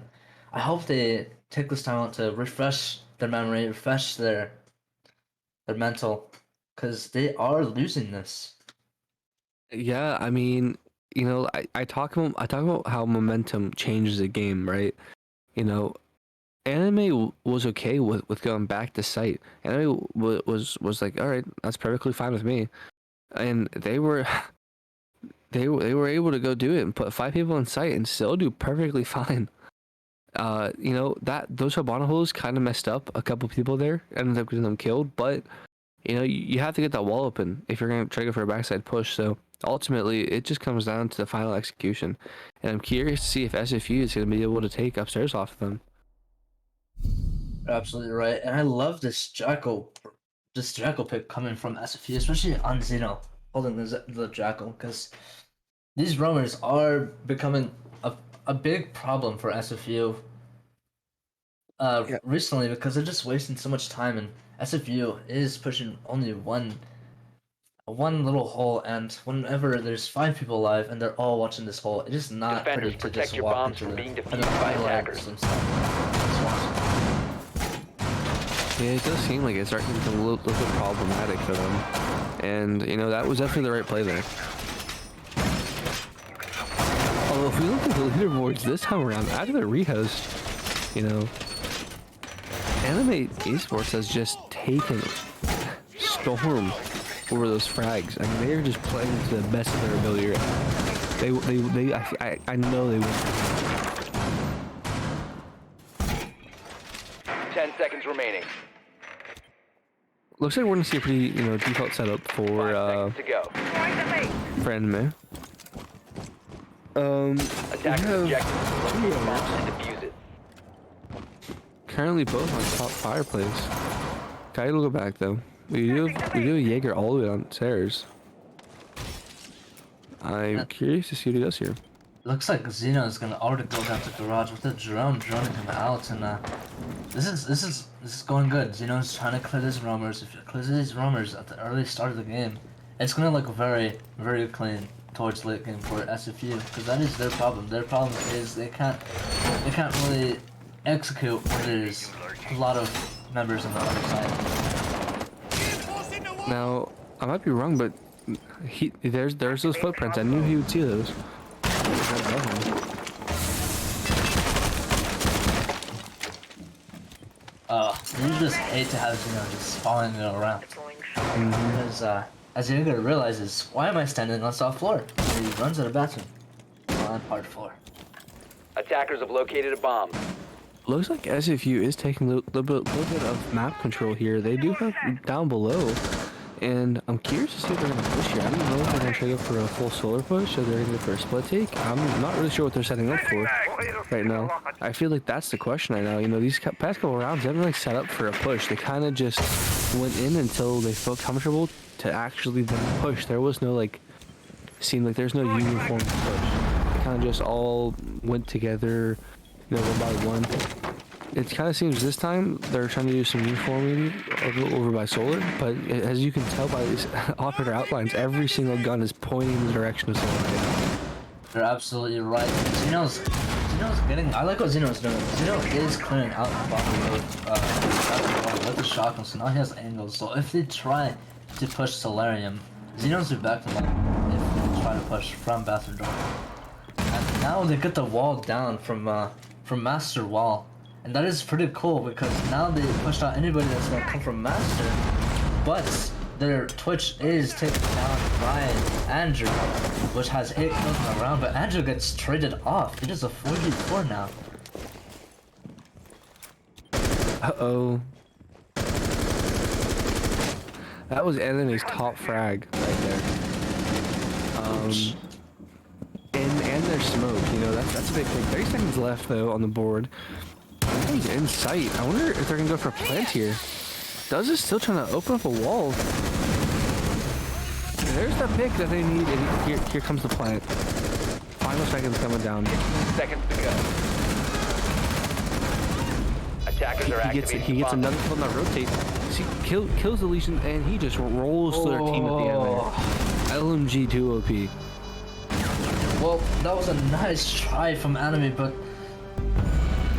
Speaker 11: I hope they take this timeout to refresh their memory, refresh their mental, because they are losing this.
Speaker 1: Yeah, I mean, you know, I talk about how momentum changes a game, right? You know, anime was okay with going back to site. Anime was like, all right, that's perfectly fine with me, and they were able to go do it and put 5 people in sight and still do perfectly fine. You know, those Habana holes kind of messed up a couple people there, ended up getting them killed, but you know, you have to get that wall open if you're gonna try to go for a backside push. So ultimately, it just comes down to the final execution, and I'm curious to see if SFU is gonna be able to take upstairs off of them.
Speaker 11: Absolutely right, and I love this Jackal pick coming from SFU, especially on Xeno holding the Jackal, because these roamers are becoming a big problem for SFU recently, because they're just wasting so much time, and SFU is pushing only one little hole, and whenever there's 5 people alive and they're all watching this hole, it is not
Speaker 2: Defenders,
Speaker 11: pretty to
Speaker 2: protect
Speaker 11: just
Speaker 2: your
Speaker 11: walk
Speaker 2: bombs
Speaker 11: into
Speaker 2: from
Speaker 11: the
Speaker 2: being
Speaker 11: and
Speaker 2: defused by
Speaker 11: highlights
Speaker 2: attackers.
Speaker 11: and stuff.
Speaker 1: Yeah, it does seem like it's starting to become a little bit problematic for them, and you know, that was definitely the right play there. Although if we look at the leaderboards this time around, out of the rehost, you know, Anime Esports has just taken storm over those frags. I mean, they're just playing to the best of their ability. I know they will.
Speaker 2: 10 seconds remaining.
Speaker 1: Looks like we're gonna see a pretty, you know, default setup
Speaker 2: 5
Speaker 1: for
Speaker 2: seconds to go.
Speaker 1: anime.
Speaker 2: Attackers
Speaker 1: we
Speaker 2: objective
Speaker 1: have
Speaker 2: is to locate a bomb and defuse it.
Speaker 1: currently both on top fireplace. Kai will go back though. We do a Jaeger all the way downstairs. I'm curious to see what he does here.
Speaker 11: Looks like Xeno is gonna already go down to garage with the drone droning him out, and this is going good. Xeno's trying to clear his roamers. If he clears his roamers at the early start of the game, it's gonna look very, very clean towards late game for SFU because that is their problem. Their problem is they can't really execute when there's a lot of members on the other side.
Speaker 1: Now, I might be wrong, but there's those footprints. I knew he would see those.
Speaker 11: You just hate to have just following it around. Because as Jaeger realizes, why am I standing on soft floor? And he runs to the bathroom. On hard floor.
Speaker 2: Attackers have located a bomb.
Speaker 1: Looks like SFU is taking a little bit of map control here. They do have down below, and I'm curious to see if they're going to push here. I don't know if they're going to try to go for a full solar push or they're going to go for a split take. I'm not really sure what they're setting up for right now. I feel like that's the question right now. You know, these past couple rounds, they haven't really set up for a push. They kind of just went in until they felt comfortable to actually then push. There was no seemed like there's no uniform push. They kind of just all went together, you know, one by one. It kind of seems this time they're trying to do some uniformity over by solar, but as you can tell by these operator outlines, every single gun is pointing in the direction of solar.
Speaker 11: You're absolutely right. Zeno's getting. I like what Zeno's doing. Zeno is clearing out the bottom with the shotgun, so now he has angles. So if they try to push Solarium, Zeno's be back to life if they try to push from bathroom door. And now they get the wall down from Master Wall. And that is pretty cool because now they pushed out anybody that's gonna come from Master, but their Twitch is taken down by Andrew, which has 8 kills in a round, but Andrew gets traded off. It is a 4v4 now.
Speaker 1: Uh-oh. That was enemy's top frag right there. And their smoke, you know, that's a big thing. 30 seconds left though on the board. He's in sight. I wonder if they're gonna go for a plant here. Does is still trying to open up a wall. There's the pick that they need, and here comes the plant. Final seconds coming down.
Speaker 2: 15 seconds to go. Attackers are activating.
Speaker 1: He gets another kill on that rotate. See, kills the Legion, and he just rolls to their team at the end there. LMG 2 OP.
Speaker 11: Well, that was a nice try from Anime, but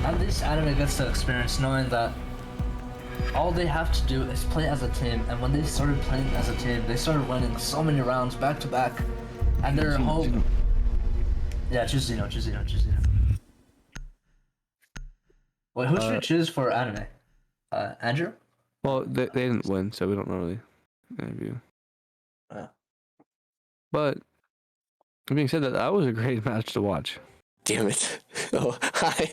Speaker 11: at least Anime gets to experience knowing that all they have to do is play as a team, and when they started playing as a team, they started winning so many rounds back to back, and they're home. Yeah, choose Zeno. Wait, who should we choose for Anime? Andrew?
Speaker 1: Well, they didn't win, so we don't really interview. But that being said, that was a great match to watch.
Speaker 12: Damn it. Oh, hi.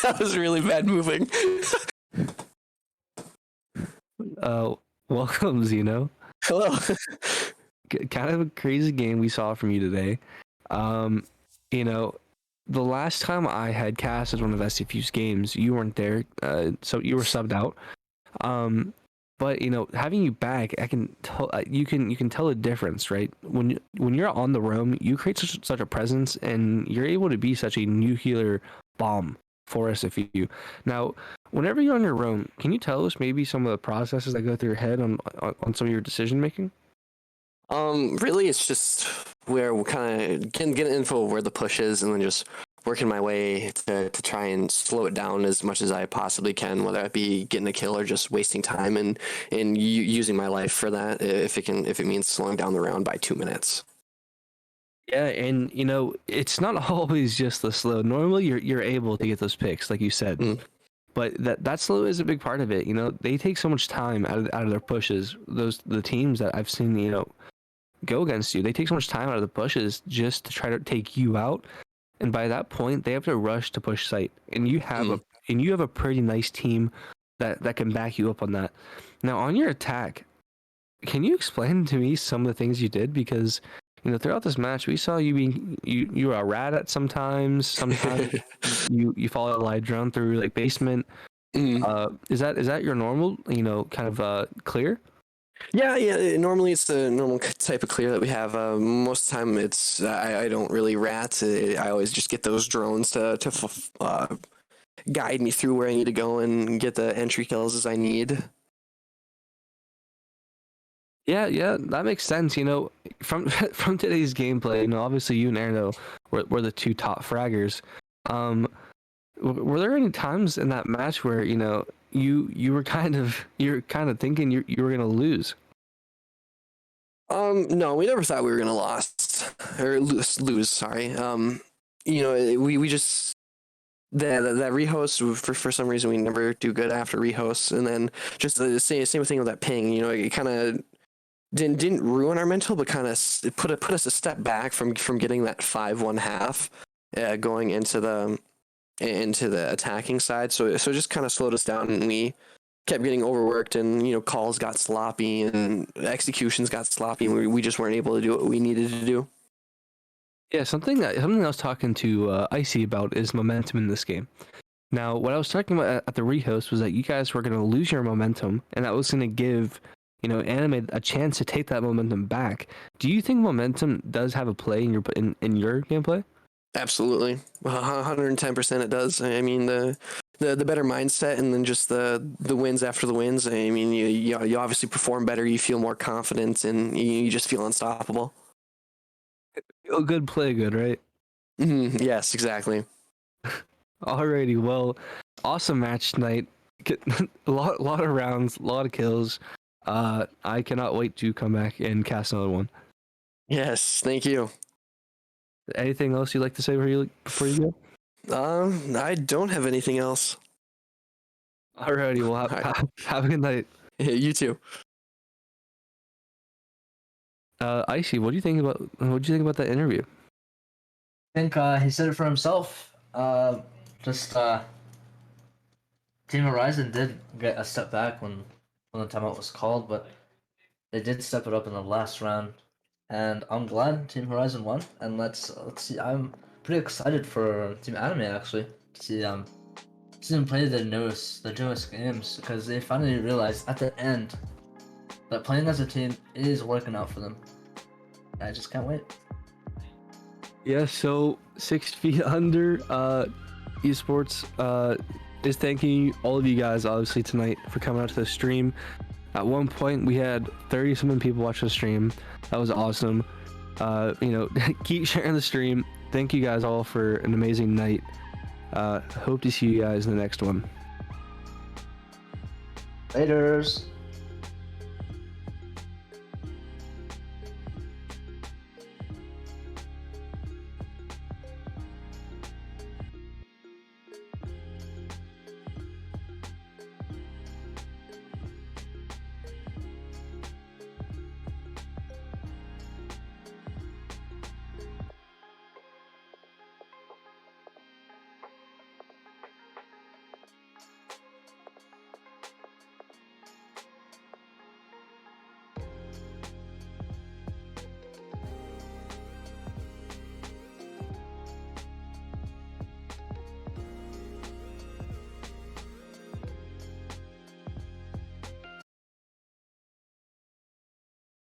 Speaker 12: That was really bad moving.
Speaker 1: Welcome, Zeno.
Speaker 12: Hello.
Speaker 1: Kind of a crazy game we saw from you today. You know, the last time I had casted one of SFU's games, you weren't there, so you were subbed out. But you know, having you back, I can tell you can tell a difference, right? When you're on the roam, you create such a presence, and you're able to be such a nuclear bomb for SFU. Now, whenever you're on your roam, can you tell us maybe some of the processes that go through your head on some of your decision making?
Speaker 12: Really, it's just where we're kind of getting info of where the push is, and then just working my way to try and slow it down as much as I possibly can, whether it be getting a kill or just wasting time and using my life for that if it means slowing down the round by 2 minutes.
Speaker 1: Yeah, and you know, it's not always just the slow. Normally you're able to get those picks, like you said. But that slow is a big part of it. You know, they take so much time out of their pushes. The teams that I've seen, you know, go against you, they take so much time out of the pushes just to try to take you out. And by that point, they have to rush to push site, and you have a pretty nice team that can back you up on that. Now, on your attack, can you explain to me some of the things you did? Because you know, throughout this match, we saw you being you were a rat at sometimes you follow a light drone through like basement. Is that your normal, you know, kind of clear?
Speaker 12: Yeah. Normally, it's the normal type of clear that we have. Most of the time, it's I don't really rat. I always just get those drones to guide me through where I need to go and get the entry kills as I need.
Speaker 1: Yeah, that makes sense. You know, from from today's gameplay, you know, obviously you and Erno were the two top fraggers. Were there any times in that match where you know you're kind of thinking you were gonna lose?
Speaker 12: No, we never thought we were gonna lost or lose. Sorry. You know, we just that rehost for some reason we never do good after rehosts, and then just the same thing with that ping. You know, it kind of didn't ruin our mental, but kind of put us a step back from getting that 5-1 half, going into the attacking side. So it just kind of slowed us down, and we kept getting overworked, and you know, calls got sloppy and executions got sloppy, and we just weren't able to do what we needed to do.
Speaker 1: Yeah, something I was talking to Icy about is momentum in this game. Now, what I was talking about at the rehost was that you guys were going to lose your momentum, and that was going to give, you know, Anime a chance to take that momentum back. Do you think momentum does have a play in your gameplay?
Speaker 12: Absolutely, 110% it does. I mean, the better mindset, and then just the wins after the wins. I mean, you obviously perform better, you feel more confident, and you just feel unstoppable.
Speaker 1: Feel good, play good, right?
Speaker 12: Yes, exactly.
Speaker 1: Alrighty, well, awesome match tonight. A lot of rounds, a lot of kills. I cannot wait to come back and cast another one.
Speaker 12: Yes, thank you.
Speaker 1: Anything else you'd like to say before you
Speaker 12: go? I don't have anything else.
Speaker 1: Alrighty, well, have a good night.
Speaker 12: You too.
Speaker 1: Icy, what do you think about that interview?
Speaker 11: I think he said it for himself. Team Horizon did get a step back when the timeout was called, but they did step it up in the last round, and I'm glad Team Horizon won. And let's see. I'm pretty excited for Team Anime actually to see them play the newest games, because they finally realized at the end that playing as a team is working out for them. I just can't wait.
Speaker 1: Yeah, so 6 feet under Esports is thanking all of you guys obviously tonight for coming out to the stream. At one point we had 30-something people watch the stream. That was awesome. You know, keep sharing the stream. Thank you guys all for an amazing night. Hope to see you guys in the next one.
Speaker 11: Laters.